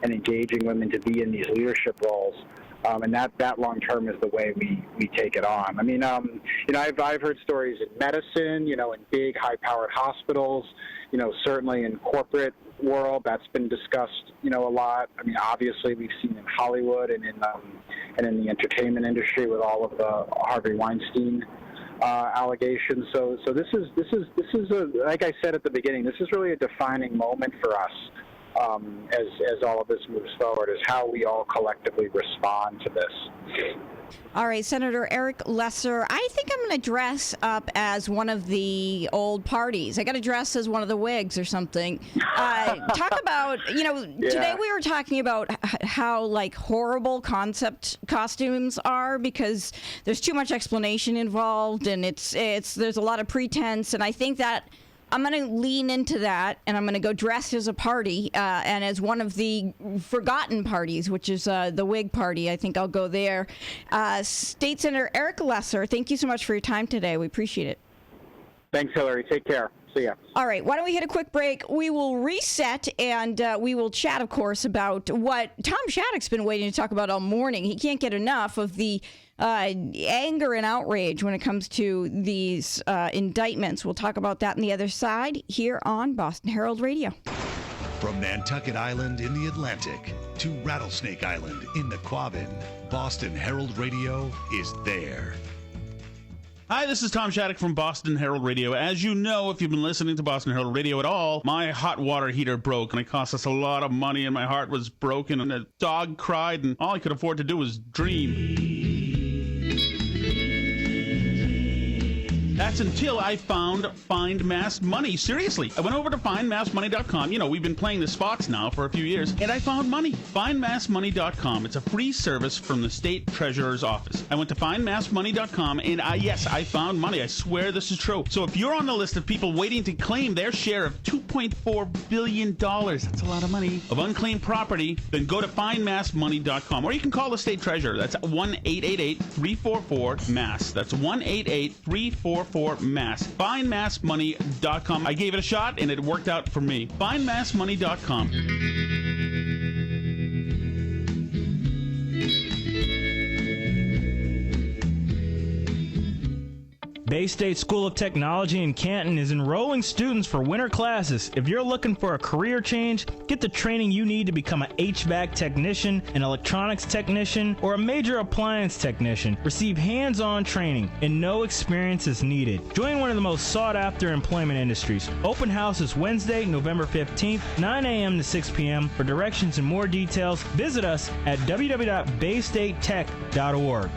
and engaging women to be in these leadership roles. And that long term is the way we take it on. I mean, I've heard stories in medicine, in big high-powered hospitals, certainly in corporate world that's been discussed, a lot. I mean, obviously we've seen in Hollywood and in the entertainment industry with all of the Harvey Weinstein allegations. So this is like I said at the beginning, this is really a defining moment for us. As all of this moves forward, is how we all collectively respond to this. All right, Senator Eric Lesser, I think I'm going to dress up as one of the old parties. I got to dress as one of the Whigs or something. Talk about, today we were talking about how horrible concept costumes are because there's too much explanation involved and there's a lot of pretense, and I think that I'm going to lean into that, and I'm going to go dressed as a party and as one of the forgotten parties, which is the Whig Party. I think I'll go there. State Senator Eric Lesser, thank you so much for your time today. We appreciate it. Thanks, Hillary. Take care. See ya. All right. Why don't we hit a quick break? We will reset, and we will chat, of course, about what Tom Shattuck's been waiting to talk about all morning. He can't get enough of the anger and outrage when it comes to these indictments. We'll talk about that on the other side here on Boston Herald Radio. From Nantucket Island in the Atlantic to Rattlesnake Island in the Quabbin, Boston Herald Radio is there. Hi, this is Tom Shattuck from Boston Herald Radio. As you know, if you've been listening to Boston Herald Radio at all, my hot water heater broke, and it cost us a lot of money, and my heart was broken, and the dog cried, and all I could afford to do was dream. That's until I found Find Mass Money. Seriously, I went over to findmassmoney.com. We've been playing the spots now for a few years, and I found money. Findmassmoney.com. It's a free service from the state treasurer's office. I went to findmassmoney.com, and I found money. I swear this is true. So if you're on the list of people waiting to claim their share of $2.4 billion, that's a lot of money, of unclaimed property, then go to findmassmoney.com. Or you can call the state treasurer. That's 1-888-344-MASS. That's 1-888-344-MASS. Findmassmoney.com. I gave it a shot, and it worked out for me. Findmassmoney.com. Bay State School of Technology in Canton is enrolling students for winter classes. If you're looking for a career change, get the training you need to become an HVAC technician, an electronics technician, or a major appliance technician. Receive hands-on training, and no experience is needed. Join one of the most sought-after employment industries. Open house is Wednesday, November 15th, 9 a.m. to 6 p.m. For directions and more details, visit us at www.baystatetech.org.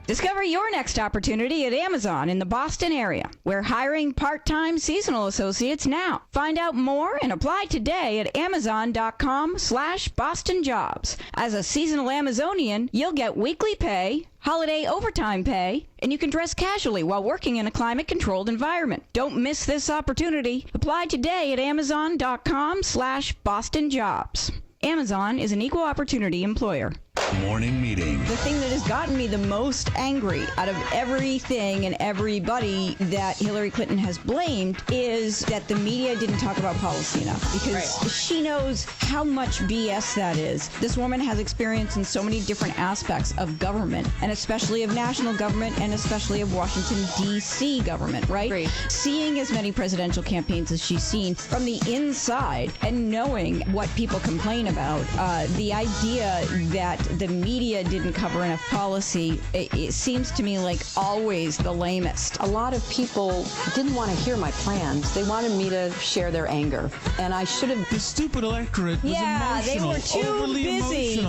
Discover your next opportunity at Amazon in the Boston area. We're hiring part-time seasonal associates now. Find out more and apply today at amazon.com/BostonJobs. As a seasonal Amazonian, you'll get weekly pay, holiday overtime pay, and you can dress casually while working in a climate-controlled environment. Don't miss this opportunity. Apply today at amazon.com/BostonJobs. Amazon is an equal opportunity employer. Morning meeting. The thing that has gotten me the most angry out of everything and everybody that Hillary Clinton has blamed is that the media didn't talk about policy enough, because she knows how much BS that is. This woman has experience in so many different aspects of government, and especially of national government, and especially of Washington, D.C. government, right? Seeing as many presidential campaigns as she's seen from the inside and knowing what people complain about, the idea that the media didn't cover enough policy, it seems to me like always the lamest. A lot of people didn't want to hear my plans. They wanted me to share their anger, and I should have. The stupid electorate was emotional. They were too overly busy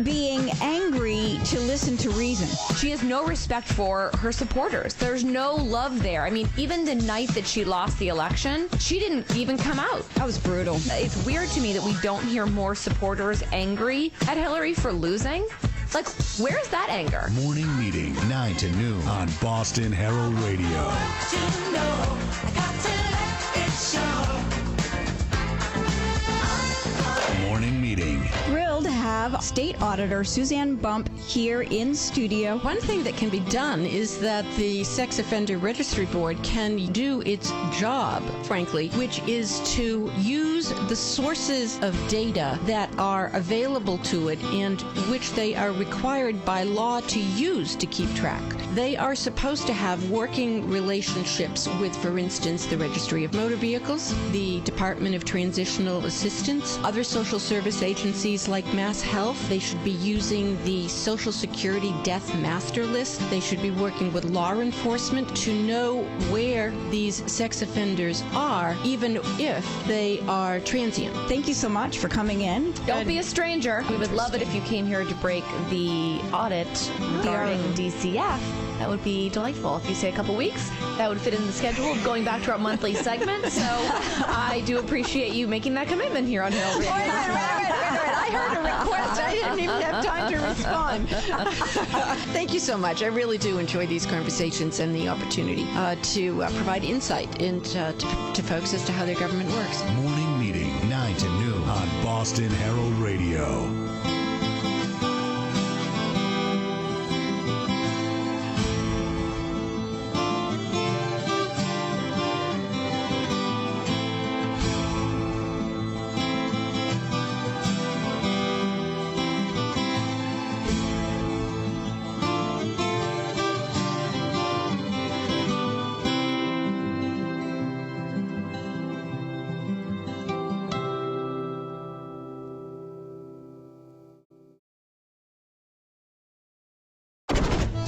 being angry to listen to reason. She has no respect for her supporters. There's no love there. I mean, even the night that she lost the election, she didn't even come out. That was brutal. It's weird to me that we don't hear more supporters angry at Hillary for losing. Like, where's that anger? Morning Meeting, 9 to noon on Boston Herald Radio. Morning Meeting. Thrilled to have State Auditor Suzanne Bump here in studio. One thing that can be done is that the Sex Offender Registry Board can do its job, frankly, which is to use the sources of data that are available to it and which they are required by law to use to keep track. They are supposed to have working relationships with, for instance, the Registry of Motor Vehicles, the Department of Transitional Assistance, other social service agencies like Mass Health. They should be using the Social Security Death Master List. They should be working with law enforcement to know where these sex offenders are, even if they are transient. Thank you so much for coming in. Don't be a stranger. We would love it if you came here to break the audit regarding DCF. That would be delightful. If you say a couple weeks, that would fit in the schedule of going back to our monthly segment. So I do appreciate you making that commitment here on Herald Radio. Wait. I heard a request. I didn't even have time to respond. Thank you so much. I really do enjoy these conversations and the opportunity to provide insight into to folks as to how their government works. Morning Meeting, 9 to noon on Boston Herald Radio.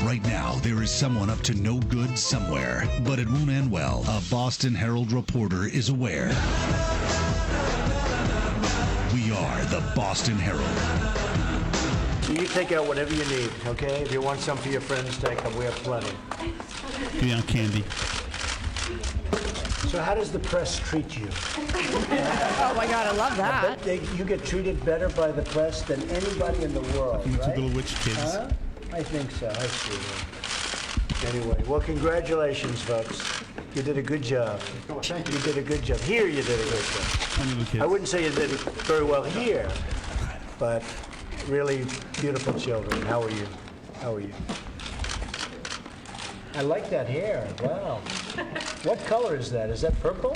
Right now, there is someone up to no good somewhere, but it won't end well. A Boston Herald reporter is aware. We are the Boston Herald. You take out whatever you need, okay? If you want some for your friends, take them. We have plenty. Give me on candy. So how does the press treat you? Oh my God, I love that. I bet you get treated better by the press than anybody in the world, From the two right? little witch kids. Huh? I think so. I see them. Anyway, well, congratulations, folks. You did a good job. Thank you. You did a good job. Here, you did a good job. I wouldn't say you did it very well here, but really beautiful children. How are you? How are you? I like that hair. Wow. What color is that? Is that purple?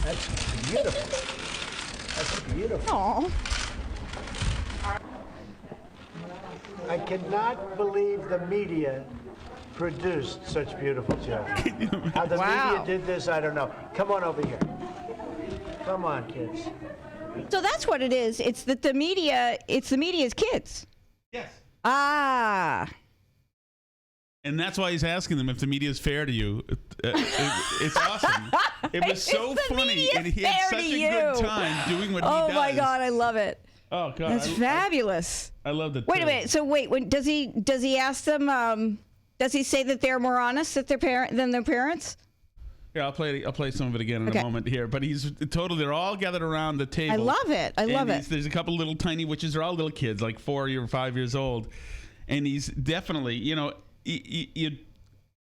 That's beautiful. That's beautiful. Aww. I cannot believe the media produced such beautiful children. How the media did this, I don't know. Come on over here. Come on, kids. So that's what it is. It's that the media's kids. Yes. Ah. And that's why he's asking them if the media is fair to you. It's awesome. It was so funny, and he had such a good time doing what he does. Oh my God, I love it. Oh God, that's fabulous. I love that. Wait a minute. So when does he ask them? Does he say that they're more honest than their parents? Yeah, I'll play some of it again in a moment here. But he's totally. They're all gathered around the table. I love it. I love it. There's a couple little tiny witches. They're all little kids, like 4 or 5 years old, and he's definitely,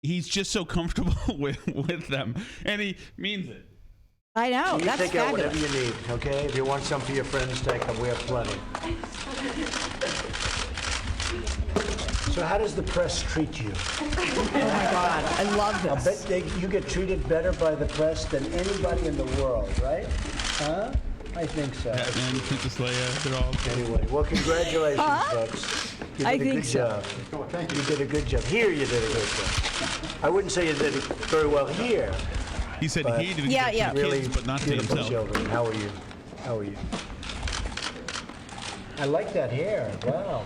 he's just so comfortable with them, and he means it. I know. You That's take out fabulous. whatever you need, okay? If you want some for your friends, take them. We have plenty. So how does the press treat you? Oh my God, I love this. I bet you get treated better by the press than anybody in the world, right? Huh? I think so. Batman, Princess Leia, they're all. Anyway, well, congratulations, folks. You did I a think good so. job. You did a good job. Here, you did a good job. I wouldn't say you did it very well here. He said he did Yeah, it yeah. to the Really kids, but not to beautiful himself. children. How are you? How are you? I like that hair. Wow.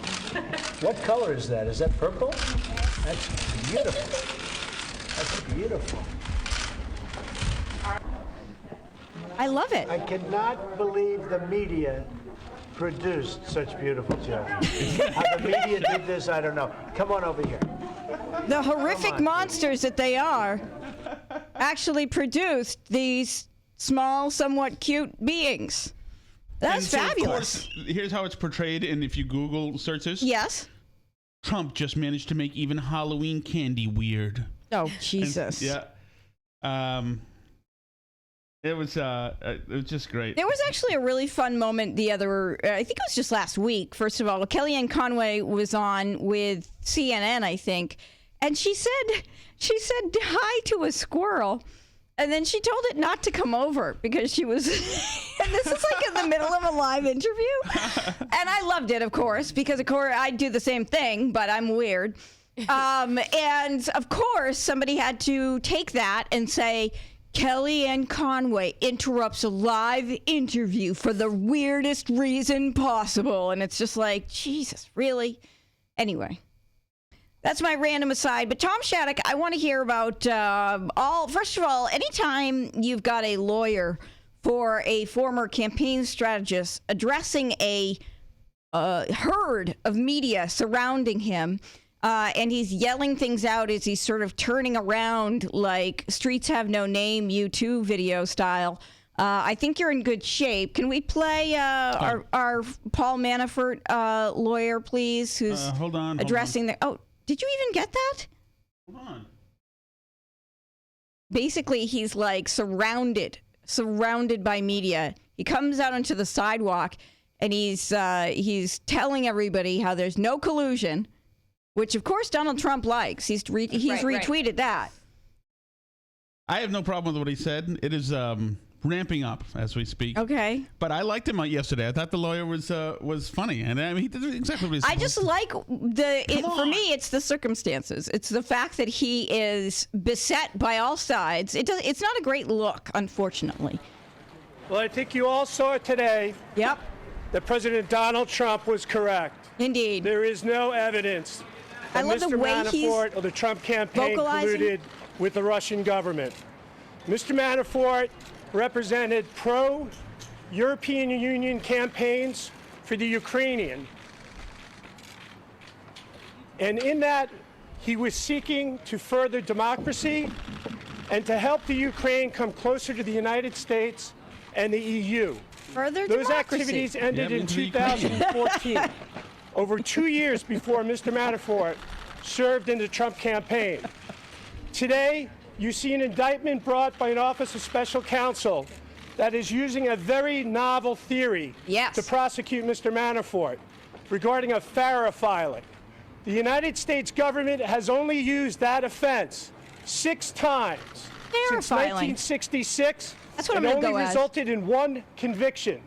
What color is that? Is that purple? That's beautiful. That's beautiful. I love it. I cannot believe the media produced such beautiful children. How the media did this, I don't know. Come on over here. The horrific monsters that they are actually produced these small, somewhat cute beings. That's And so, fabulous. of course, here's how it's portrayed, and if you Google searches. Yes. Trump just managed to make even Halloween candy weird. Oh, Jesus. And, it was just great. There was actually a really fun moment I think it was just last week. First of all, Kellyanne Conway was on with CNN, I think, and she said hi to a squirrel, and then she told it not to come over because she was, and this is like in the middle of a live interview, and I loved it, of course, because of course I do the same thing, but I'm weird. And of course somebody had to take that and say, Kellyanne Conway interrupts a live interview for the weirdest reason possible. And it's just like, Jesus, really? Anyway, that's my random aside. But Tom Shattuck, I want to hear about first of all, anytime you've got a lawyer for a former campaign strategist addressing a herd of media surrounding him, and he's yelling things out as he's sort of turning around like Streets Have No Name U2 video style. I think you're in good shape. Can we play our Paul Manafort lawyer, please, who's addressing the... Oh, did you even get that? Hold on. Basically, he's like surrounded by media. He comes out onto the sidewalk, and he's telling everybody how there's no collusion, which, of course, Donald Trump likes. He's retweeted that. I have no problem with what he said. It is ramping up as we speak. Okay. But I liked him yesterday. I thought the lawyer was funny, and I mean, he did exactly what he said. I just like for me, it's the circumstances. It's the fact that he is beset by all sides. It's not a great look, unfortunately. Well, I think you all saw today. Yep. That President Donald Trump was correct. Indeed. There is no evidence that I love Mr. the way Manafort or the Trump campaign colluded with the Russian government. Mr. Manafort represented pro-European Union campaigns for the Ukrainian. And in that, he was seeking to further democracy and to help the Ukraine come closer to the United States and the EU. Those activities ended in 2014, over 2 years before Mr. Manafort served in the Trump campaign. Today, you see an indictment brought by an Office of Special Counsel that is using a very novel theory to prosecute Mr. Manafort regarding a FARA filing. The United States government has only used that offense 6 times since 1966. That's what and I'm gonna only go as. resulted in 1 conviction.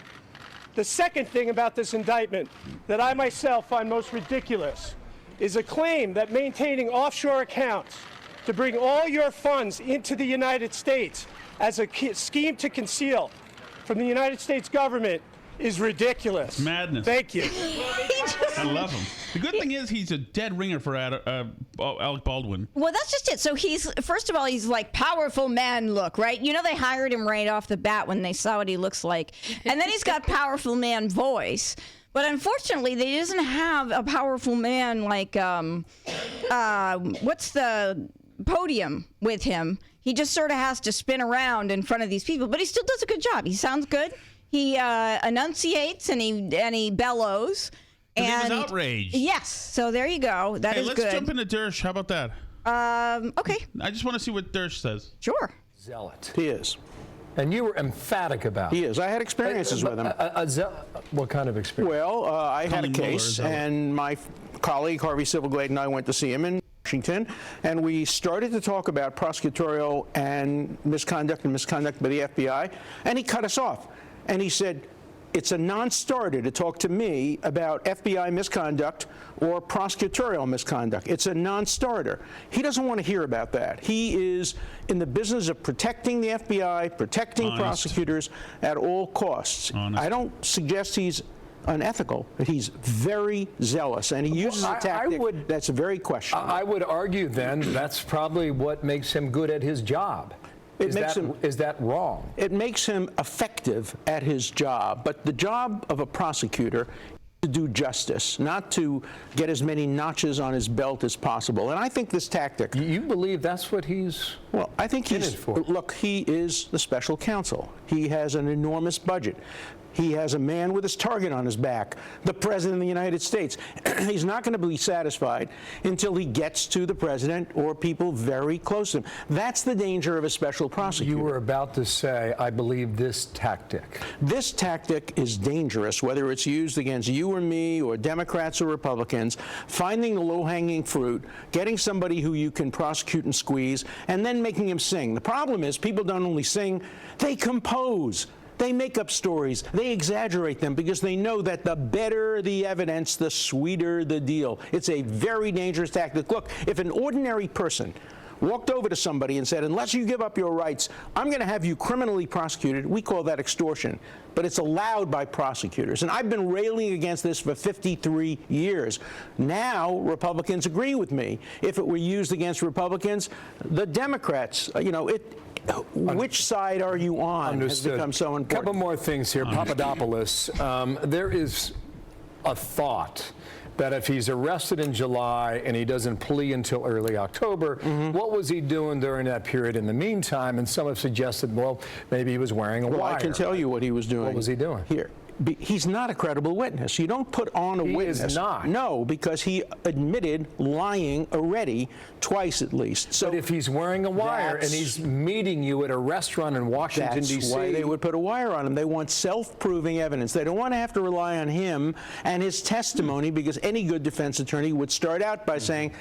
The second thing about this indictment that I myself find most ridiculous is a claim that maintaining offshore accounts to bring all your funds into the United States as a scheme to conceal from the United States government is ridiculous. Madness. Thank you. I love him. The good thing is he's a dead ringer for Alec Baldwin. Well, that's just it. So first of all, he's like powerful man look, right? You know, they hired him right off the bat when they saw what he looks like. And then he's got powerful man voice. But unfortunately, he doesn't have a powerful man like, what's the podium with him? He just sort of has to spin around in front of these people, but he still does a good job. He sounds good. He enunciates and he bellows. And he was outraged. Yes. So there you go. That is good. Let's jump into Dersh. How about that? Okay. I just want to see what Dersh says. Sure. Zealot. He is. And you were emphatic about it. He is. I had experiences with him. What kind of experience? Well, I had a case, and my colleague Harvey Silverglade and I went to see him in Washington, and we started to talk about prosecutorial and misconduct by the FBI, and he cut us off. And he said, it's a non-starter to talk to me about FBI misconduct or prosecutorial misconduct. It's a non-starter. He doesn't want to hear about that. He is in the business of protecting the FBI, protecting prosecutors at all costs. I don't suggest he's unethical, but he's very zealous, and he uses a tactic that's very questionable. I would argue then that's probably what makes him good at his job. Is that wrong? It makes him effective at his job, but the job of a prosecutor is to do justice, not to get as many notches on his belt as possible. And I think this tactic... You believe that's what he's... Well, I think he's... Look, he is the special counsel. He has an enormous budget. He has a man with his target on his back, the President of the United States. He's not going to be satisfied until he gets to the President or people very close to him. That's the danger of a special prosecutor. You were about to say, I believe this tactic. This tactic is dangerous, whether it's used against you or me or Democrats or Republicans, finding the low-hanging fruit, getting somebody who you can prosecute and squeeze, and then making him sing. The problem is people don't only sing, they compose. They make up stories. They exaggerate them because they know that the better the evidence, the sweeter the deal. It's a very dangerous tactic. Look, if an ordinary person walked over to somebody and said, unless you give up your rights, I'm going to have you criminally prosecuted, we call that extortion. But it's allowed by prosecutors. And I've been railing against this for 53 years. Now, Republicans agree with me. If it were used against Republicans, the Democrats, which side are you on has become so important. A couple more things here. Papadopoulos, there is a thought that if he's arrested in July and he doesn't plea until early October, what was he doing during that period in the meantime? And some have suggested, well, maybe he was wearing a wire. Well, I can tell you what he was doing. What was he doing? Here. He's not a credible witness. You don't put on a witness. He is not. No, because he admitted lying already, twice at least. So but if he's wearing a wire and he's meeting you at a restaurant in Washington, D.C. That's why they would put a wire on him. They want self-proving evidence. They don't want to have to rely on him and his testimony, because any good defense attorney would start out by saying,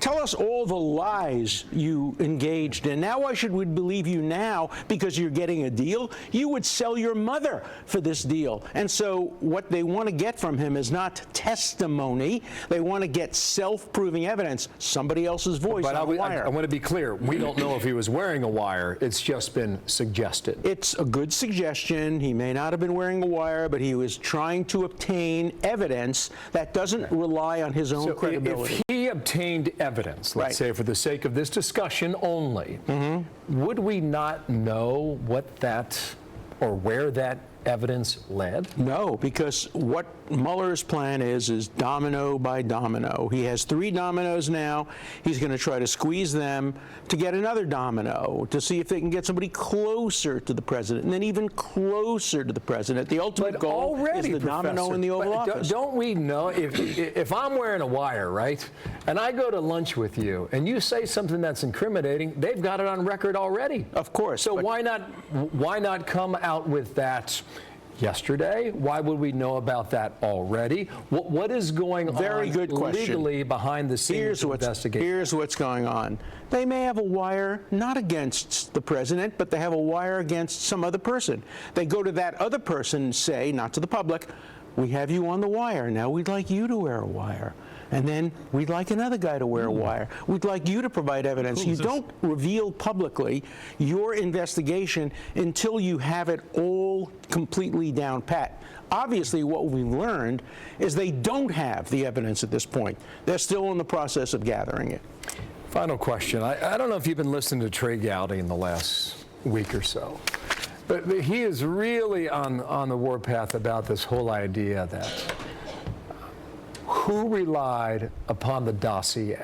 tell us all the lies you engaged in. Now why should we believe you now because you're getting a deal? You would sell your mother for this deal. And so what they want to get from him is not testimony. They want to get self-proving evidence, somebody else's voice on the wire. I want to be clear. We don't know if he was wearing a wire. It's just been suggested. It's a good suggestion. He may not have been wearing a wire, but he was trying to obtain evidence that doesn't rely on his own credibility. If he obtained evidence, let's say for the sake of this discussion only, would we not know what that or where that evidence led? No, because what Mueller's plan is domino by domino. He has 3 dominoes now. He's going to try to squeeze them to get another domino, to see if they can get somebody closer to the president, and then even closer to the president. The ultimate goal is the domino in the Oval Office. Don't we know, if I'm wearing a wire, right, and I go to lunch with you, and you say something that's incriminating, they've got it on record already. Of course. So why not come out with that yesterday? Why would we know about that already? What is going Very on good question. legally behind the scenes investigation? Here's what's going on. They may have a wire not against the president, but they have a wire against some other person. They go to that other person and say, not to the public, we have you on the wire. Now we'd like you to wear a wire. And then we'd like another guy to wear a wire. We'd like you to provide evidence. You don't reveal publicly your investigation until you have it all completely down pat. Obviously, what we've learned is they don't have the evidence at this point. They're still in the process of gathering it. Final question. I don't know if you've been listening to Trey Gowdy in the last week or so, but he is really on the warpath about this whole idea that who relied upon the dossier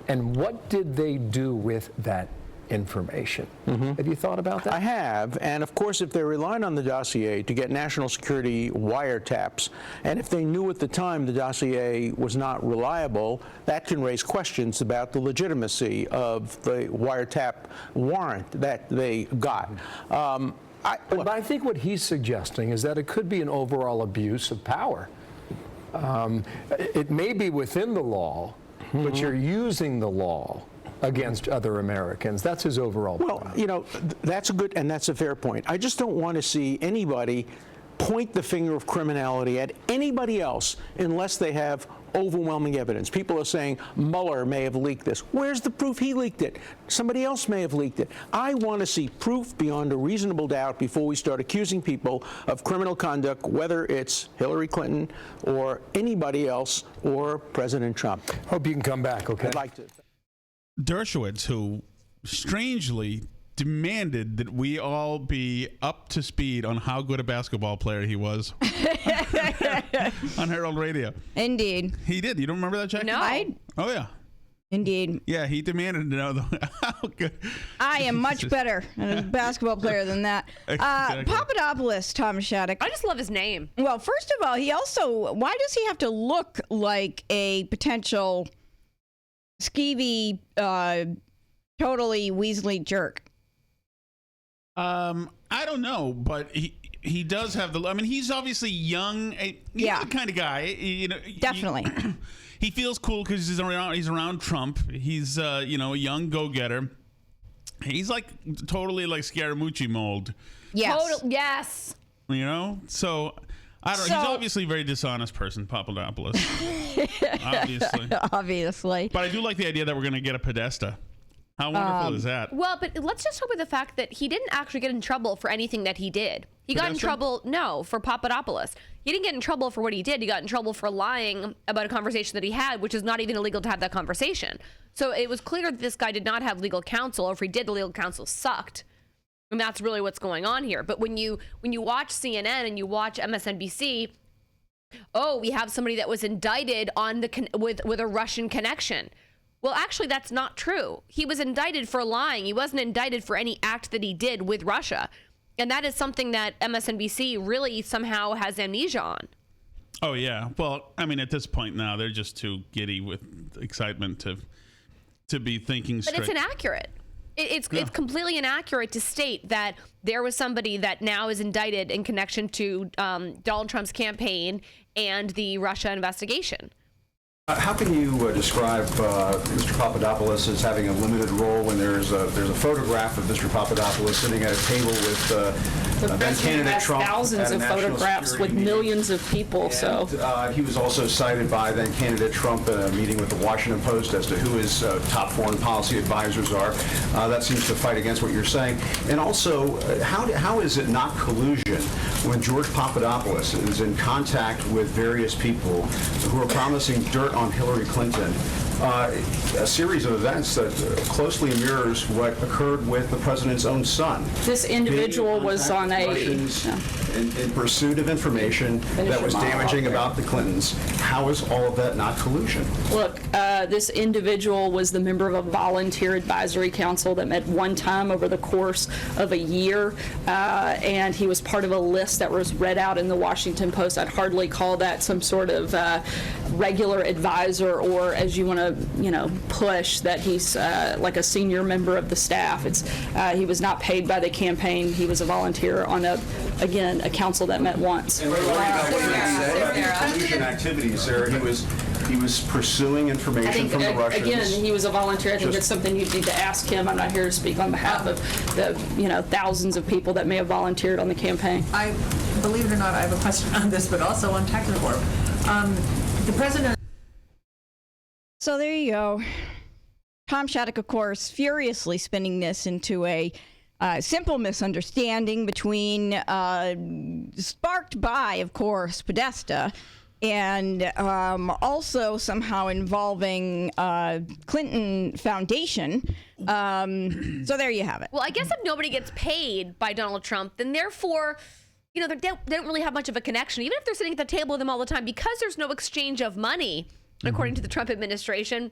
and what did they do with that information? Have you thought about that? I have, and of course if they're relying on the dossier to get national security wiretaps, and if they knew at the time the dossier was not reliable, that can raise questions about the legitimacy of the wiretap warrant that they got. But I think what he's suggesting is that it could be an overall abuse of power. It may be within the law, but you're using the law against other Americans. That's his overall point. Well, you know, that's a good and that's a fair point. I just don't want to see anybody point the finger of criminality at anybody else unless they have overwhelming evidence. People are saying Mueller may have leaked this. Where's the proof he leaked it? Somebody else may have leaked it. I want to see proof beyond a reasonable doubt before we start accusing people of criminal conduct, whether it's Hillary Clinton or anybody else or President Trump. Hope you can come back, okay? I'd like to. Dershowitz, who strangely demanded that we all be up to speed on how good a basketball player he was on Herald Radio. Indeed. He did. You don't remember that, Jaclyn? No. Oh, yeah. Indeed. Yeah, he demanded to know how good. I am much better as a basketball player than that. Exactly. Papadopoulos, Tom Shattuck. I just love his name. Well, first of all, why does he have to look like a potential skeevy, totally Weasley jerk? I don't know, but he does have the. I mean, he's obviously young. He's the kind of guy. Definitely. He feels cool because he's around Trump. He's a young go-getter. He's like totally like Scaramucci mold. Yes. Yes. So I don't know. He's obviously a very dishonest person, Papadopoulos. Obviously. But I do like the idea that we're going to get a Podesta. How wonderful is that? Well, but let's just hope with the fact that he didn't actually get in trouble for anything that he did. He got in trouble, for Papadopoulos. He didn't get in trouble for what he did. He got in trouble for lying about a conversation that he had, which is not even illegal to have that conversation. So it was clear that this guy did not have legal counsel, or if he did, the legal counsel sucked. And that's really what's going on here. But when you watch CNN and you watch MSNBC, we have somebody that was indicted on with a Russian connection. Well, actually, that's not true. He was indicted for lying. He wasn't indicted for any act that he did with Russia. And that is something that MSNBC really somehow has amnesia on. Oh, yeah. Well, I mean, at this point now, they're just too giddy with excitement to be thinking straight. But it's inaccurate. It's completely inaccurate to state that there was somebody that now is indicted in connection to Donald Trump's campaign and the Russia investigation. How can you describe Mr. Papadopoulos as having a limited role when there's a photograph of Mr. Papadopoulos sitting at a table with then candidate Trump? Thousands of photographs with millions of people. And, he was also cited by then candidate Trump in a meeting with the Washington Post as to who his top foreign policy advisors are. That seems to fight against what you're saying. And also, how is it not collusion when George Papadopoulos is in contact with various people who are promising dirt on Hillary Clinton, a series of events that closely mirrors what occurred with the president's own son? This individual was on in pursuit of information that was damaging about the Clintons. How is all of that not collusion? Look, this individual was the member of a volunteer advisory council that met one time over the course of a year, and he was part of a list that was read out in the Washington Post. I'd hardly call that some sort of regular advisor, or as you want to, push that he's like a senior member of the staff. He was not paid by the campaign. He was a volunteer on a council that met once. And we're learning about what collusion activities there. He was pursuing information from the Russians. Again, he was a volunteer. I think it's something you need to ask him. I'm not here to speak on behalf of the thousands of people that may have volunteered on the campaign. Believe it or not, I have a question on this, but also on tax reform. The president. So there you go. Tom Shattuck, of course, furiously spinning this into a simple misunderstanding between, sparked by, of course, Podesta, and also somehow involving Clinton Foundation. So there you have it. Well, I guess if nobody gets paid by Donald Trump, then therefore, they don't really have much of a connection, even if they're sitting at the table with him all the time, because there's no exchange of money. According to the Trump administration,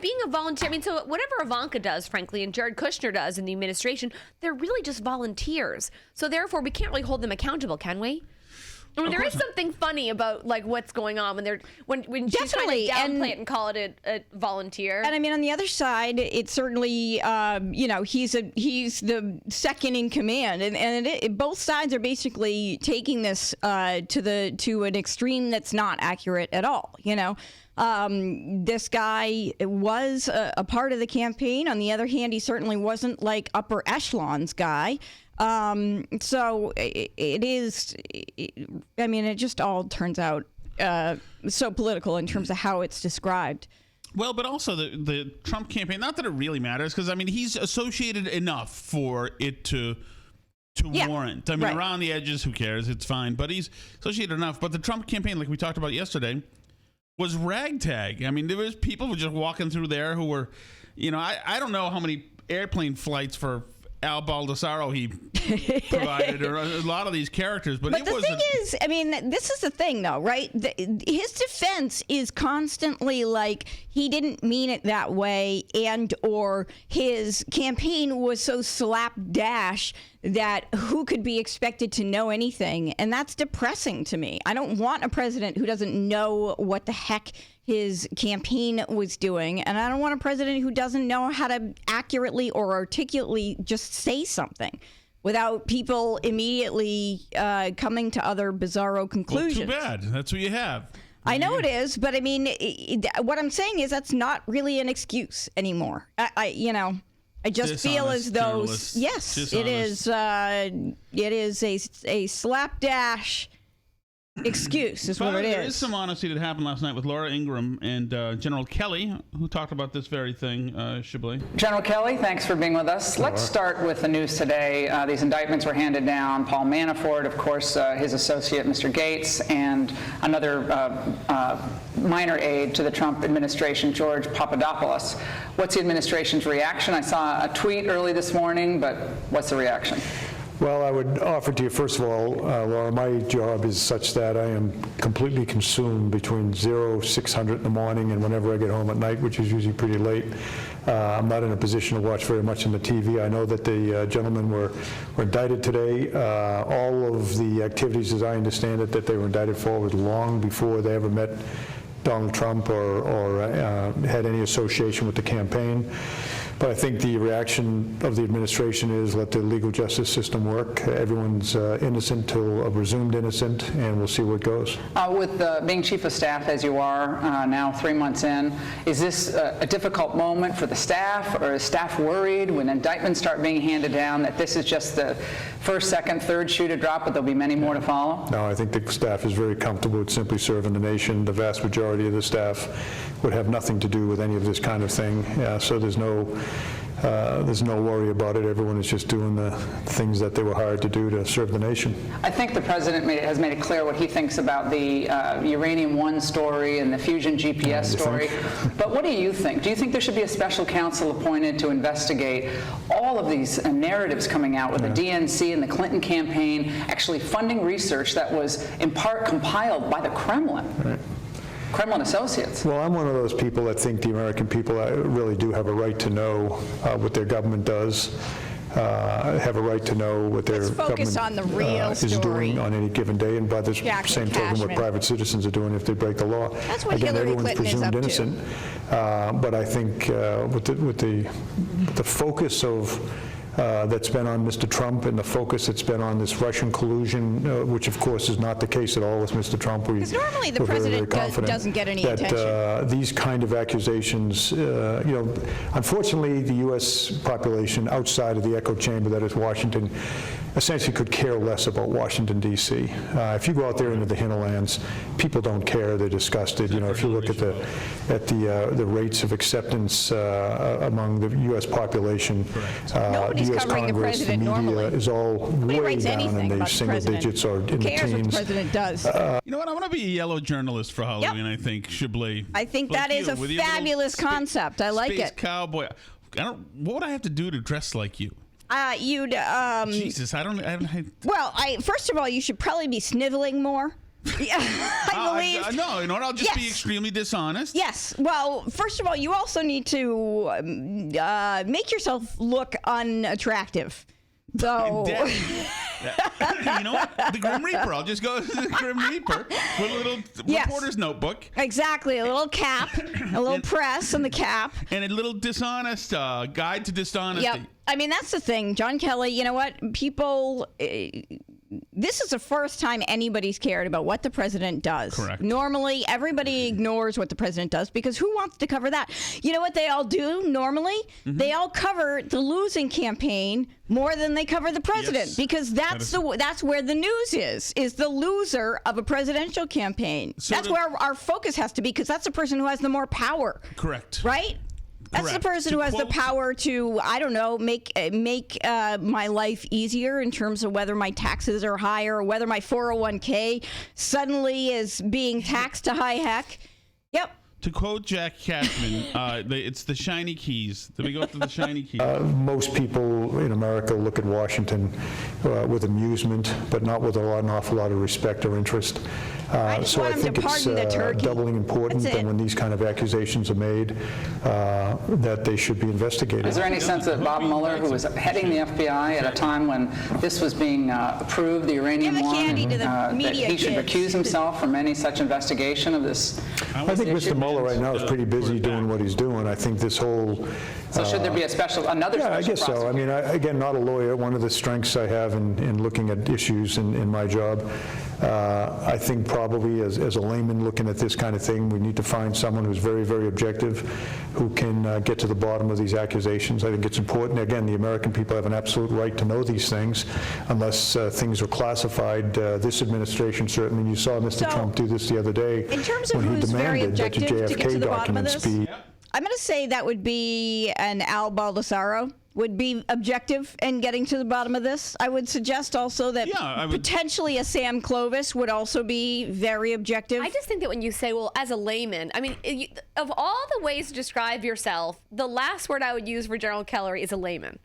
being a volunteer, so whatever Ivanka does, frankly, and Jared Kushner does in the administration, they're really just volunteers. So therefore, we can't really hold them accountable, can we? I mean, there is something funny about when she's trying to downplay it and call it a volunteer. And I mean, on the other side, it's certainly he's the second in command, and both sides are basically taking this to an extreme that's not accurate at all. This guy was a part of the campaign. On the other hand, he certainly wasn't like upper echelons guy. So it is. I mean, it just all turns out so political in terms of how it's described. Well, but also the Trump campaign. Not that it really matters, because I mean he's associated enough for it to warrant. I mean, around the edges, who cares? It's fine. But he's associated enough. But the Trump campaign, like we talked about yesterday, was ragtag. I mean, there was people who were just walking through there who were, I don't know how many airplane flights for Al Baldessaro he provided, or a lot of these characters. But it the was thing is, I mean, this is the thing, though, right? His defense is constantly like he didn't mean it that way, and or his campaign was so slapdash that who could be expected to know anything, and that's depressing to me. I don't want a president who doesn't know what the heck his campaign was doing, and I don't want a president who doesn't know how to accurately or articulately just say something without people immediately coming to other bizarro conclusions. Well, too bad. That's what you have. I know it is, but I mean, what I'm saying is that's not really an excuse anymore. I just feel as though, yes, dishonest. It is a slapdash excuse is what it is. There is some honesty that happened last night with Laura Ingraham and General Kelly, who talked about this very thing, Chabot. General Kelly, thanks for being with us. Let's start with the news today. These indictments were handed down. Paul Manafort, of course, his associate, Mr. Gates, and another minor aide to the Trump administration, George Papadopoulos. What's the administration's reaction? I saw a tweet early this morning, but what's the reaction? Well, I would offer to you, first of all, Laura, my job is such that I am completely consumed between 600 in the morning and whenever I get home at night, which is usually pretty late. I'm not in a position to watch very much on the TV. I know that the gentlemen were indicted today. All of the activities, as I understand it, that they were indicted for was long before they ever met Donald Trump or had any association with the campaign. But I think the reaction of the administration is let the legal justice system work. Everyone's innocent till presumed innocent, and we'll see where it goes. With being chief of staff as you are now 3 months in, is this a difficult moment for the staff, or is staff worried when indictments start being handed down that this is just the first, second, third shoe to drop, but there'll be many more to follow? No, I think the staff is very comfortable with simply serving the nation. The vast majority of the staff would have nothing to do with any of this kind of thing, so there's no worry about it. Everyone is just doing the things that they were hired to do to serve the nation. I think the president has made it clear what he thinks about the Uranium One story and the Fusion GPS story. But what do you think? Do you think there should be a special counsel appointed to investigate all of these narratives coming out with the DNC and the Clinton campaign actually funding research that was in part compiled by the Kremlin? Right. Kremlin associates. Well, I'm one of those people that think the American people really do have a right to know what their government does, have a right to know what their focus government on the real is doing on any given day, and by the same token, what private citizens are doing if they break the law. That's what Again, Hillary everyone's Clinton is up presumed innocent, but I think with the focus of that's been on Mr. Trump and the focus that's been on this Russian collusion, which of course is not the case at all with Mr. Trump. Because normally the president doesn't get any attention. These kind of accusations, unfortunately the U.S. population outside of the echo chamber that is Washington essentially could care less about Washington, D.C. If you go out there into the hinterlands, people don't care. They're disgusted. If you look at the rates of acceptance among the U.S. population, Nobody's U.S. covering Congress, the president media normally. is all way down in the single digits or in the teens. Who cares what the president does? You know what? I want to be a yellow journalist for Halloween, I think, Chabot. I think that is a fabulous concept. I like space it. Cowboy. What would I have to do to dress like you? You'd Jesus, I don't well, first of all, you should probably be sniveling more. Yeah, I believe. No, you know what? I'll just be extremely dishonest. Yes. Well, first of all, you also need to make yourself look unattractive. So. You know what? The Grim Reaper. I'll just go to the Grim Reaper with a little reporter's notebook. Exactly. A little cap, a little press on the cap. And a little dishonest guide to dishonesty. Yep. I mean, that's the thing. John Kelly, you know what? People... this is the first time anybody's cared about what the president does. Correct. Normally, everybody ignores what the president does because who wants to cover that? You know what they all do normally? Mm-hmm. They all cover the losing campaign more than they cover the president because that's where the news is the loser of a presidential campaign. So that's where our focus has to be because that's the person who has the more power. Correct. Right? That's the person who has the power to, I don't know, make my life easier in terms of whether my taxes are higher or whether my 401k suddenly is being taxed to high heck. Yep. To quote Jack Cashman, it's the shiny keys. Did we go to the shiny keys? Most people in America look at Washington with amusement, but not with an awful lot of respect or interest. So I think it's doubly important that when these kind of accusations are made, that they should be investigated. Is there any sense that Bob Mueller, who was heading the FBI at a time when this was being approved, the uranium one, that he should recuse himself from any such investigation of this? I think Mr. Mueller right now is pretty busy doing what he's doing. I think this whole... So should there be another special I guess so. I mean, again, not a lawyer. One of the strengths I have in looking at issues in my job, I think probably as a layman looking at this kind of thing, we need to find someone who's very, very objective, who can get to the bottom of these accusations. I think it's important. Again, the American people have an absolute right to know these things, unless things are classified. This administration certainly, you saw Mr. Trump do this the other day in terms of when he who's very demanded that the objective to get to JFK the bottom of documents this, be... I'm going to say that would be an Al Baldessaro would be objective in getting to the bottom of this. I would suggest also that potentially a Sam Clovis would also be very objective. I just think that when you say, well, as a layman, I mean, of all the ways to describe yourself, the last word I would use for General Kelly is a layman.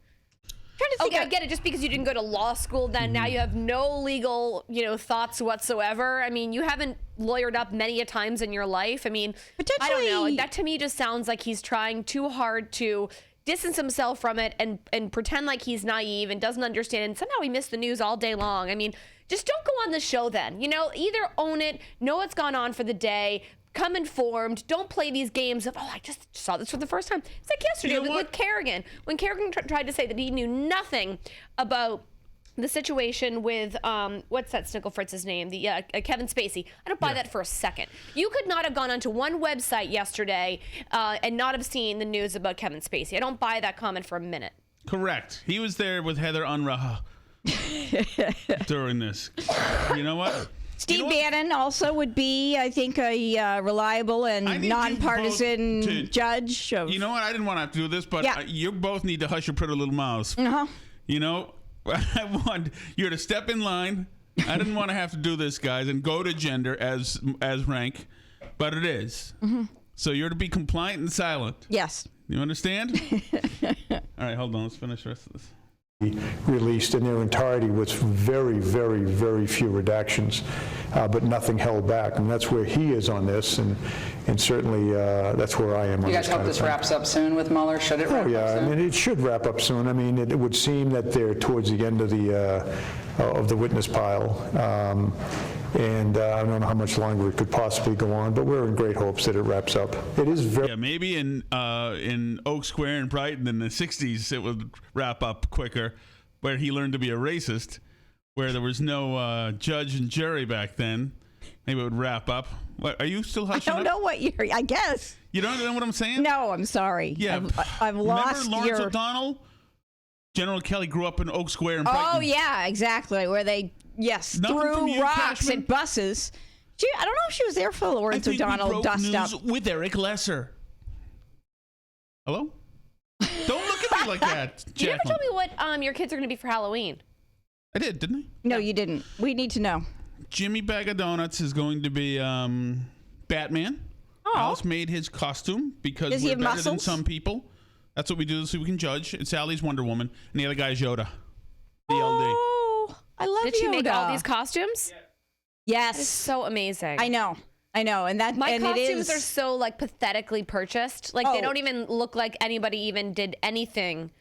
Okay, I get it. Just because you didn't go to law school, then now you have no legal, thoughts whatsoever. I mean, you haven't lawyered up many a times in your life. I mean, I don't know. That to me just sounds like he's trying too hard to distance himself from it and pretend like he's naive and doesn't understand. And somehow he missed the news all day long. I mean, just don't go on the show then. Either own it, know what's gone on for the day, come informed. Don't play these games of, I just saw this for the first time. It's like yesterday with Kerrigan. When Kerrigan tried to say that he knew nothing about the situation with, what's that Snickle Fritz's name? The Kevin Spacey. I don't buy that for a second. You could not have gone onto one website yesterday and not have seen the news about Kevin Spacey. I don't buy that comment for a minute. Correct. He was there with Heather Unruh during this. You know what? Steve Bannon also would be, I think, a reliable and nonpartisan judge. You know what? I didn't want to have to do this, but you both need to hush your pretty little mouths. I want you to step in line. I didn't want to have to do this, guys, and go to gender as rank, but it is. So you're to be compliant and silent. Yes. You understand? All right, hold on. Let's finish the rest of this. Released in their entirety with very, very, very few redactions, but nothing held back. And that's where he is on this, and certainly that's where I am on this. You guys hope this wraps up soon with Mueller? Should it wrap up soon? I mean, it should wrap up soon. I mean, it would seem that they're towards the end of the witness pile. And I don't know how much longer it could possibly go on, but we're in great hopes that it wraps up. It is very... Yeah, maybe in Oak Square in Brighton in the 60s it would wrap up quicker, where he learned to be a racist, where there was no judge and jury back then. Maybe it would wrap up. What, are you still hushing up? I don't know what you're... I guess. You don't know what I'm saying? No, I'm sorry. Yeah. I've lost Remember Lawrence O'Donnell? General Kelly grew up in Oak Square in Brighton. Oh, yeah, exactly, where they... Yes, threw rocks Cashman? at buses. I don't know if she was there for Lawrence O'Donnell dust up. With Eric Lesser. Hello? Don't look at me like that, Jaclyn. You never told me what your kids are going to be for Halloween. I did, didn't I? No, you didn't. We need to know. Jimmy Bag of Donuts is going to be Batman. Alice made his costume because Does he we're have better muscles? than some people. That's what we do so we can judge. It's Sally's Wonder Woman, and the other guy is Yoda. BLD. I love Did she make all these costumes? Yes. That is so amazing. I know. And My costumes it is... are so like pathetically purchased. Like they don't even look like anybody even did anything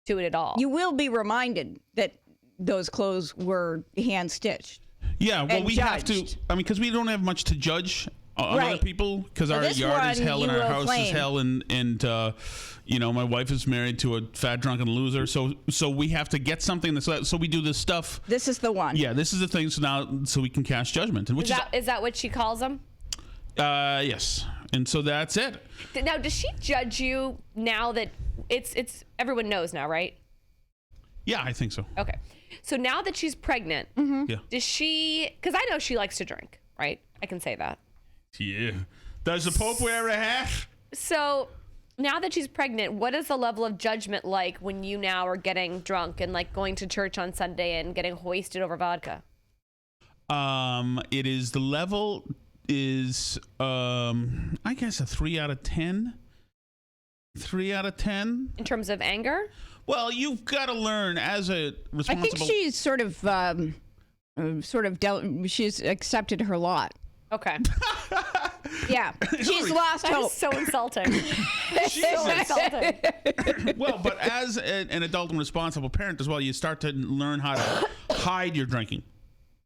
to it at all. You will be reminded that those clothes were hand stitched. Yeah, well, we have to. I mean, because we don't have much to judge on other people, because our yard is hell and our house is hell, and my wife is married to a fat drunken loser, so we have to get something so we do this stuff. This is the one. Yeah, this is the thing. So we can cast judgment. And is that what she calls them? Yes, and so that's it. Now, does she judge you now that it's everyone knows now, right? Yeah, I think so. Okay, so now that she's pregnant, yeah, does she? Because I know she likes to drink, right? I can say that. Yeah. Does the Pope wear a hat? So now that she's pregnant, what is the level of judgment like when you now are getting drunk and like going to church on Sunday and getting hoisted over vodka? It is the level. is, I guess, a 3 out of 10. 3 out of 10. In terms of anger? Well, you've got to learn as a responsible... I think she's she's accepted her lot. Okay. Yeah, she's lost That hope. is so insulting. So insulting. Well, but as an adult and responsible parent as well, you start to learn how to hide your drinking.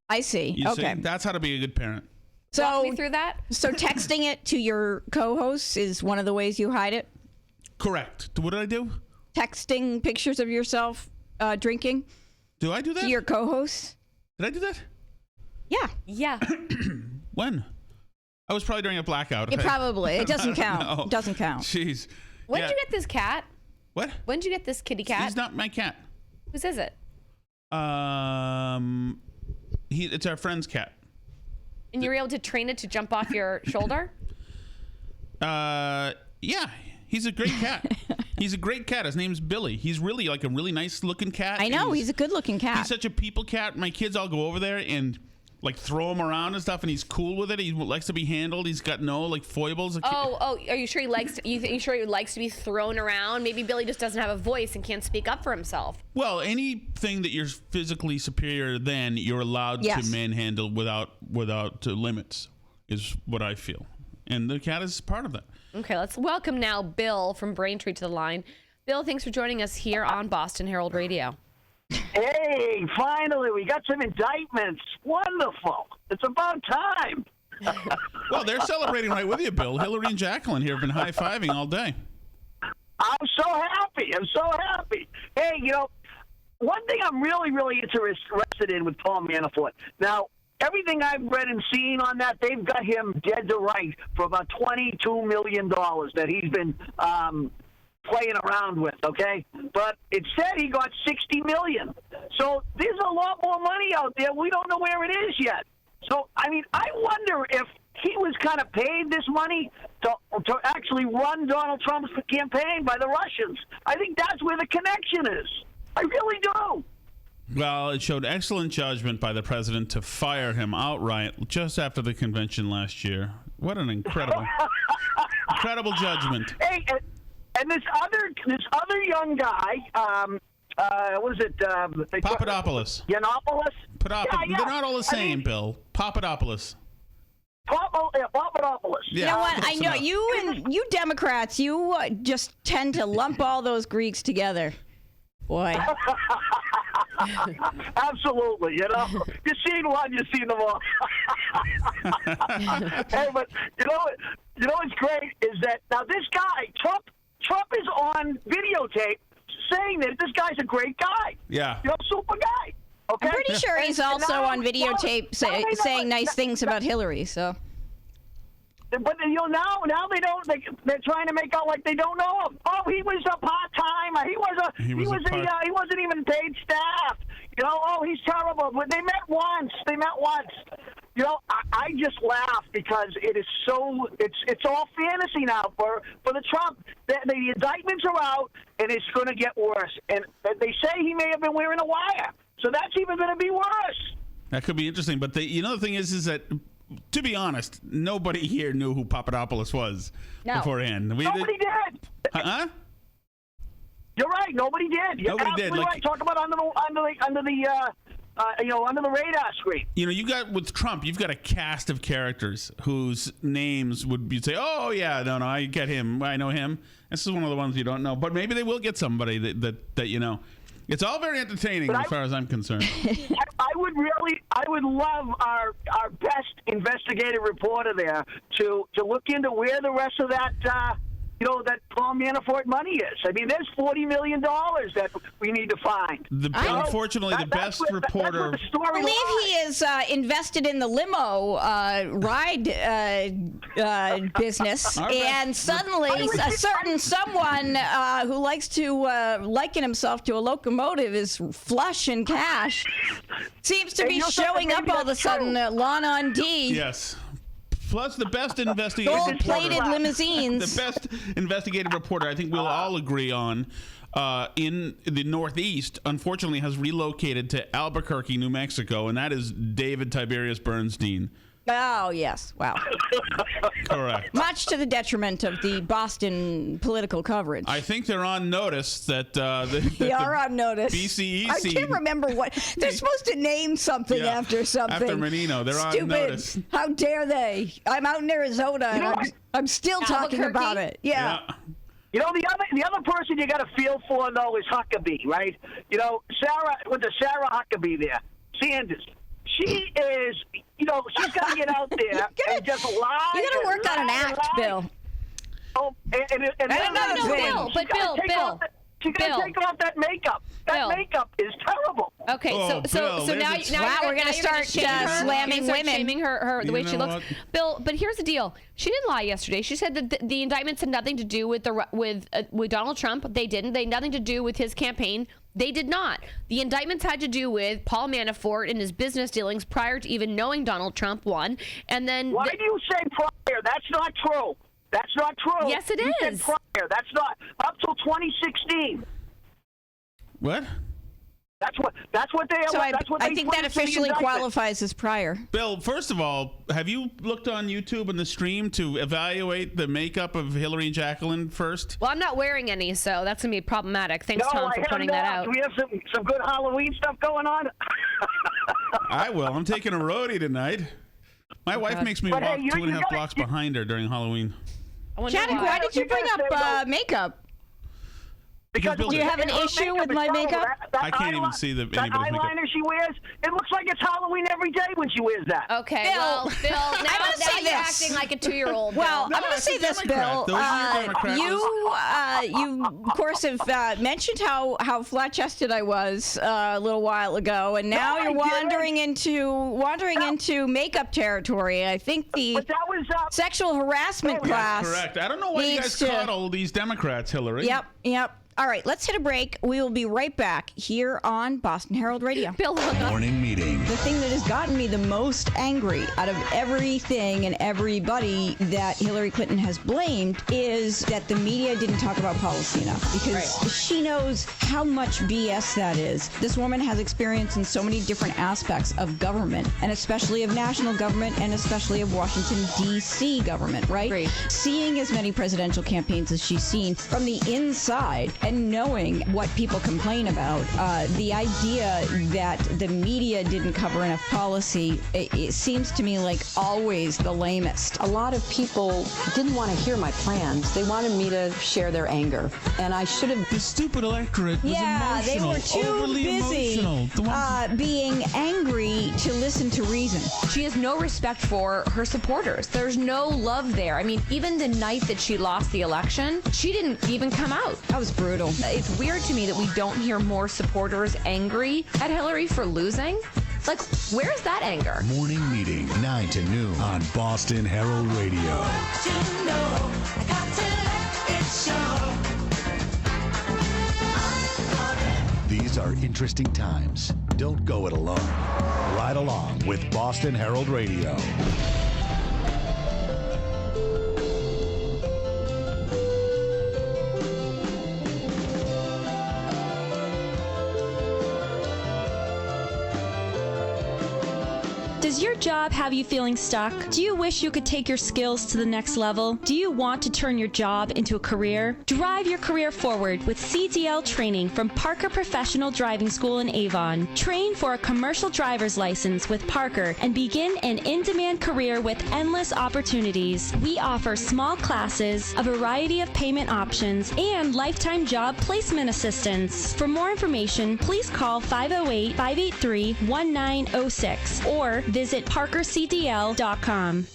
I see. You Okay. see? That's how to be a good parent. So, Walk me through that. So texting it to your co-hosts is one of the ways you hide it? Correct. What did I do? Texting pictures of yourself drinking? Do I do that? To your co-hosts? Did I do that? Yeah. Yeah. When? I was probably during a blackout. It probably. It doesn't count. No. It doesn't count. Jeez. When Yeah. did you get this cat? What? When did you get this kitty cat? He's not my cat. Whose is it? It's our friend's cat. And you were able to train it to jump off your shoulder? Yeah. He's a great cat. He's a great cat. His name's Billy. He's really like a really nice looking cat. I know. He's a good looking cat. He's such a people cat. My kids all go over there and like throw him around and stuff, and he's cool with it. He likes to be handled. He's got no like foibles. Oh, are you sure he likes to, you sure he likes to be thrown around? Maybe Billy just doesn't have a voice and can't speak up for himself. Well, anything that you're physically superior than, you're allowed Yes. to manhandle without limits, is what I feel. And the cat is part of that. Okay, let's welcome now Bill from Braintree to the line. Bill, thanks for joining us here on Boston Herald Radio. Hey, finally, we got some indictments. Wonderful. It's about time. Well, they're celebrating right with you, Bill. Hillary and Jaclyn here have been high-fiving all day. I'm so happy. Hey, one thing I'm really, really interested in with Paul Manafort. Now, everything I've read and seen on that, they've got him dead to right for about $22 million that he's been playing around with, okay? But it said he got $60 million. So there's a lot more money out there. We don't know where it is yet. So, I mean, I wonder if he was kind of paid this money to actually run Donald Trump's campaign by the Russians. I think that's where the connection is. I really do. Well, it showed excellent judgment by the president to fire him outright just after the convention last year. What an incredible judgment. Hey, and this other young guy, what is it? Papadopoulos. Yiannopoulos? Yeah. They're not all the same, Bill. Papadopoulos. Papadopoulos. Yeah, You know what? close I know enough. you Democrats, you just tend to lump all those Greeks together. Boy. Absolutely, you've seen one, you've seen them all. Hey, but you know what's great is that now this guy Trump is on videotape saying that this guy's a great guy. Yeah. Super guy. Okay. I'm pretty sure he's And also now- on videotape saying nice things about Hillary. So. But now they're trying to make out like they don't know him. Oh, he was a part-timer. He wasn't even paid staff. Oh, he's terrible. But they met once. I just laugh because it is so it's all fantasy now for the Trump. The indictments are out and it's going to get worse. And they say he may have been wearing a wire, so that's even going to be worse. That could be interesting. But the thing is that, to be honest, nobody here knew who Papadopoulos was beforehand. Nobody did. Huh? You're right. Nobody did. You're Nobody did. absolutely right. Talk about under the radar screen. You got with Trump, you've got a cast of characters whose names you'd say, oh yeah, no, I get him, I know him. This is one of the ones you don't know, but maybe they will get somebody that you know. It's all very entertaining as far as I'm concerned. I would love our best investigative reporter there to look into where the rest of that that Paul Manafort money is. I mean, there's $40 million that we need to find. Unfortunately, the best reporter. I believe he is invested in the limo ride business, and suddenly a certain someone who likes to liken himself to a locomotive is flush in cash. Seems to be showing up all of a sudden. Lana on D. Yes. Plus, the best investigative gold-plated limousines. The best investigative reporter, I think we'll all agree on, in the Northeast, unfortunately, has relocated to Albuquerque, New Mexico, and that is David Tiberius Bernstein. Oh, yes. Wow. Correct. Much to the detriment of the Boston political coverage. I think they're on notice that They are on notice. BCE I can't remember what. They're supposed to name something after something. After Menino. They're Stupid. on notice. How dare they? I'm out in Arizona, and I'm still talking about it. Yeah. You know, the other person you got to feel for, though, is Huckabee, right? You know, Sarah Huckabee there, Sanders. She is, you know, she's got to get out there and just lie. You got to work on an act, Bill. Oh, and No, Bill, but Bill. She's got to take off that makeup. That makeup is terrible. Okay, so now we're going to start slamming women, shaming her the way she looks. Bill, but here's the deal: she didn't lie yesterday. She said that the indictments had nothing to do with Donald Trump. They didn't. They had nothing to do with his campaign. They did not. The indictments had to do with Paul Manafort and his business dealings prior to even knowing Donald Trump won. And then why do you say prior? That's not true. That's not true. Yes, it is. You is. said prior. That's not up till 2016. What? That's what they. So that's what I they think put that into the officially indictment. qualifies as prior. Bill, first of all, have you looked on YouTube and the stream to evaluate the makeup of Hillary and Jaclyn first? Well, I'm not wearing any, so that's going to be problematic. Thanks, Tom, for pointing that out. Do we have some good Halloween stuff going on? I will. I'm taking a roadie tonight. My wife makes me walk 2.5 blocks behind her during Halloween. Shannon, why did you bring up makeup? Because do you have an issue with my makeup? I can't even see that anybody's makeup. eyeliner she wears, it looks like it's Halloween every day when she wears that. Okay, Bill, now you're acting like a 2-year-old. Well, Bill. I'm going to say this, Bill. You of course have mentioned how flat-chested I was a little while ago, and now you're wandering into makeup territory. I think the sexual harassment class. Correct. I don't know why you guys coddle these Democrats, Hillary. Yep. All right, let's hit a break. We will be right back here on Boston Herald Radio. Bill, Morning meeting. The thing that has gotten me the most angry out of everything and everybody that Hillary Clinton has blamed is that the media didn't talk about policy enough, because she knows how much BS that is. This woman has experience in so many different aspects of government, and especially of national government, and especially of Washington, D.C. government, right? Seeing as many presidential campaigns as she's seen from the inside, and knowing what people complain about, the idea that the media didn't cover enough policy, it seems to me like always the lamest. A lot of people didn't want to hear my plans. They wanted me to share their anger. And I should have... The stupid electorate was they emotional, were too overly busy emotional. being angry to listen to reason. She has no respect for her supporters. There's no love there. I mean, even the night that she lost the election, she didn't even come out. That was brutal. It's weird to me that we don't hear more supporters angry at Hillary for losing. Like, where's that anger? Morning meeting, 9 to noon on Boston Herald Radio. These are interesting times. Don't go it alone. Ride along with Boston Herald Radio. Does your job have you feeling stuck? Do you wish you could take your skills to the next level? Do you want to turn your job into a career? Drive your career forward with CDL training from Parker Professional Driving School in Avon. Train for a commercial driver's license with Parker and begin an in-demand career with endless opportunities. We offer small classes, a variety of payment options, and lifetime job placement assistance. For more information, please call 508-583-1906 or visit parkercdl.com.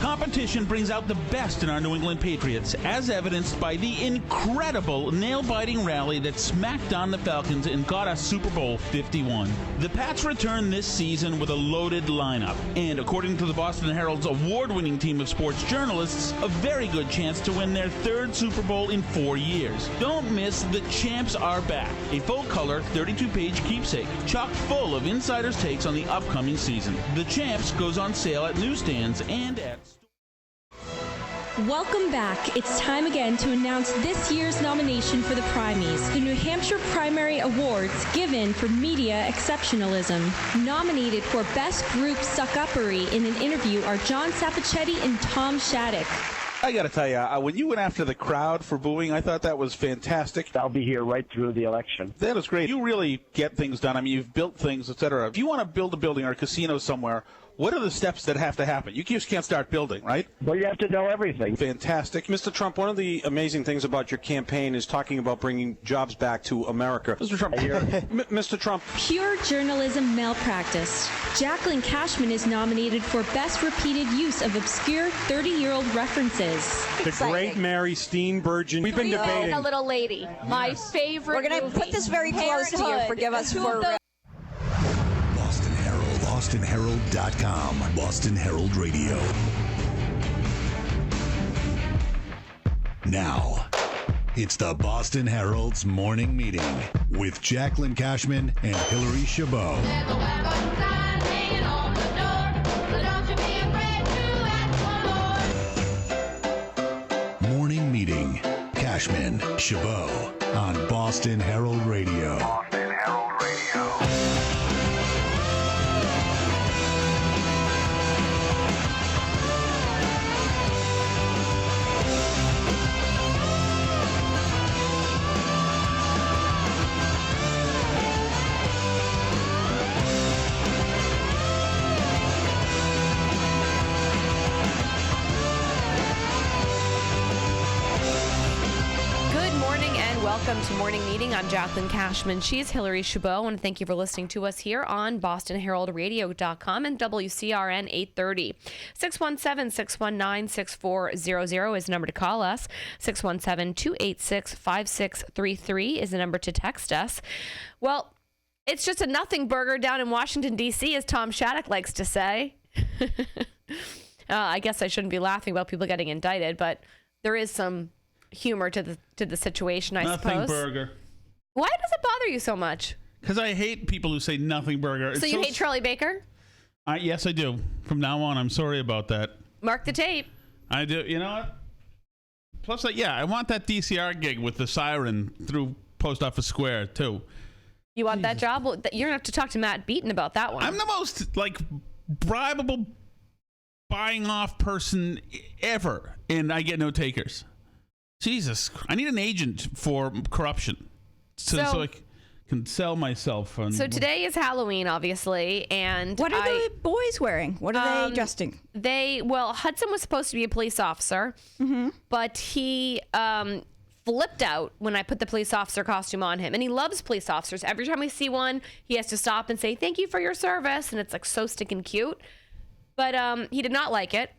Competition brings out the best in our New England Patriots, as evidenced by the incredible nail-biting rally that smacked down the Falcons and got us Super Bowl 51. The Pats return this season with a loaded lineup, and according to the Boston Herald's award-winning team of sports journalists, a very good chance to win their third Super Bowl in 4 years. Don't miss The Champs Are Back, a full-color, 32-page keepsake, chock full of insiders' takes on the upcoming season. The Champs goes on sale at newsstands and at... Welcome back. It's time again to announce this year's nomination for the Primies, the New Hampshire Primary Awards given for media exceptionalism. Nominated for Best Group Suck-Uppery in an interview are John Sapichetti and Tom Shattuck. I got to tell you, when you went after the crowd for booing, I thought that was fantastic. I'll be here right through the election. That was great. You really get things done. I mean, you've built things, etc. If you want to build a building or a casino somewhere, what are the steps that have to happen? You just can't start building, right? Well, you have to know everything. Fantastic. Mr. Trump, one of the amazing things about your campaign is talking about bringing jobs back to America. Mr. Trump, Mr. Trump. Pure journalism malpractice. Jaclyn Cashman is nominated for Best Repeated Use of Obscure 30-Year-Old References. The great Mary Steenburgen. We've been debating. A little lady. My favorite. We're going to movie. put this very close to you. Parenthood. Forgive us for... Boston Herald. BostonHerald.com. Boston Herald Radio. Now, it's the Boston Herald's morning meeting with Jaclyn Cashman and Hillary Chabot. There's a welcome sign hanging on the door, so don't you be afraid to ask for more. Morning meeting. Cashman, Chabot on Boston Herald Radio. Boston Herald Radio. Welcome to Morning Meeting. I'm Jaclyn Cashman. She's Hillary Chabot. I want to thank you for listening to us here on BostonHeraldRadio.com and WCRN 830. 617-619-6400 is the number to call us. 617-286-5633 is the number to text us. Well, it's just a nothing burger down in Washington, D.C., as Tom Shattuck likes to say. I guess I shouldn't be laughing about people getting indicted, but there is some humor to the situation, I suppose. Nothing burger. Why does it bother you so much? Because I hate people who say nothing burger. So you hate Charlie Baker? Yes, I do. From now on, I'm sorry about that. Mark the tape. I do. You know what? Plus, I want that DCR gig with the siren through Post Office Square, too. You want that job? Well, you're going to have to talk to Matt Beaton about that one. I'm the most, bribable buying off person ever, and I get no takers. Jesus, I need an agent for corruption so I can sell myself. So today is Halloween, obviously, and what are the boys wearing? What are they adjusting? Hudson was supposed to be a police officer, but he flipped out when I put the police officer costume on him, and he loves police officers. Every time we see one, he has to stop and say, "Thank you for your service," and it's so stinking cute. But he did not like it.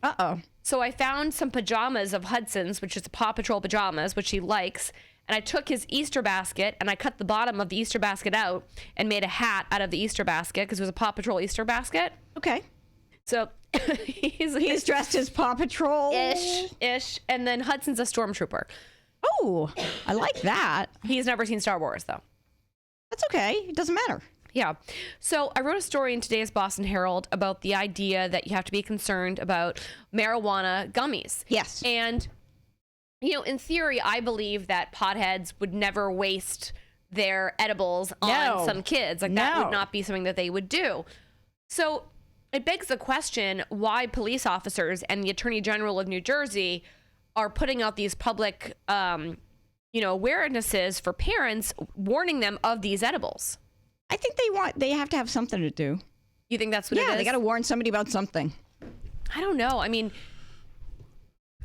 So I found some pajamas of Hudson's, which is Paw Patrol pajamas, which he likes. And I took his Easter basket and I cut the bottom of the Easter basket out and made a hat out of the Easter basket because it was a Paw Patrol Easter basket. Okay. So he's dressed as Paw Patrol. Ish. And then Hudson's a stormtrooper. Oh, I like that. He's never seen Star Wars, though. That's okay. It doesn't matter. Yeah. So I wrote a story in today's Boston Herald about the idea that you have to be concerned about marijuana gummies. Yes. And, in theory, I believe that potheads would never waste their edibles on some kids. That would not be something that they would do. So it begs the question why police officers and the Attorney General of New Jersey are putting out these public, awarenesses for parents, warning them of these edibles. I think they have to have something to do. You think that's what it is? Yeah, they got to warn somebody about something. I don't know. I mean,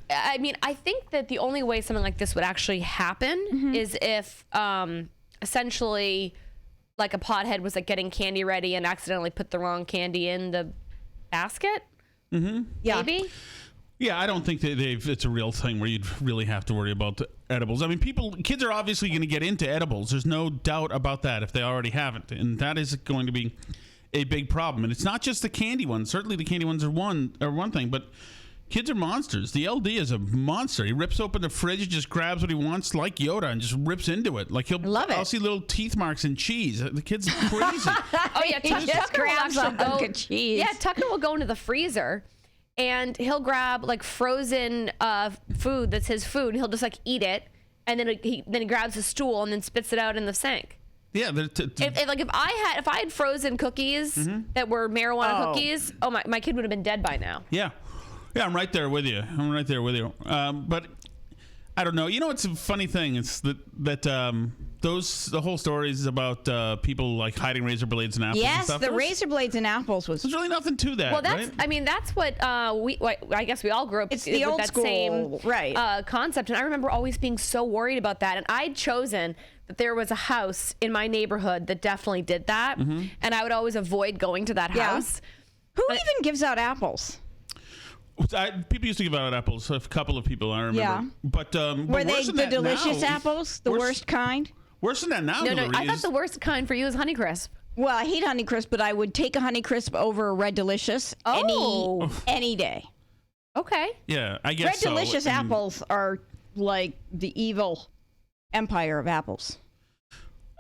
I think that the only way something like this would actually happen is if essentially like a pothead was getting candy ready and accidentally put the wrong candy in the basket. Mm-hmm. Yeah. Maybe. Yeah, I don't think that it's a real thing where you'd really have to worry about the edibles. I mean, kids are obviously going to get into edibles. There's no doubt about that if they already haven't. And that is going to be a big problem. And it's not just the candy ones. Certainly the candy ones are one thing, but kids are monsters. The LD is a monster. He rips open the fridge, just grabs what he wants like Yoda and just rips into it. I'll see little teeth marks in cheese. The kid's crazy. Oh, yeah. Tucker will actually go. Cheese. Yeah, Tucker will go into the freezer and he'll grab like frozen food that's his food, and he'll just like eat it, and then he grabs a stool and then spits it out in the sink. Yeah, if I had frozen cookies that were marijuana cookies, my kid would have been dead by now. Yeah, I'm right there with you. But I don't know. You know, it's a funny thing. It's that the whole story is about people like hiding razor blades and apples. Yes, and stuff. the razor blades and apples was. There's really nothing to that. Well, that's. Right? I mean, that's what I guess we all grew up. It's the old that school, same right? Concept, and I remember always being so worried about that. And I'd chosen that there was a house in my neighborhood that definitely did that, and I would always avoid going to that house. Who even gives out apples? People used to give out apples. A couple of people, I remember. Yeah. But were they the delicious apples? The worst kind? Worse than that now. No. I thought the worst kind for you was Honeycrisp. Well, I hate Honeycrisp, but I would take a Honeycrisp over a Red Delicious any day. Okay. Yeah, I guess Red so. Delicious apples are like the evil empire of apples.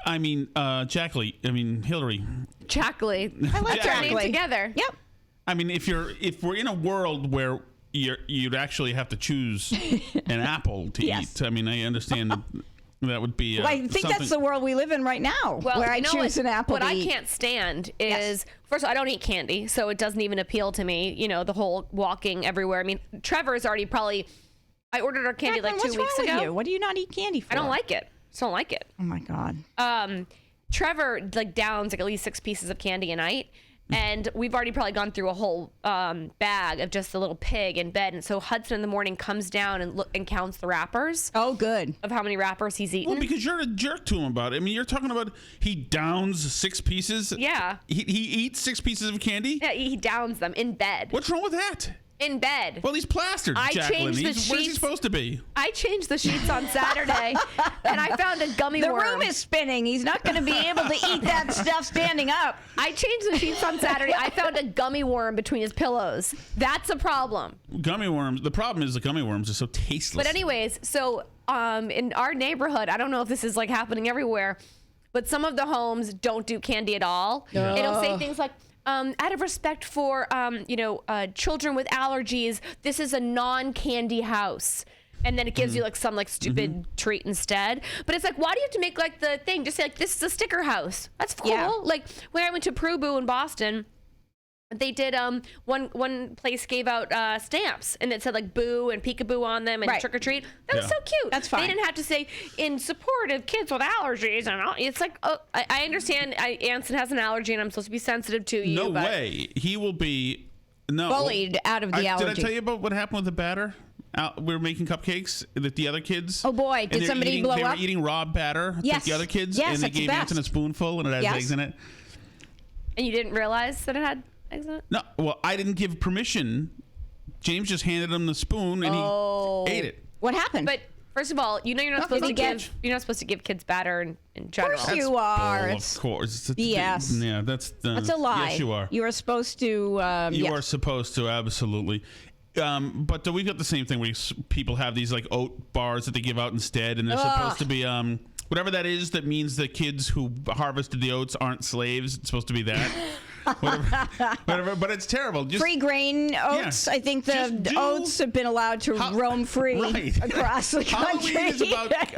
I mean, Jaclyn. I mean, Hillary. Jaclyn. I like Jaclyn together. Yep. I mean, if we're in a world where you'd actually have to choose an apple to eat. I mean, I understand that would be. Well, I think that's the world we live in right now, where I choose an apple. What I can't stand is, first of all, I don't eat candy, so it doesn't even appeal to me. You know, the whole walking everywhere. I mean, Trevor's already probably. I ordered our candy like 2 weeks ago. With you? What do you not eat candy for? I don't like it. Just don't like it. Oh my God. Trevor like downs like at least 6 pieces of candy a night. And we've already probably gone through a whole bag of just a little pig in bed. And so Hudson in the morning comes down and counts the wrappers. Oh, good. Of how many wrappers he's eaten. Well, because you're a jerk to him about it. I mean, you're talking about he downs 6 pieces. Yeah. He eats 6 pieces of candy? Yeah, he downs them in bed. What's wrong with that? In bed. Well, he's plastered, Jaclyn. Where's he supposed to be? I changed the sheets on Saturday, and I found a gummy worm. The room is spinning. He's not going to be able to eat that stuff standing up. I changed the sheets on Saturday. I found a gummy worm between his pillows. That's a problem. Gummy worms. The problem is the gummy worms are so tasteless. But anyways, so in our neighborhood, I don't know if this is like happening everywhere, but some of the homes don't do candy at all. It'll say things like, out of respect for, children with allergies, this is a non-candy house. And then it gives you like some like stupid treat instead. But it's like, why do you have to make like the thing? Just say like, this is a sticker house. That's cool. Yeah. Like when I went to Peru Boo in Boston, they did one place gave out stamps and it said like boo and peekaboo on them and trick or treat. That was so cute. That's fine. They didn't have to say in support of kids with allergies and all. It's like, oh, I understand Anson has an allergy and I'm supposed to be sensitive to you. No way. He will be bullied out of the allergy. Did I tell you about what happened with the batter? We were making cupcakes that the other kids. Oh boy, did somebody blow up? They were eating raw batter. Yes. The other kids. Yes, and they gave Anson a spoonful and it had eggs in it. And you didn't realize that it had eggs in it? No, well, I didn't give permission. James just handed him the spoon and he ate it. What happened? But first of all, you're not supposed to give kids batter in general. Of course you are. Of course. BS. Yeah, that's a lie. Yes, you are. You are supposed to. You are supposed to, absolutely. But we've got the same thing where people have these like oat bars that they give out instead, and they're supposed to be whatever that is. That means the kids who harvested the oats aren't slaves. It's supposed to be that. whatever, but it's terrible. Just, free grain oats. Yeah. I think the oats have been allowed to roam free across the country.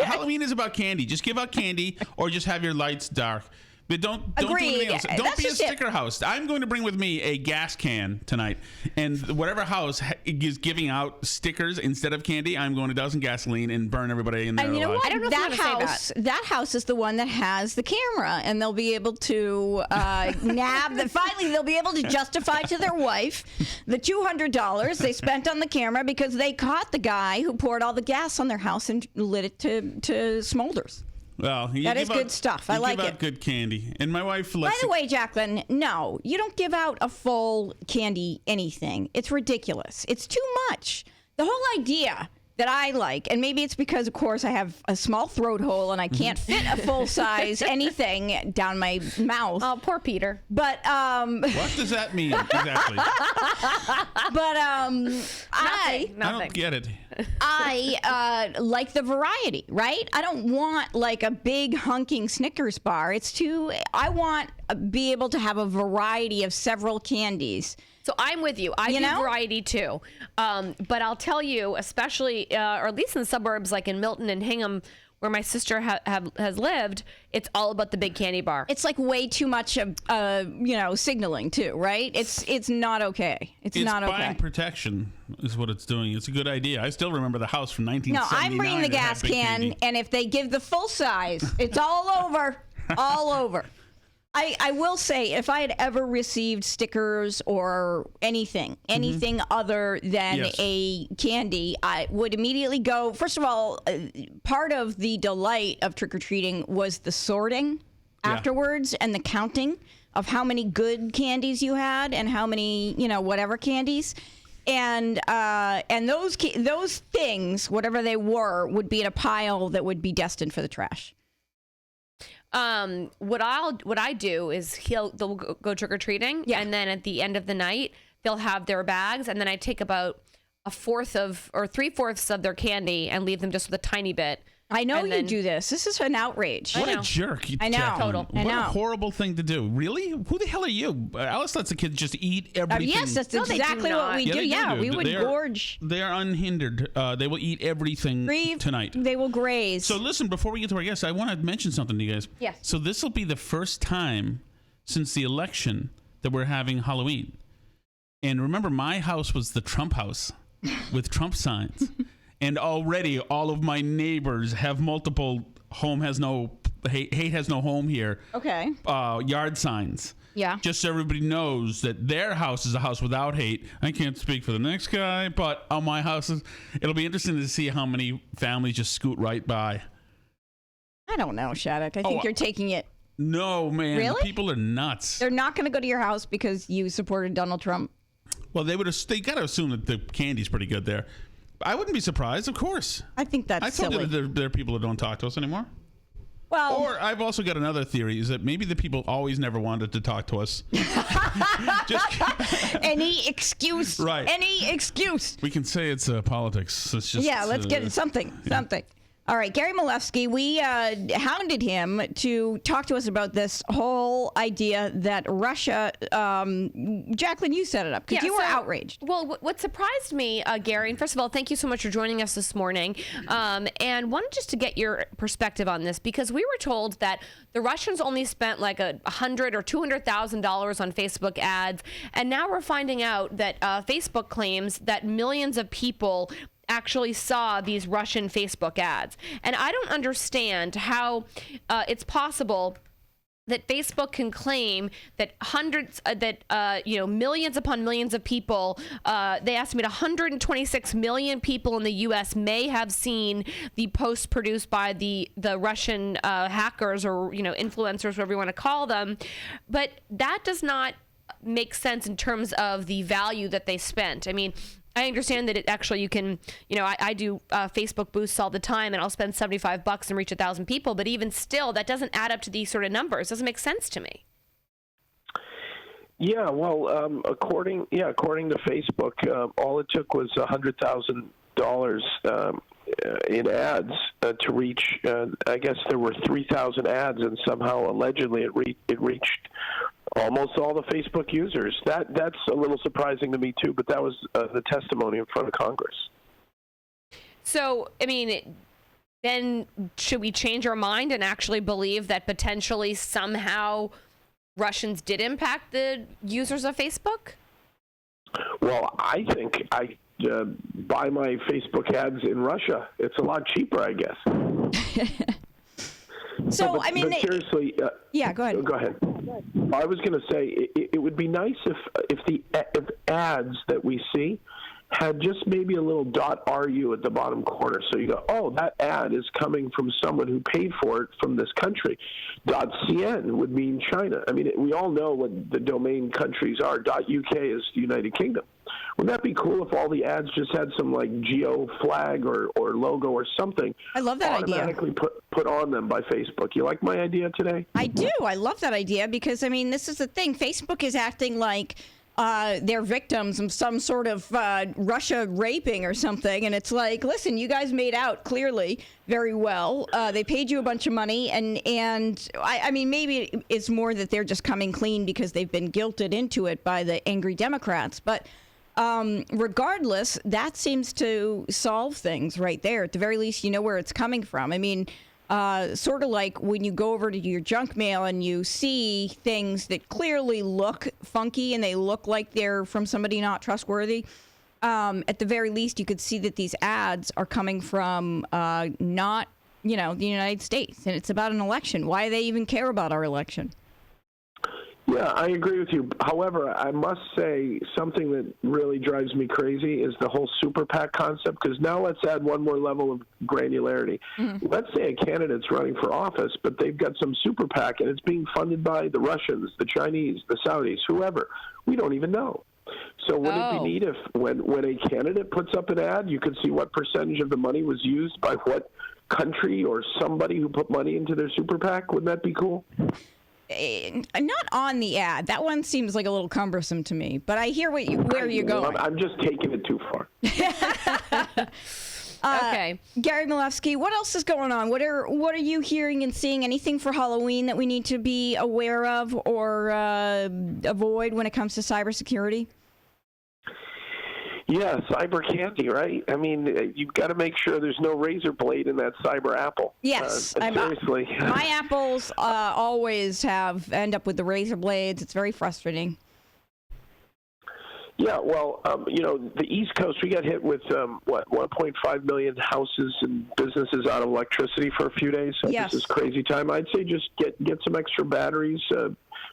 Halloween is about candy. Just give out candy, or just have your lights dark. But don't do anything else. Don't be a sticker house. I'm going to bring with me a gas can tonight, and whatever house is giving out stickers instead of candy, I'm going to douse in gasoline and burn everybody in there. And you know alive. what? I don't know that house is the one that has the camera, and they'll be able to nab that. Finally, they'll be able to justify to their wife the $200 they spent on the camera because they caught the guy who poured all the gas on their house and lit it to smolders. Well, that is good stuff. I like it. Give out good candy. And my wife likes. By the way, Jaclyn, no, you don't give out a full candy anything. It's ridiculous. It's too much. The whole idea that I like, and maybe it's because, of course, I have a small throat hole and I can't fit a full size anything down my mouth. Oh, poor Peter. But what does that mean exactly? But nothing. I don't get it. I like the variety, right? I don't want like a big hunking Snickers bar. I want be able to have a variety of several candies. So I'm with you. I do variety too. But I'll tell you, especially, or at least in the suburbs like in Milton and Hingham, where my sister has lived, it's all about the big candy bar. It's like way too much of, signaling too, right? It's not okay. It's not okay. Buying protection is what it's doing. It's a good idea. I still remember the house from 1979. No, I'm bringing the gas can, and if they give the full size, it's all over, all over. I will say, if I had ever received stickers or anything other than a candy, I would immediately go. First of all, part of the delight of trick-or-treating was the sorting afterwards and the counting of how many good candies you had and how many, whatever candies. And those things, whatever they were, would be in a pile that would be destined for the trash. What I do is they'll go trick-or-treating, and then at the end of the night they'll have their bags, and then I take about a fourth or 3/4 of their candy and leave them just with a tiny bit. I know you do this. This is an outrage. What a jerk. I know. Jaclyn. Total. What a horrible thing to do. Really? Who the hell are you? Alice lets the kids just eat everything. Yes, that's exactly what we do. Yeah, we would gorge. They are unhindered. They will eat everything tonight. They will graze. So listen, before we get to our guests, I want to mention something to you guys. Yes. So this will be the first time since the election that we're having Halloween. And remember, my house was the Trump house with Trump signs. And already all of my neighbors have multiple hate has no home here. Okay. Yard signs. Yeah. Just so everybody knows that their house is a house without hate. I can't speak for the next guy, but on my houses, it'll be interesting to see how many families just scoot right by. I don't know, Shattuck. I think you're taking it. No, man. Really? People are nuts. They're not going to go to your house because you supported Donald Trump. Well, they got to assume that the candy's pretty good there. I wouldn't be surprised, of course. I think that's silly. I told you that there are people that don't talk to us anymore. Well, or I've also got another theory, is that maybe the people always never wanted to talk to us. Any excuse. Right. Any excuse. We can say it's politics. It's just, let's get it. Something. All right, Gary Malewski, we hounded him to talk to us about this whole idea that Russia, Jaclyn, you set it up because you were outraged. Well, what surprised me, Gary, and first of all, thank you so much for joining us this morning, and wanted just to get your perspective on this, because we were told that the Russians only spent like $100,000 or $200,000 on Facebook ads, and now we're finding out that Facebook claims that millions of people actually saw these Russian Facebook ads. And I don't understand how it's possible that Facebook can claim that millions upon millions of people, they estimate 126 million people in the U.S. may have seen the post produced by the Russian hackers or influencers, whatever you want to call them. But that does not make sense in terms of the value that they spent. I mean, I understand that you can, I do Facebook boosts all the time, and I'll spend $75 and reach 1,000 people. But even still, that doesn't add up to these sort of numbers. It doesn't make sense to me. Yeah, well, according to Facebook, all it took was $100,000 in ads to reach. I guess there were 3,000 ads, and somehow allegedly it reached almost all the Facebook users. That's a little surprising to me too, but that was the testimony in front of Congress. So, I mean, then should we change our mind and actually believe that potentially somehow Russians did impact the users of Facebook? Well, I think I buy my Facebook ads in Russia. It's a lot cheaper, I guess. So, but seriously, yeah, go ahead. Go ahead. I was going to say it would be nice if ads that we see had just maybe a little .ru at the bottom corner, so you go, oh, that ad is coming from someone who paid for it from this country. .cn would mean China. I mean, we all know what the domain countries are. .uk is the United Kingdom. Wouldn't that be cool if all the ads just had some like geo flag or logo or something? I love that idea. Automatically put on them by Facebook. You like my idea today? I do. I love that idea because, I mean, this is the thing. Facebook is acting like they're victims of some sort of Russia raping or something. And it's like, listen, you guys made out clearly very well. They paid you a bunch of money. And I mean, maybe it's more that they're just coming clean because they've been guilted into it by the angry Democrats. But regardless, that seems to solve things right there. At the very least, you know where it's coming from. I mean, sort of like when you go over to your junk mail and you see things that clearly look funky and they look like they're from somebody not trustworthy. At the very least, you could see that these ads are coming from not, the United States. And it's about an election. Why do they even care about our election? Yeah, I agree with you. However, I must say something that really drives me crazy is the whole super PAC concept, because now let's add one more level of granularity. Mm-hmm. Let's say a candidate's running for office, but they've got some super PAC, and it's being funded by the Russians, the Chinese, the Saudis, whoever. We don't even know. So wouldn't it be neat if when a candidate puts up an ad, you could see what percentage of the money was used by what country or somebody who put money into their super PAC? Wouldn't that be cool? Not on the ad. That one seems like a little cumbersome to me. But I hear where you're going. I'm just taking it too far. Okay, Gary Milewski, what else is going on? What are you hearing and seeing? Anything for Halloween that we need to be aware of or avoid when it comes to cybersecurity? Yeah, cyber candy, right? I mean, you've got to make sure there's no razor blade in that cyber apple. Yes. Seriously. My apples always end up with the razor blades. It's very frustrating. Yeah, well, the East Coast, we got hit with, 1.5 million houses and businesses out of electricity for a few days. So yes. This is crazy time. I'd say just get some extra batteries.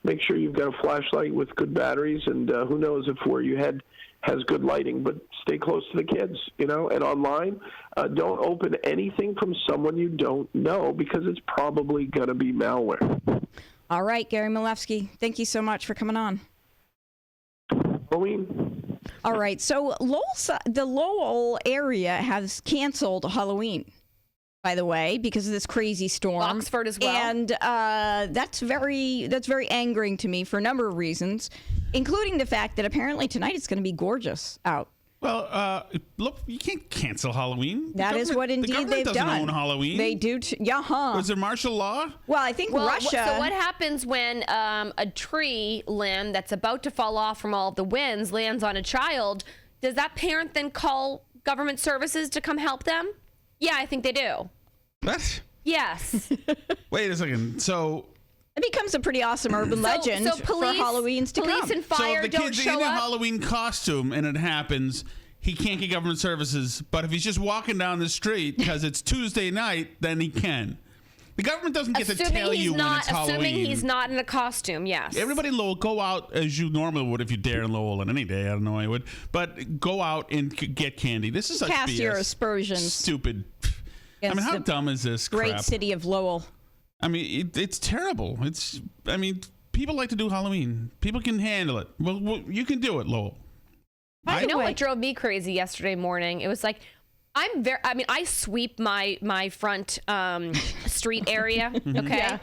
Make sure you've got a flashlight with good batteries, and who knows if where you head has good lighting, but stay close to the kids, and online. Don't open anything from someone you don't know because it's probably going to be malware. All right, Gary Milewski, thank you so much for coming on. Halloween. All right, so the Lowell area has canceled Halloween, by the way, because of this crazy storm. Oxford as well. And that's very angering to me for a number of reasons, including the fact that apparently tonight it's going to be gorgeous out. Well, look, you can't cancel Halloween. That is what indeed they've done. The government doesn't own Halloween. They do. Was there martial law? Well, I think Russia. So what happens when a tree limb that's about to fall off from all of the winds lands on a child? Does that parent then call government services to come help them? Yeah, I think they do. What? Yes. Wait a second. So it becomes a pretty awesome urban legend for Halloween's to come. Police and fire so don't show up. So if the kid's in a Halloween costume and it happens, he can't get government services. But if he's just walking down the street because it's Tuesday night, then he can. The government doesn't get to tell you when it's Halloween. Assuming he's not in a costume, yes. Everybody in Lowell, go out as you normally would if you dare in Lowell on any day. I don't know I would. But go out and get candy. This is such Cast BS. your aspersions. Stupid. I mean, how dumb is this crap? Great city of Lowell. I mean, it's terrible. People like to do Halloween. People can handle it. Well, you can do it, Lowell. You know what drove me crazy yesterday morning? It was like, I sweep my front street area, okay? Yeah.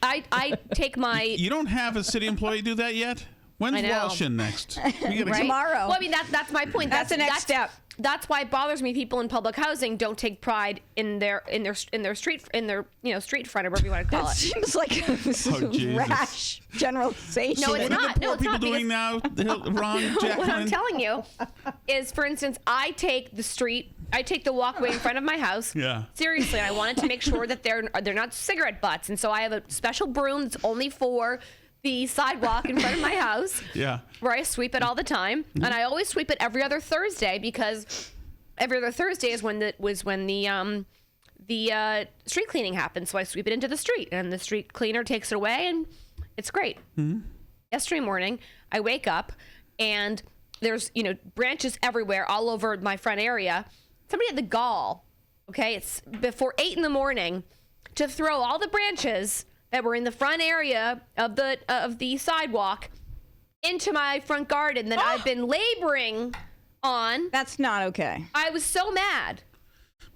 I take my... You don't have a city employee do that yet? When's Walsh in next? Tomorrow. Well, I mean, that's my point. That's the next step. That's why it bothers me. People in public housing don't take pride in their street front or whatever you want to call it. Seems like a rash generalization. No, it's not. What are people doing now? Wrong, Jaclyn? What I'm telling you is, for instance, I take the walkway in front of my house. Yeah. Seriously, and I wanted to make sure that they're not cigarette butts, and so I have a special broom that's only for the sidewalk in front of my house. Yeah. Where I sweep it all the time, and I always sweep it every other Thursday because every other Thursday is when the street cleaning happens. So I sweep it into the street, and the street cleaner takes it away, and it's great. Mm-hmm. Yesterday morning, I wake up, and there's branches everywhere all over my front area. Somebody had the gall, okay? It's before 8 a.m. to throw all the branches that were in the front area of the sidewalk into my front garden that I've been laboring on. That's not okay. I was so mad.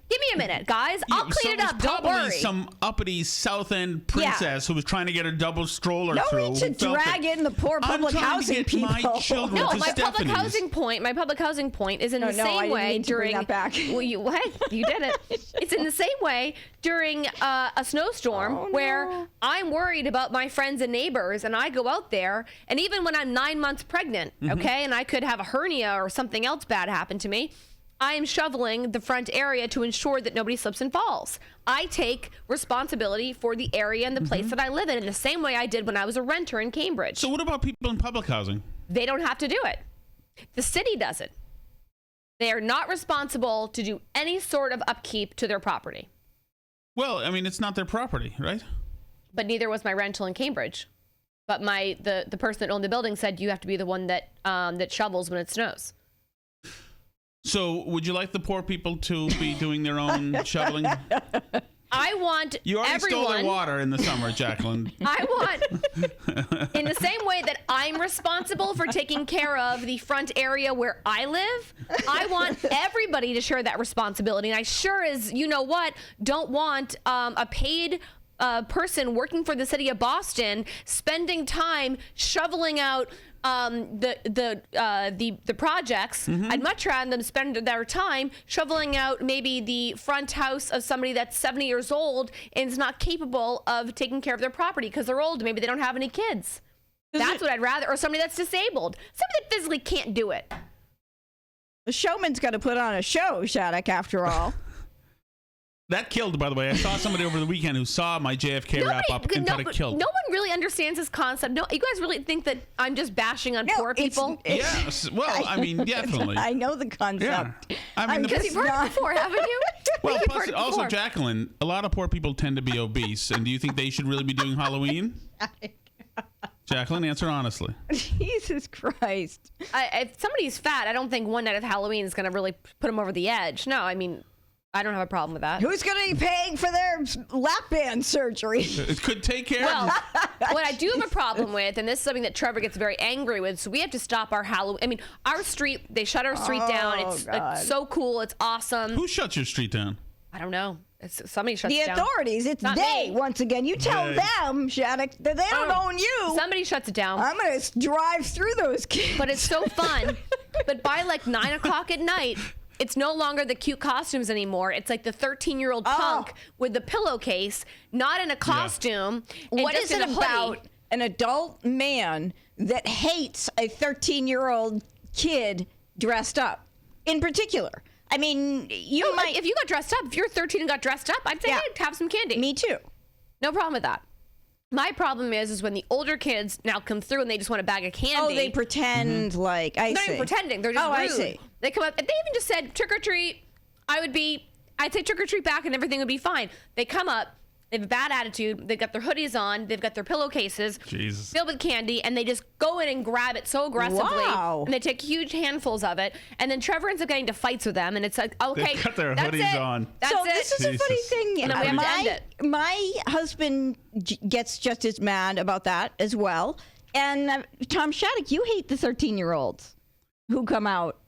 Give me a minute, guys. I'll clean it up. Don't probably worry. some uppity South End princess who was trying to get a double stroller through. No need to drag in the poor public housing people. My children No, to my public Stephanie's. housing point. My public housing point is in the I same didn't way mean to bring during. that back. Well, you did it. It's in the same way during a snowstorm where I'm worried about my friends and neighbors, and I go out there, and even when I'm 9 months pregnant, okay, and I could have a hernia or something else bad happen to me, I am shoveling the front area to ensure that nobody slips and falls. I take responsibility for the area and the place that I live in the same way I did when I was a renter in Cambridge. So what about people in public housing? They don't have to do it. The city does it. They are not responsible to do any sort of upkeep to their property. Well, I mean, it's not their property, right? But neither was my rental in Cambridge. But the person that owned the building said you have to be the one that that shovels when it snows. So would you like the poor people to be doing their own shoveling? I want You already everyone, stole their water in the summer, Jaclyn. I want, in the same way that I'm responsible for taking care of the front area where I live, I want everybody to share that responsibility. And I sure as, you know what, don't want a paid person working for the city of Boston spending time shoveling out the projects. I'd much rather them spend their time shoveling out maybe the front house of somebody that's 70 years old and is not capable of taking care of their property because they're old. Maybe they don't have any kids. That's what I'd rather. Or somebody that's disabled. Somebody that physically can't do it. The showman's got to put on a show, Shattuck, after all. That killed, by the way. I saw somebody over the weekend who saw my JFK wrap-up and thought it killed. No one really understands this concept. No, you guys really think that I'm just bashing on poor people? Yes. Well, I mean, definitely. I know the concept. Yeah. I mean, because you've heard it before, haven't you? Well, You've plus, heard it also, before. Jaclyn, a lot of poor people tend to be obese. And do you think they should really be doing Halloween? Jaclyn, answer honestly. Jesus Christ. If somebody's fat, I don't think one night of Halloween is going to really put them over the edge. No, I mean, I don't have a problem with that. Who's going to be paying for their lap band surgery? It could take care Well, of what I do have a problem with, and this is something that Trevor gets very angry with, so we have to stop our Halloween. I mean, our street, they shut our street down. It's like, so cool. It's awesome. Who shuts your street down? I don't know. Somebody shuts The it down. authorities. It's Not they, me. once again. You tell them, Shattuck, that they don't own you. Somebody shuts it down. I'm going to drive through those kids. But it's so fun. But by like 9 o'clock at night, it's no longer the cute costumes anymore. It's like the 13-year-old punk with the pillowcase, not in a costume. and What just is in it a hoodie. about an adult man that hates a 13-year-old kid dressed up in particular? I mean, you might... If you got dressed up, if you're 13 and got dressed up, I'd say, hey, have some candy. Me too. No problem with that. My problem is when the older kids now come through and they just want a bag of candy. Oh, they pretend like... They're not even pretending. They're just rude. I see. They come up. If they even just said trick or treat, I'd say trick or treat back and everything would be fine. They come up. They have a bad attitude. They've got their hoodies on. They've got their pillowcases filled with candy, and they just go in and grab it so aggressively. Wow. And they take huge handfuls of it. And then Trevor ends up getting into fights with them, and it's like, okay, They've got their that's hoodies it. on. That's so it. this is a funny thing. And then we have to end it. My husband gets just as mad about that as well. And Tom Shattuck, you hate the 13-year-olds who come out.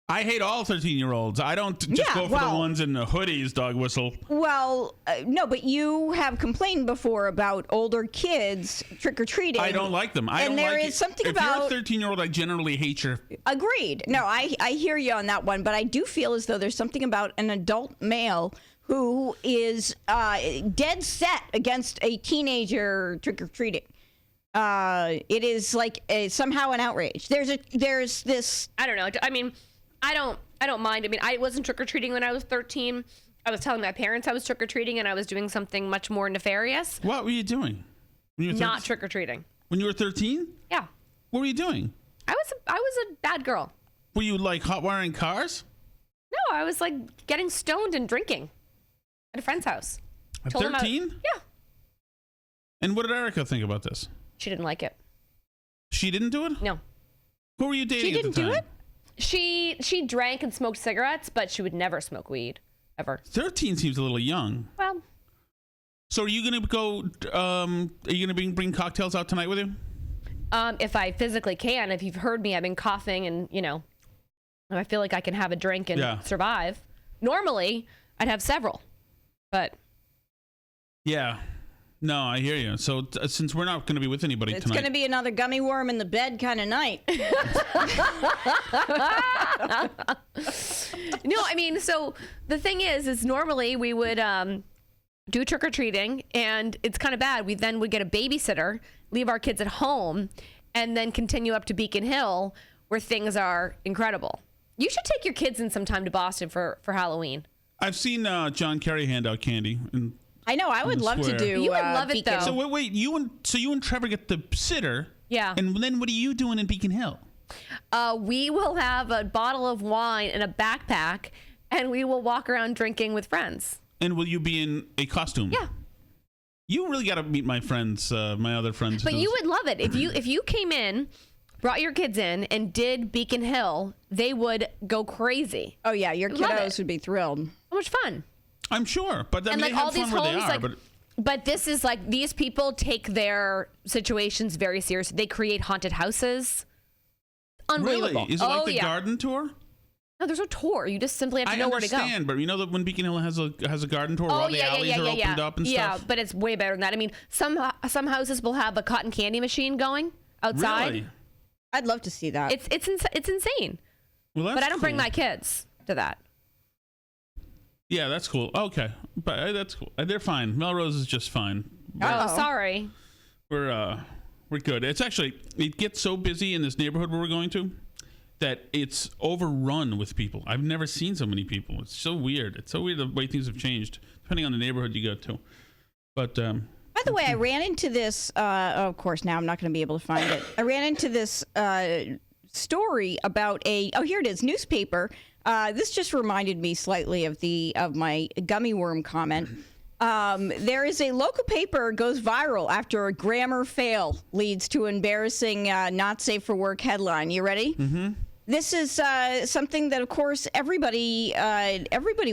I hate all 13-year-olds. I don't just go for the ones in the hoodies, dog whistle. Well, no, but you have complained before about older kids trick-or-treating. I don't like them. And there is something about... If you're a 13-year-old, I generally hate your... Agreed. No, I hear you on that one, but I do feel as though there's something about an adult male who is dead set against a teenager trick-or-treating. It is like somehow an outrage. There's this... I don't know. I mean... I don't mind. I mean, I wasn't trick-or-treating when I was 13. I was telling my parents I was trick-or-treating and I was doing something much more nefarious. What were you doing? When you were Not trick-or-treating. When you were 13? Yeah. What were you doing? I was a bad girl. Were you like hot wiring cars? No, I was like getting stoned and drinking at a friend's house. At Told him 13? Yeah. And what did Erica think about this? She didn't like it. She didn't do it? No. Who were you dating She at the didn't time? do it? She drank and smoked cigarettes, but she would never smoke weed, ever. 13 seems a little young. Well. So are you going to go, are you going to bring cocktails out tonight with you? If I physically can. If you've heard me, I've been coughing and, I feel like I can have a drink and survive. Normally, I'd have several. But Yeah. No, I hear you. So since we're not going to be with anybody It's tonight. going to be another gummy worm in the bed kind of night. no, I mean, so the thing is normally we would do trick-or-treating, and it's kind of bad. We then would get a babysitter, leave our kids at home, and then continue up to Beacon Hill, where things are incredible. You should take your kids in sometime to Boston for Halloween. I've seen John Kerry hand out candy. I know. I would love to do. You would love it, Beacon. though. So wait, you and Trevor get the sitter. Yeah. And then what are you doing in Beacon Hill? We will have a bottle of wine and a backpack, and we will walk around drinking with friends. And will you be in a costume? Yeah. You really got to meet my friends, my other friends. But you would love it if you came in, brought your kids in, and did Beacon Hill. They would go crazy. Oh yeah, your Love kiddos it. would be thrilled. So much fun. I'm sure, but I And mean, like they all have these fun where homes, they are. like, but this is like these people take their situations very seriously. They create haunted houses. Unbelievable. Really? Is it like the yeah. garden tour? No, there's no tour. You just simply have to know where to go. I understand, but you know that when Beacon Hill has a garden tour, where Oh all the alleys are opened up and yeah, stuff. but it's way better than that. I mean, some houses will have a cotton candy machine going outside. Really? I'd love to see that. It's insane. Well, that's but I don't bring cool. my kids to that. Yeah, that's cool. Okay, but that's cool. They're fine. Melrose is just fine. Oh, sorry. We're good. It's actually, it gets so busy in this neighborhood where we're going to that it's overrun with people. I've never seen so many people. It's so weird. It's so weird the way things have changed depending on the neighborhood you go to. But by the way, I ran into this. Of course, now I'm not going to be able to find it. I ran into this story about here it is, newspaper. This just reminded me slightly of my gummy worm comment. There is a local paper goes viral after a grammar fail leads to embarrassing not safe for work headline. You ready? Mm-hmm. This is something that, of course, everybody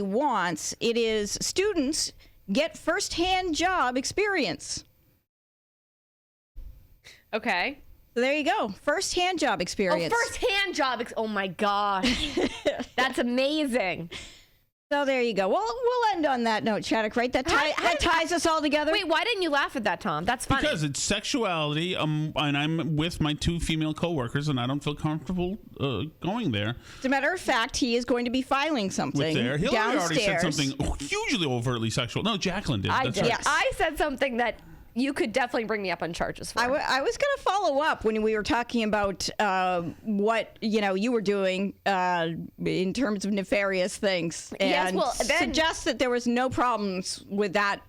wants. It is students get firsthand job experience. Okay. So there you go. Firsthand job experience. Oh, firsthand job. Oh my gosh. That's amazing. So there you go. Well, we'll end on that note, Chaddock, right? That ties us all together. Wait, why didn't you laugh at that, Tom? That's funny. because it's sexuality, and I'm with my two female coworkers, and I don't feel comfortable going there. As a matter of fact, he is going to be filing something With there, Hillary already said downstairs. something hugely overtly sexual. No, Jaclyn did. I That's did. right. Yes. I said something that you could definitely bring me up on charges for. I was going to follow up when we were talking about what you were doing in terms of nefarious things, and Yes, well, then- suggest that there was no problems with that.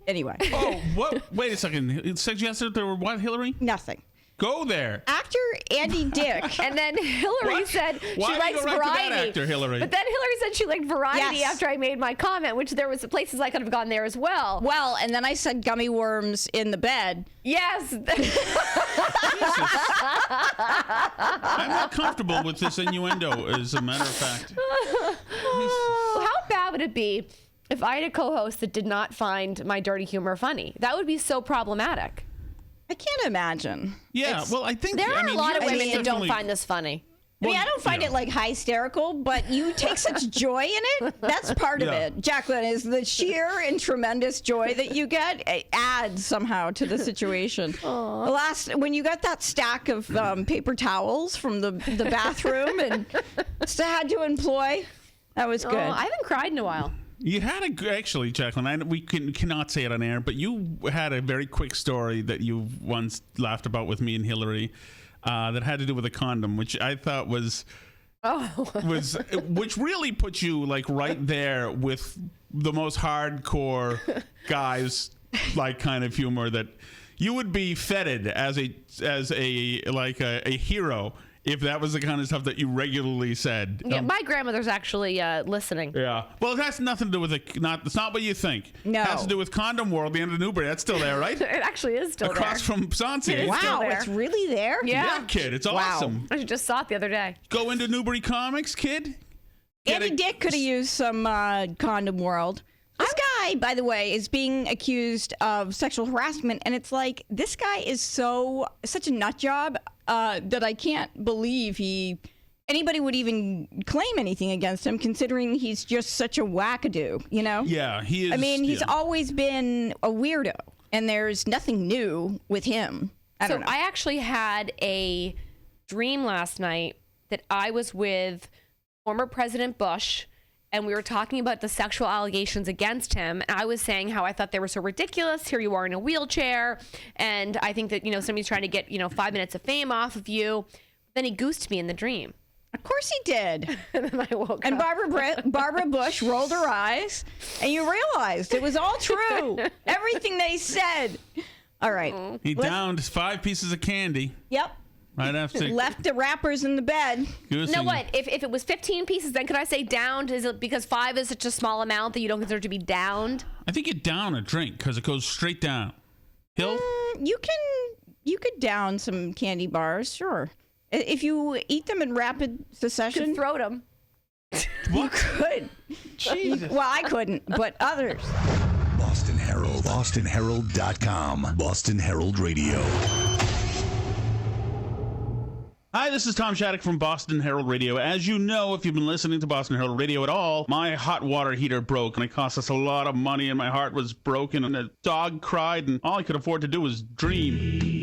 Anyway, Oh, what? Wait a second. It suggested there were what, Hillary? nothing. Go there. Actor Andy Dick. And then Hillary What? said Why she do likes you go right to that variety. actor, Hillary? But then Hillary said she liked variety Yes. after I made my comment, which there was places I could have gone there as well. Well, and then I said gummy worms in the bed. Yes. I'm not comfortable with this innuendo, as a matter of fact. How bad would it be if I had a co-host that did not find my dirty humor funny? That would be so problematic. I can't imagine. Yeah, well, I think There are a lot of women he's that don't definitely- find this funny. I mean, I don't find it like hysterical, but you take such joy in it. That's part of Yeah. it. Jaclyn, is the sheer and tremendous joy that you get adds somehow to the situation. When you got that stack of paper towels from the bathroom and still had to employ, that was good. I haven't cried in a while. You had actually, Jaclyn, we cannot say it on air, but you had a very quick story that you once laughed about with me and Hillary that had to do with a condom, which I thought which really put you like right there with the most hardcore guys, like kind of humor that you would be feted as a hero if that was the kind of stuff that you regularly said. Yeah, my grandmother's actually listening. Yeah. Well, it has nothing to do with it's not what you think. No. It has to do with Condom World, the end of Newbury. That's still there, right? It actually is still Across there. from Sansi. It is still there. It's really there? Yeah. Yeah, kid. It's Wow. awesome. I just saw it the other day. Go into Newbury Comics, kid. Andy Dick could have used some Condom World. This guy, by the way, is being accused of sexual harassment, and it's like, this guy is such a nut job that I can't believe he anybody would even claim anything against him, considering he's just such a wackadoo, you know? Yeah, he is. I mean, he's yeah. always been a weirdo, and there's nothing new with him. I don't know. I actually had a dream last night that I was with former President Bush, and we were talking about the sexual allegations against him. And I was saying how I thought they were so ridiculous. Here you are in a wheelchair, and I think that, somebody's trying to get, 5 minutes of fame off of you. Then he goosed me in the dream. Of course he did. And then I woke and up. Barbara Bush rolled her eyes, and you realized it was all true. Everything they said. All right. He downed 5 pieces of candy. Yep. Right after. Left the wrappers in the bed. No, what? If it was 15 pieces, then could I say downed? Is it because 5 is such a small amount that you don't consider to be downed? I think you down a drink because it goes straight down. Hill? You could down some candy bars, sure. If you eat them in rapid succession. You could throw them. You could. Jesus. Well, I couldn't, but others. Boston Herald. BostonHerald.com. Boston Herald Radio. Hi, this is Tom Shattuck from Boston Herald Radio. As you know, if you've been listening to Boston Herald Radio at all, my hot water heater broke, and it cost us a lot of money, and my heart was broken, and the dog cried, and all I could afford to do was dream.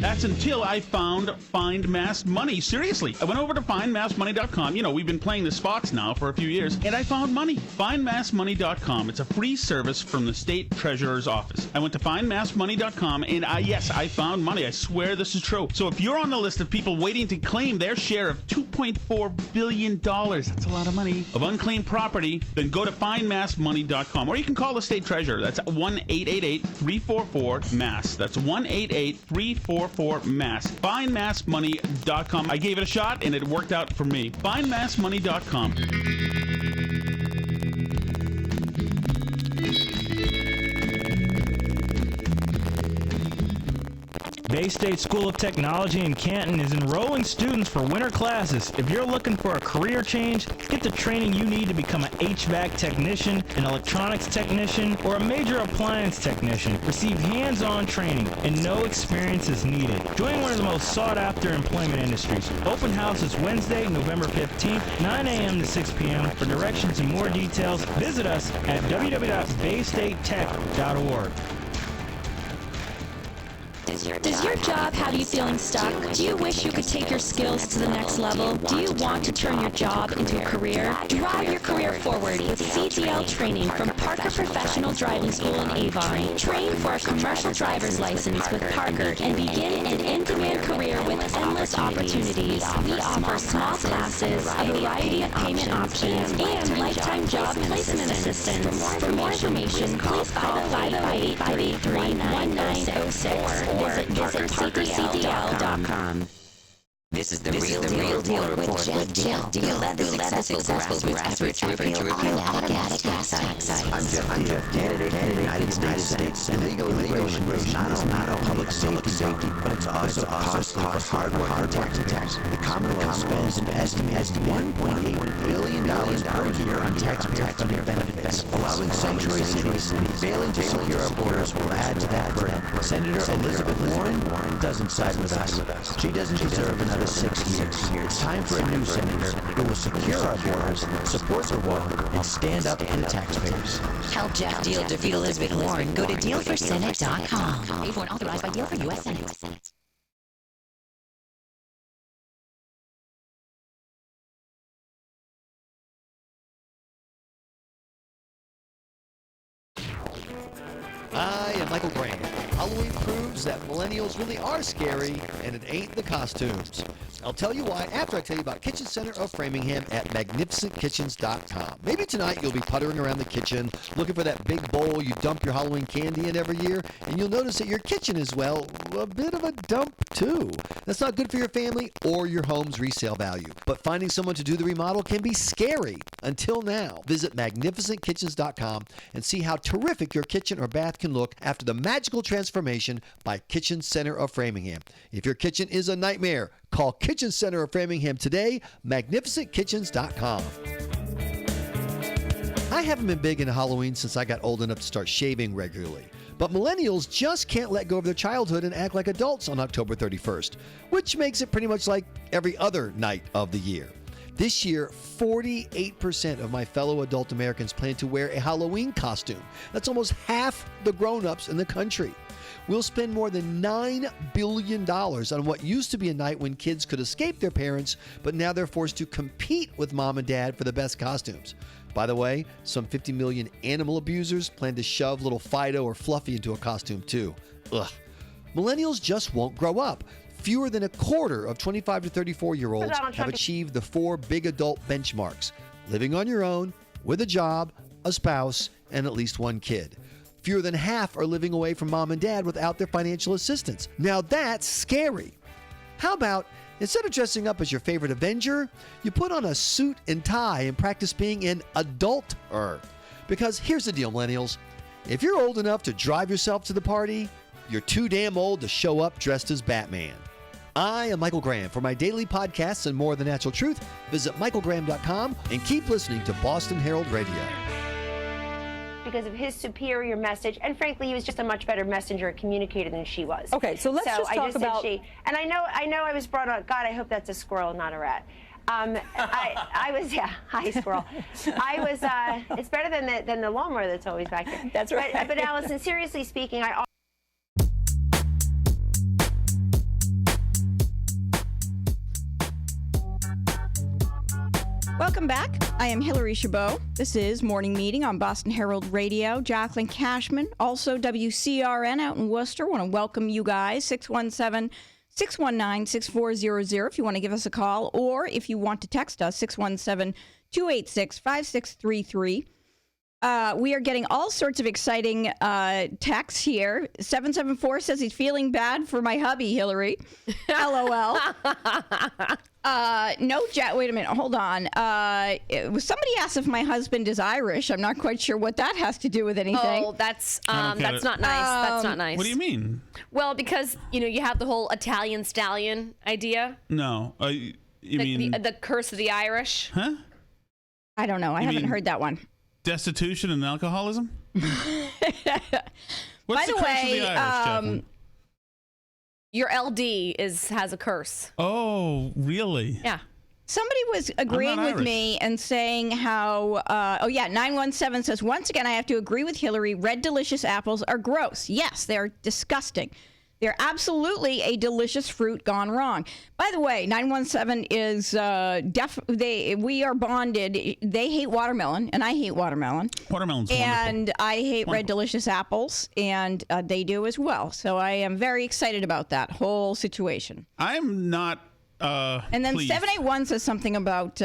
That's until I found Find Mass Money. Seriously, I went over to findmassmoney.com. We've been playing the spots now for a few years, and I found money. Findmassmoney.com. It's a free service from the state treasurer's office. I went to findmassmoney.com, and I found money. I swear this is true. So if you're on the list of people waiting to claim their share of $2.4 billion, that's a lot of money, of unclaimed property, then go to findmassmoney.com, or you can call the state treasurer. That's 1-888-344-MASS. That's 1-888-344-MASS. Findmassmoney.com. I gave it a shot, and it worked out for me. Findmassmoney.com. Bay State School of Technology in Canton is enrolling students for winter classes. If you're looking for a career change, get the training you need to become an HVAC technician, an electronics technician, or a major appliance technician. Receive hands-on training, and no experience is needed. Join one of the most sought-after employment industries. Open house is Wednesday, November 15th, 9 a.m. to 6 p.m. For directions and more details, visit us at www.baystatetech.org. Does your job have you feeling stuck? Do you wish you could take your skills to the next level? Do you want to turn your job into a career? Drive your career forward with CDL training from Parker Professional Driving School in Avon. Train for a commercial driver's license with Parker and begin an in-demand career with endless opportunities. We offer small classes, a variety of payment options, and lifetime job placement assistance. For more information, please call 508-333-1906. Visit parkercdl.com. This is the real deal report with Jill. Jill led the successful grassroots effort to repeal automatic tax sites. I'm Jeff Kennedy, United States, and legal immigration is not a public safety, but it's also hard-working tax. The Commonwealth spends an estimated $1.8 billion per year on taxpayer-funded benefits, allowing sanctuary cities failing to secure our borders will add to that burden. Senator Elizabeth Warren doesn't side with us. She doesn't deserve another 6 years. It's time for a new senator who will secure our borders, support the war, and stand up for the taxpayers. Help Jeff Deal defeat Elizabeth Warren. Go to dealforsenate.com. Paid for and authorized by Deal for U.S. Senate. I am Michael Graham. Halloween proves that millennials really are scary, and it ain't the costumes. I'll tell you why after I tell you about Kitchen Center of Framingham at magnificentkitchens.com. Maybe tonight you'll be puttering around the kitchen, looking for that big bowl you dump your Halloween candy in every year, and you'll notice that your kitchen is, well, a bit of a dump too. That's not good for your family or your home's resale value. But finding someone to do the remodel can be scary. Until now, visit magnificentkitchens.com and see how terrific your kitchen or bath can look after the magical transformation by Kitchen Center of Framingham. If your kitchen is a nightmare, call Kitchen Center of Framingham today, magnificentkitchens.com. I haven't been big into Halloween since I got old enough to start shaving regularly. But millennials just can't let go of their childhood and act like adults on October 31st, which makes it pretty much like every other night of the year. This year, 48% of my fellow adult Americans plan to wear a Halloween costume. That's almost half the grown-ups in the country. We'll spend more than $9 billion on what used to be a night when kids could escape their parents, but now they're forced to compete with mom and dad for the best costumes. By the way, some 50 million animal abusers plan to shove little Fido or Fluffy into a costume too. Ugh. Millennials just won't grow up. Fewer than a quarter of 25 to 34-year-olds have achieved the 4 big adult benchmarks: living on your own, with a job, a spouse, and at least one kid. Fewer than half are living away from mom and dad without their financial assistance. Now that's scary. How about, instead of dressing up as your favorite Avenger, you put on a suit and tie and practice being an adult-er? Because here's the deal, millennials. If you're old enough to drive yourself to the party, you're too damn old to show up dressed as Batman. I am Michael Graham. For my daily podcasts and more of the natural truth, visit michaelgraham.com and keep listening to Boston Herald Radio. Because of his superior message, and frankly, he was just a much better messenger and communicator than she was. Okay, so let's just talk about. And I know I was brought on. God, I hope that's a squirrel, not a rat. I was, yeah, hi squirrel. I was. It's better than the lawnmower that's always back there. That's right. But Allison, seriously speaking, Welcome back. I am Hillary Chabot. This is Morning Meeting on Boston Herald Radio. Jaclyn Cashman, also WCRN out in Worcester. Want to welcome you guys. 617-619-6400 if you want to give us a call, or if you want to text us, 617-286-5633. We are getting all sorts of exciting texts here. 774 says he's feeling bad for my hubby, Hillary. LOL. No, wait a minute. Hold on. Somebody asked if my husband is Irish. I'm not quite sure what that has to do with anything. Oh, that's not nice. That's not nice. What do you mean? Well, because, you have the whole Italian stallion idea. No. You mean... The curse of the Irish? Huh? I don't know. I haven't heard that one. Destitution and alcoholism? By the way, Irish, your LD has a curse. Oh, really? Yeah. Somebody was agreeing with Irish. me and saying how, 917 says, once again, I have to agree with Hillary. Red delicious apples are gross. Yes, they're disgusting. They're absolutely a delicious fruit gone wrong. By the way, 917 is we are bonded. They hate watermelon, and I hate watermelon. Watermelon's and wonderful. I hate red delicious apples, and they do as well. So I am very excited about that whole situation. I'm not. And then pleased. 781 says something about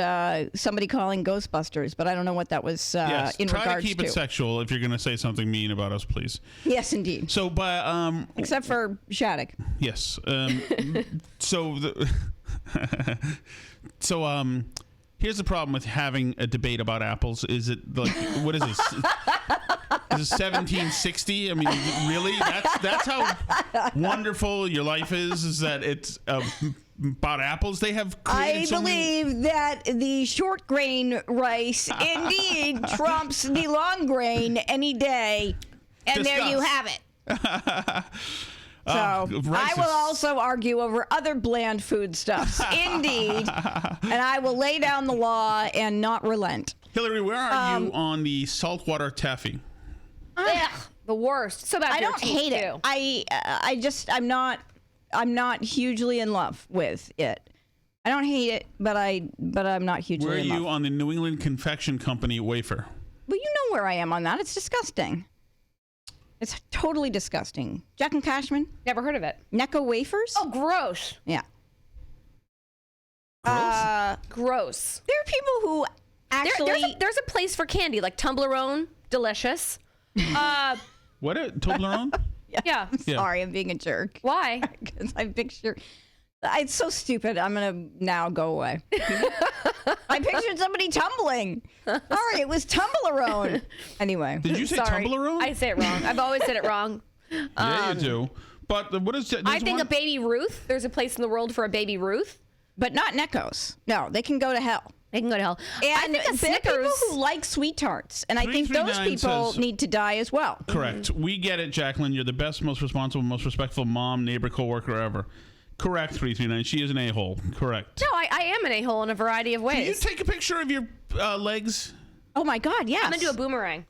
somebody calling Ghostbusters, but I don't know what that was Yes, in try regards to keep it sexual if you're going to say something mean about us, please. Yes, indeed. So, but except for Shattuck. Yes. Here's the problem with having a debate about apples. Is it like what is this? Is it 1760? I mean, really? That's how wonderful your life is. Is that it's about apples? They have created I believe that the short grain rice indeed trumps the long grain any day. And there you have it. So I will also argue over other bland foodstuffs. Indeed. And I will lay down the law and not relent. Hillary, where are you on the saltwater taffy? The worst. So I don't hate it. I'm not hugely in love with it. I don't hate it, but I'm not hugely Where are in love. you on the New England Confection Company wafer? Well, you know where I am on that. It's disgusting. It's totally disgusting. Jaclyn Cashman? Never heard of it. Necco wafers? Oh, gross. Yeah. Gross. There are people who actually... There's a place for candy, like Toblerone. Delicious. What? Toblerone? Yeah. Sorry, I'm being a jerk. Why? Because I picture... It's so stupid. I'm going to now go away. I pictured somebody tumbling. All right, it was Tumblerone. Anyway. Did you say Sorry. Tumblerone? I say it wrong. I've always said it wrong. Yeah, you do. But what is it? I think a Baby Ruth. There's a place in the world for a Baby Ruth. But not Necco's. No, they can go to hell. They can go to hell. I And think a there are people Snickers. who like sweet tarts, and I think those 339 people says- need to die as well. Correct. We get it, Jaclyn. You're the best, most responsible, most respectful mom, neighbor, coworker ever. Correct, 339. She is an a-hole. Correct. No, I am an a-hole in a variety of ways. Can you take a picture of your legs? Oh my God, yes. I'm going to do a boomerang.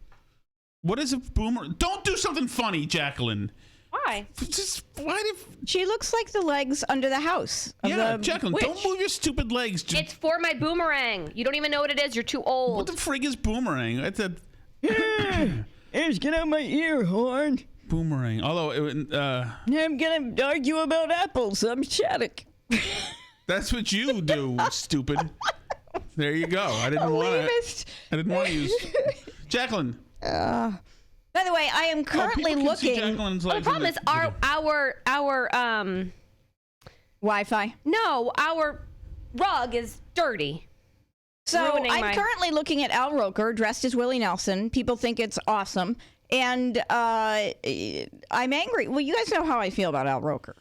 What is a boomer? Don't do something funny, Jaclyn. Why? Just why did? She looks like the legs under the house. Of Yeah, the Jaclyn, witch. don't move your stupid legs. It's for my boomerang. You don't even know what it is. You're too old. What the frig is boomerang? It's a Get out my ear horn. boomerang. Although, I'm gonna argue about apples. I'm Shattuck. that's what you do, stupid. There you go. I didn't want to. I didn't want to use Jaclyn. By the way, I am currently people can see looking. Jaclyn's Well, the legs problem in is the our Wi-Fi. no, our rug is dirty. So Ruining I'm my- currently looking at Al Roker dressed as Willie Nelson. People think it's awesome, and I'm angry. Well, you guys know how I feel about Al Roker.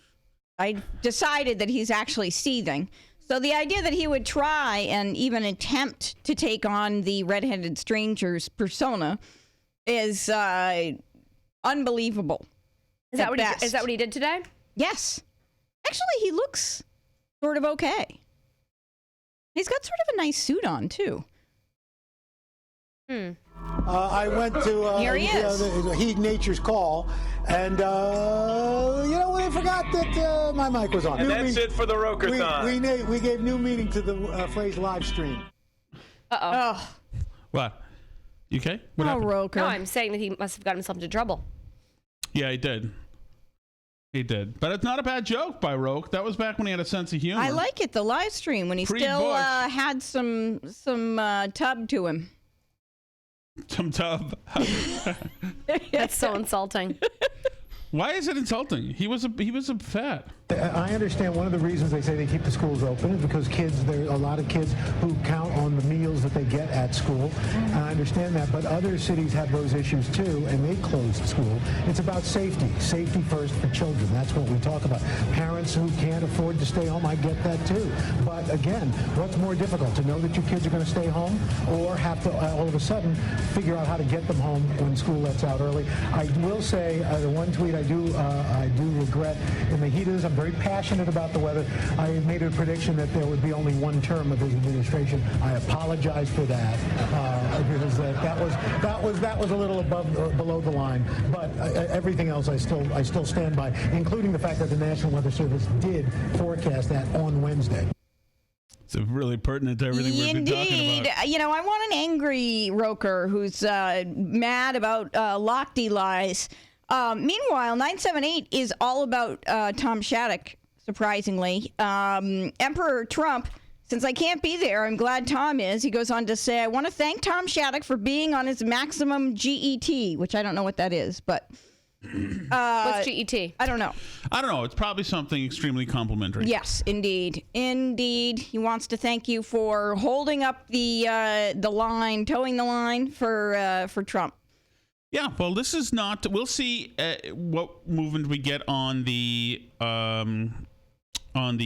I decided that he's actually seething. So the idea that he would try and even attempt to take on the redheaded stranger's persona is unbelievable. Is that at what best. is that what he did today? Yes. Actually, he looks sort of okay. He's got sort of a nice suit on, too. I went to Here he is. Heed Nature's Call, and we forgot that my mic was on. And that's it for the Roker-thon. We gave new meaning to the phrase live stream. Oh. What? You okay? What Oh, happened? Roker. No, I'm saying that he must have gotten himself into trouble. Yeah, he did. He did. But it's not a bad joke by Roke. That was back when he had a sense of humor. I like it, the live stream, when he still Pre-Bush. had some tub to him. Some tub. That's so insulting. Why is it insulting? He was a fat. I understand one of the reasons they say they keep the schools open is because there are a lot of kids who count on the meals that they get at school. I understand that, but other cities have those issues too, and they closed school. It's about safety. Safety first for children. That's what we talk about. Parents who can't afford to stay home, I get that too. But again, what's more difficult, to know that your kids are going to stay home or have to all of a sudden figure out how to get them home when school lets out early? I will say the one tweet I do regret in the heat of this. I'm very passionate about the weather. I made a prediction that there would be only one term of his administration. I apologize for that because that was a little below the line. But everything else I still stand by, including the fact that the National Weather Service did forecast that on Wednesday. It's really pertinent to everything we've been talking Indeed. about. I want an angry Roker who's mad about Lochte lies. Meanwhile, 978 is all about Tom Shattuck, surprisingly. Emperor Trump, since I can't be there, I'm glad Tom is. He goes on to say, I want to thank Tom Shattuck for being on his maximum GET, which I don't know what that is, but... What's GET? I don't know. It's probably something extremely complimentary. Yes, indeed. Indeed. He wants to thank you for holding up the line, towing the line for Trump. Yeah, well, this is not. We'll see what movement we get on the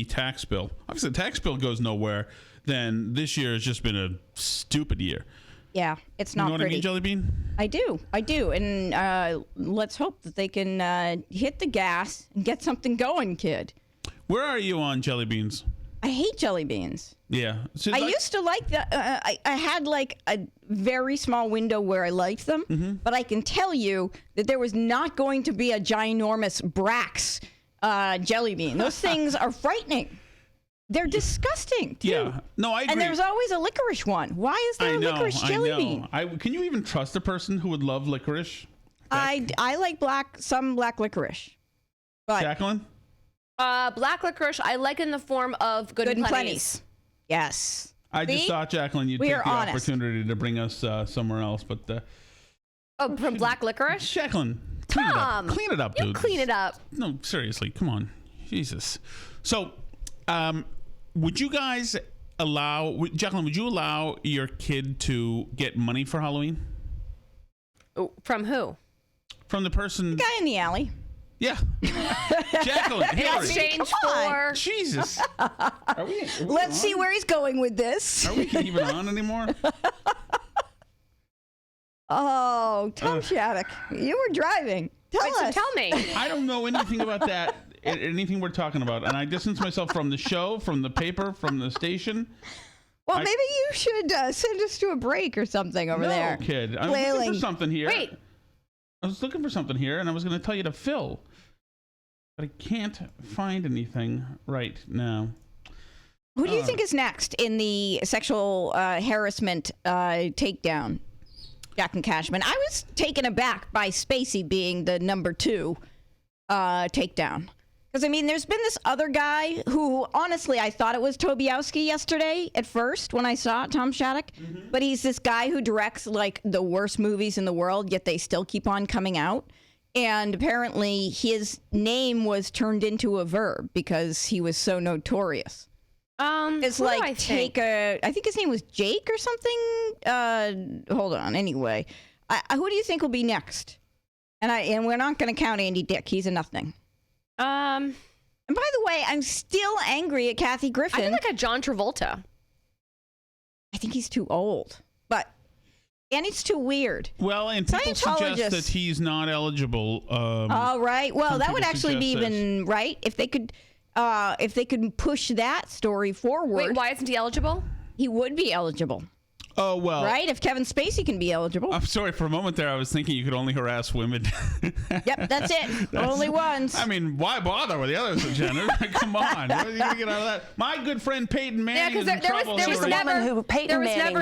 tax bill. Obviously, the tax bill goes nowhere. Then this year has just been a stupid year. Yeah, it's not You know what pretty. I mean, Jelly Bean? I do. And let's hope that they can hit the gas and get something going, kid. Where are you on Jelly Beans? I hate jelly beans. Yeah. So I used to like the. I had like a very small window where I liked them, but I can tell you that there was not going to be a ginormous Brax jelly bean. Those things are frightening. They're disgusting, too. Yeah. No, I agree. And there's always a licorice one. Why is there a licorice jelly bean? Can you even trust a person who would love licorice? I like some black licorice. But Jaclyn? Black licorice, I like in the form of Good and Plenty's. Yes. I just thought, Jaclyn, you'd We take are the honest. opportunity to bring us somewhere else, but... From black licorice? Jaclyn, clean it up. Tom, Clean it up, you dude. clean it up. No, seriously, come on. Jesus. So, would you guys Jaclyn, would you allow your kid to get money for Halloween? From who? From the person... The guy in the alley. Yeah. Jaclyn, In Hillary. exchange Come on. for Jesus. Are we Let's see where he's going with this. Are we even on anymore? Oh, Tom Shattuck, you were driving. Tell me. I don't know anything about that, anything we're talking about. And I distance myself from the show, from the paper, from the station. Well, maybe you should send us to a break or something over there. No, kid. I'm looking for something here. Wait. I was looking for something here, and I was going to tell you to fill. But I can't find anything right now. Who do you think is next in the sexual harassment takedown? Jaclyn Cashman. I was taken aback by Spacey being the number 2 takedown. Because, I mean, there's been this other guy who, honestly, I thought it was Tobiowski yesterday at first when I saw it, Tom Shattuck. Mm-hmm. But he's this guy who directs, like, the worst movies in the world, yet they still keep on coming out. And apparently his name was turned into a verb because he was so notorious. It's like I think his name was Jake or something. Hold on. Anyway, who do you think will be next? And we're not going to count Andy Dick. He's a nothing. And by the way, I'm still angry at Kathy Griffin. I feel like a John Travolta. I think he's too old, and it's too weird. Well, and people suggest that he's not eligible. All right. Well, that would actually be even right if they could. If they could push that story forward. Wait, why isn't he eligible? He would be eligible. Oh, well. Right? If Kevin Spacey can be eligible. I'm sorry, for a moment there I was thinking you could only harass women. Yep, that's it. Only ones. I mean, why bother with the others, gender? Come on. What are you going to get out of that? My good friend Peyton Manning is in trouble. She's the woman who Peyton Manning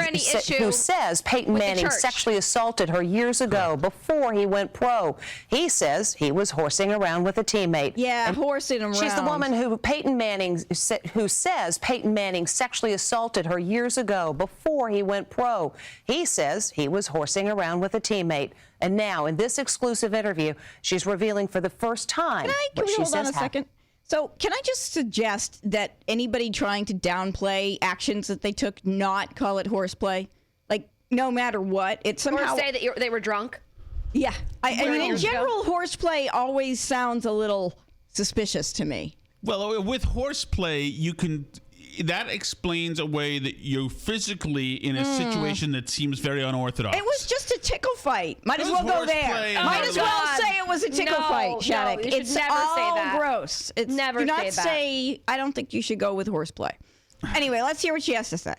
who says Peyton Manning sexually assaulted her years ago before he went pro. He says he was horsing around with a teammate. Yeah, horsing around. She's the woman who who says Peyton Manning sexually assaulted her years ago before he went pro. He says he was horsing around with a teammate. And now, in this exclusive interview, she's revealing for the first time Can we hold on a second? So can I just suggest that anybody trying to downplay actions that they took not call it horseplay? Like, no matter what, it's somehow... Or say that they were drunk? Yeah. I mean, in general, horseplay always sounds a little suspicious to me. Well, with horseplay, you can... That explains away that you're physically in a situation that seems very unorthodox. It was just a tickle fight. Might as well go there. Might as well say it was a tickle fight, Shattuck. No, it's never all say that. Gross. It's never do not say that. say, I don't think you should go with horseplay. Anyway, let's hear what she has to say.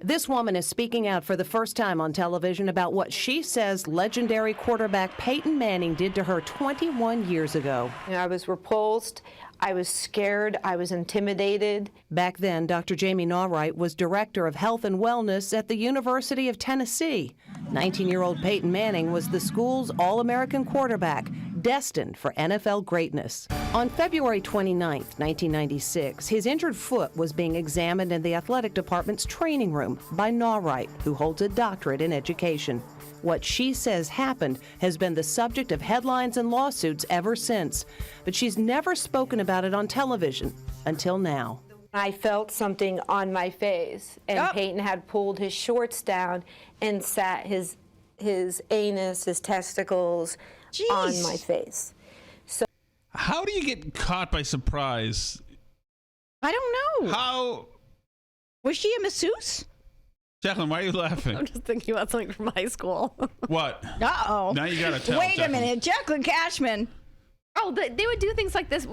This woman is speaking out for the first time on television about what she says legendary quarterback Peyton Manning did to her 21 years ago. I was repulsed. I was scared. I was intimidated. Back then, Dr. Jamie Nawright was director of health and wellness at the University of Tennessee. 19-year-old Peyton Manning was the school's All-American quarterback, destined for NFL greatness. On February 29, 1996, his injured foot was being examined in the athletic department's training room by Nawright, who holds a doctorate in education. What she says happened has been the subject of headlines and lawsuits ever since, but she's never spoken about it on television until now. I felt something on my face, and Peyton had pulled his shorts down and sat his anus, his testicles on my face. So, how do you get caught by surprise? I don't know. How? Was she a masseuse? Jaclyn, why are you laughing? I'm just thinking about something from high school. What? Uh-oh. Now you gotta tell. Wait Jaclyn. a minute. Jaclyn Cashman. Oh, they would do things like this.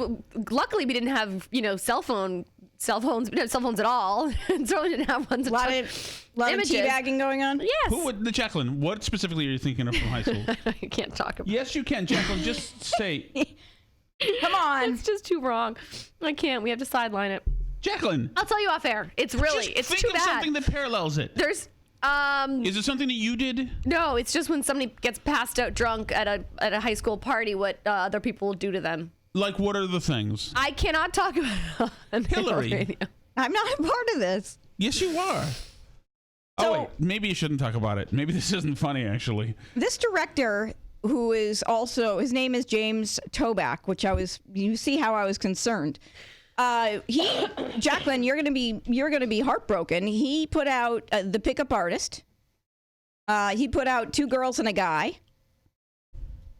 Luckily, we didn't have, cell phones. We didn't have cell phones at all. And certainly didn't have ones. A lot of teabagging going on? Yes. Who would, Jaclyn, what specifically are you thinking of from high school? I can't talk about it. Yes, you can, Jaclyn. Just say. Come on. It's just too wrong. I can't. We have to sideline it. Jaclyn. I'll tell you off air. It's really, it's think too of bad. something that parallels it. There's, Is it something that you did? No, it's just when somebody gets passed out drunk at a high school party, what other people will do to them. Like, what are the things? I cannot talk about it on Hillary. radio. I'm not a part of this. Yes, you are. Oh, wait. Maybe you shouldn't talk about it. Maybe this isn't funny, actually. This director, who is also, his name is James Toback, which you see how I was concerned. Jaclyn, you're gonna be heartbroken. He put out The Pickup Artist. He put out Two Girls and a Guy.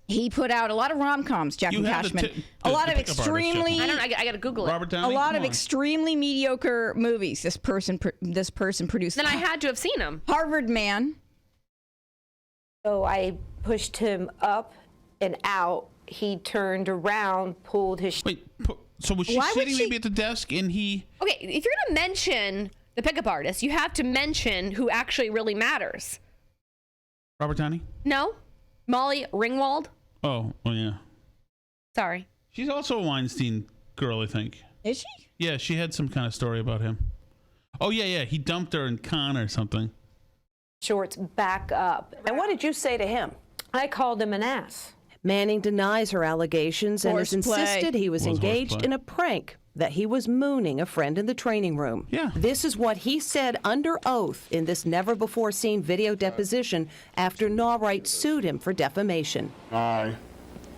He put out a lot of rom-coms, Jaclyn Cashman. A lot of extremely... I got to Google it. Robert Downey? A lot of extremely mediocre movies this person produced. Then I had to have seen him. Harvard Man. So I pushed him up and out. He turned around, pulled his... So was she sitting maybe at the desk and he... Okay, if you're going to mention the pickup artist, you have to mention who actually really matters. Robert Downey? No? Molly Ringwald? Oh, yeah. Sorry. She's also a Weinstein girl, I think. Is she? Yeah, she had some kind of story about him. Oh, yeah. He dumped her in Cannes or something. Shorts back up. And what did you say to him? I called him an ass. Manning denies her allegations and has insisted he was engaged in a prank, that he was mooning a friend in the training room. Yeah. This is what he said under oath in this never-before-seen video deposition after Nawright sued him for defamation. I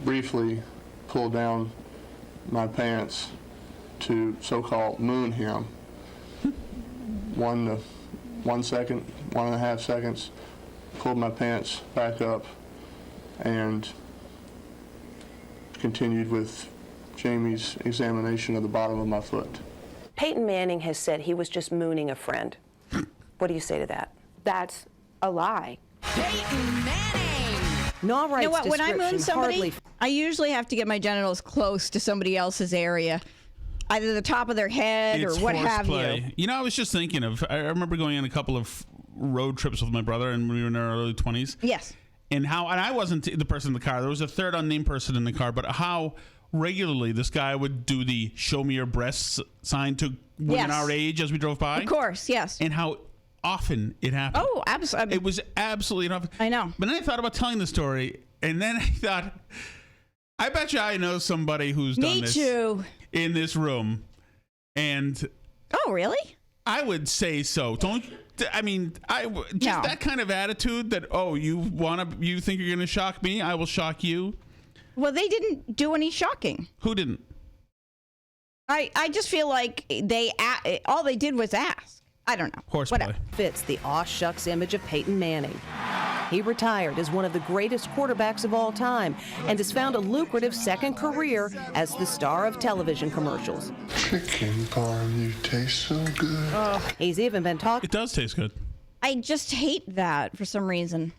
briefly pulled down my pants to so-called moon him. 1 second, 1.5 seconds, pulled my pants back up and continued with Jamie's examination of the bottom of my foot. Peyton Manning has said he was just mooning a friend. What do you say to that? That's a lie. Nawright's You know what? When I moon description somebody, I usually have to get my genitals close to somebody else's area, either the top of their head It's or what have horseplay. you. You know, I was just thinking I remember going on a couple of road trips with my brother, and we were in our early 20s. Yes. And I wasn't the person in the car. There was a third unnamed person in the car, but how regularly this guy would do the "show me your breasts" sign to women our age as we drove by. Of course, yes. And how often it happened. Oh, absolutely. It was absolutely often. I know. But then I thought about telling the story, and then I thought, I bet you I know somebody who's done this in this room. And oh, really? I would say so. That kind of attitude that, oh, you think you're going to shock me? I will shock you. Well, they didn't do any shocking. Who didn't? I just feel like all they did was ask. I don't know. Horseplay. Fits the aw shucks image of Peyton Manning. He retired as one of the greatest quarterbacks of all time and has found a lucrative second career as the star of television commercials. Chicken parm, you taste so good. He's even been talking. It does taste good. I just hate that for some reason.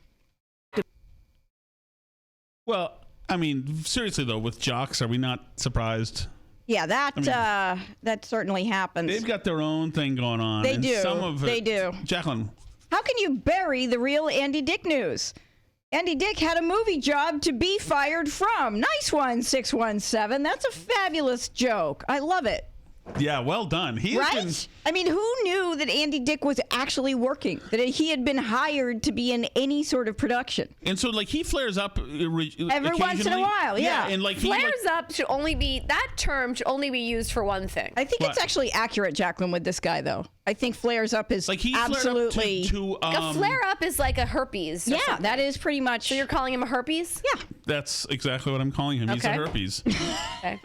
Well, I mean, seriously though, with jocks, are we not surprised? Yeah, that certainly happens. They've got their own thing going on. They and do. Some of They do. Jaclyn. How can you bury the real Andy Dick news? Andy Dick had a movie job to be fired from. Nice one, 617. That's a fabulous joke. I love it. Yeah, well done. Right? I mean, who knew that Andy Dick was actually working? That he had been hired to be in any sort of production? And so, like, he flares up every once in a while. Yeah, and like flares up should only be used for one thing. I think it's actually accurate, Jaclyn, with this guy though. I think flares up is like he absolutely a flare up is like a herpes. Yeah, that is pretty much. So you're calling him a herpes? Yeah, that's exactly what I'm calling him. He's a herpes. Okay.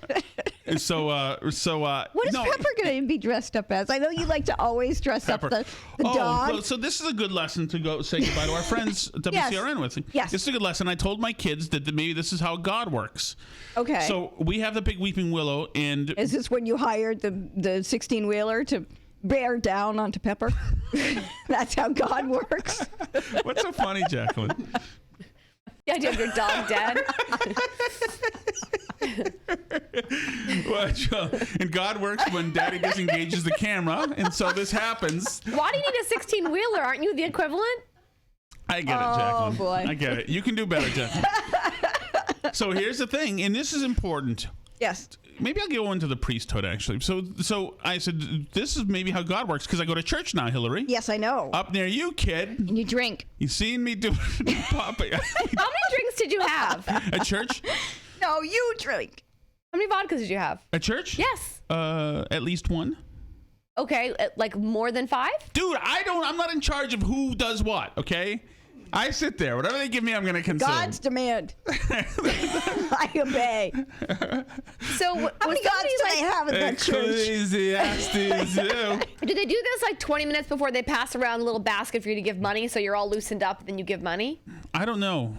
So what is Pepper going to be dressed up as? I know you like to always dress up the dog. Well, so this is a good lesson to go say goodbye to our friends WCRN with. Yes. This is a good lesson. I told my kids that maybe this is how God works. Okay. So we have the big weeping willow, and is this when you hired the 16-wheeler to bear down onto Pepper? That's how God works. What's so funny, Jaclyn? The idea of your dog dead. And God works when Daddy disengages the camera, and so this happens. Why do you need a 16-wheeler? Aren't you the equivalent? I get it, Jaclyn. Oh boy, I get it. You can do better, Jaclyn. So here's the thing, and this is important. Yes. Maybe I'll go into the priesthood, actually. So I said, this is maybe how God works, because I go to church now, Hillary. Yes, I know. Up near you, kid. And you drink. You seen me do popping. How many drinks did you have? At church? No, you drink. How many vodkas did you have? At church? Yes. At least one. Okay, like more than 5? Dude, I'm not in charge of who does what, okay? I sit there. Whatever they give me, I'm going to consume. God's demand. I obey. So how many gods do they have in that church? Ecclesiastes. Do they do this like 20 minutes before they pass around a little basket for you to give money, so you're all loosened up, and then you give money? I don't know.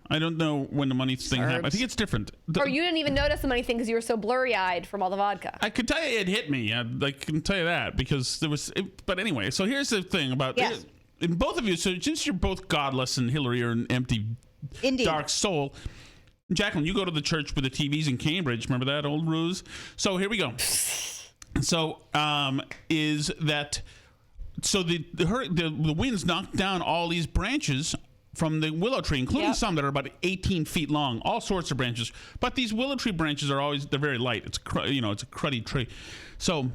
I don't know when the money thing happened. I think it's different. Or you didn't even notice the money thing because you were so blurry-eyed from all the vodka. I could tell you it hit me. I can tell you that because there was. But anyway, so here's the thing about in both of you. So since you're both godless and Hillary are an empty, dark soul. Jaclyn, you go to the church with the TVs in Cambridge. Remember that old ruse? So here we go. So is that so the winds knocked down all these branches from the willow tree, including some that are about 18 feet long, all sorts of branches. But these willow tree branches are they're very light. It's it's a cruddy tree. So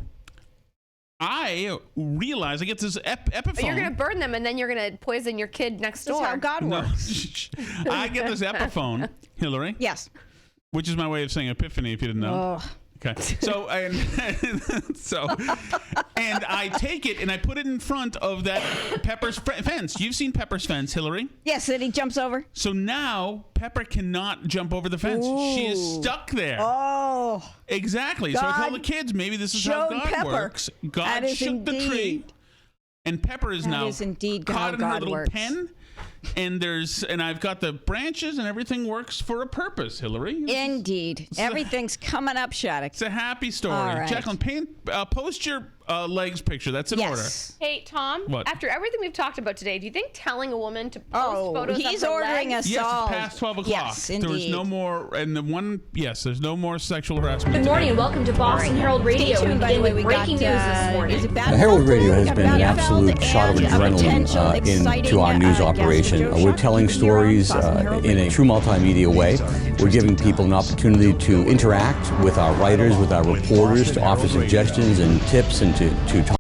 I realize I get this epiphone. But you're going to burn them and then you're going to poison your kid next door. That's how God works. I get this epiphone, Hillary. Yes. Which is my way of saying epiphany, if you didn't know. Oh. Okay. So and I take it and I put it in front of that Pepper's fence. You've seen Pepper's fence, Hillary? Yes, and he jumps over. So now Pepper cannot jump over the fence. Ooh. She is stuck there. Oh. Exactly. So I told the kids maybe this is how God works. God shook the tree. And Pepper is now caught in her little pen. And I've got the branches and everything works for a purpose, Hillary. Indeed. Everything's coming up, Shattuck. It's a happy story. All right. Jaclyn, post your legs picture. That's in order. Hey, Tom, What? after everything we've talked about today, do you think telling a woman to post photos he's of her ordering legs? Yes, it's past 12 o'clock. Yes, There was no more, and there's no more sexual harassment. Good morning and welcome to Boston Herald Radio. Stay tuned, by the way. We breaking got, news this morning. is it The Herald Radio has been an absolute shot of adrenaline potential into our news operation. We're telling stories in a true multimedia way. We're giving people an opportunity to interact with our writers, with our reporters, to offer suggestions and tips and to talk.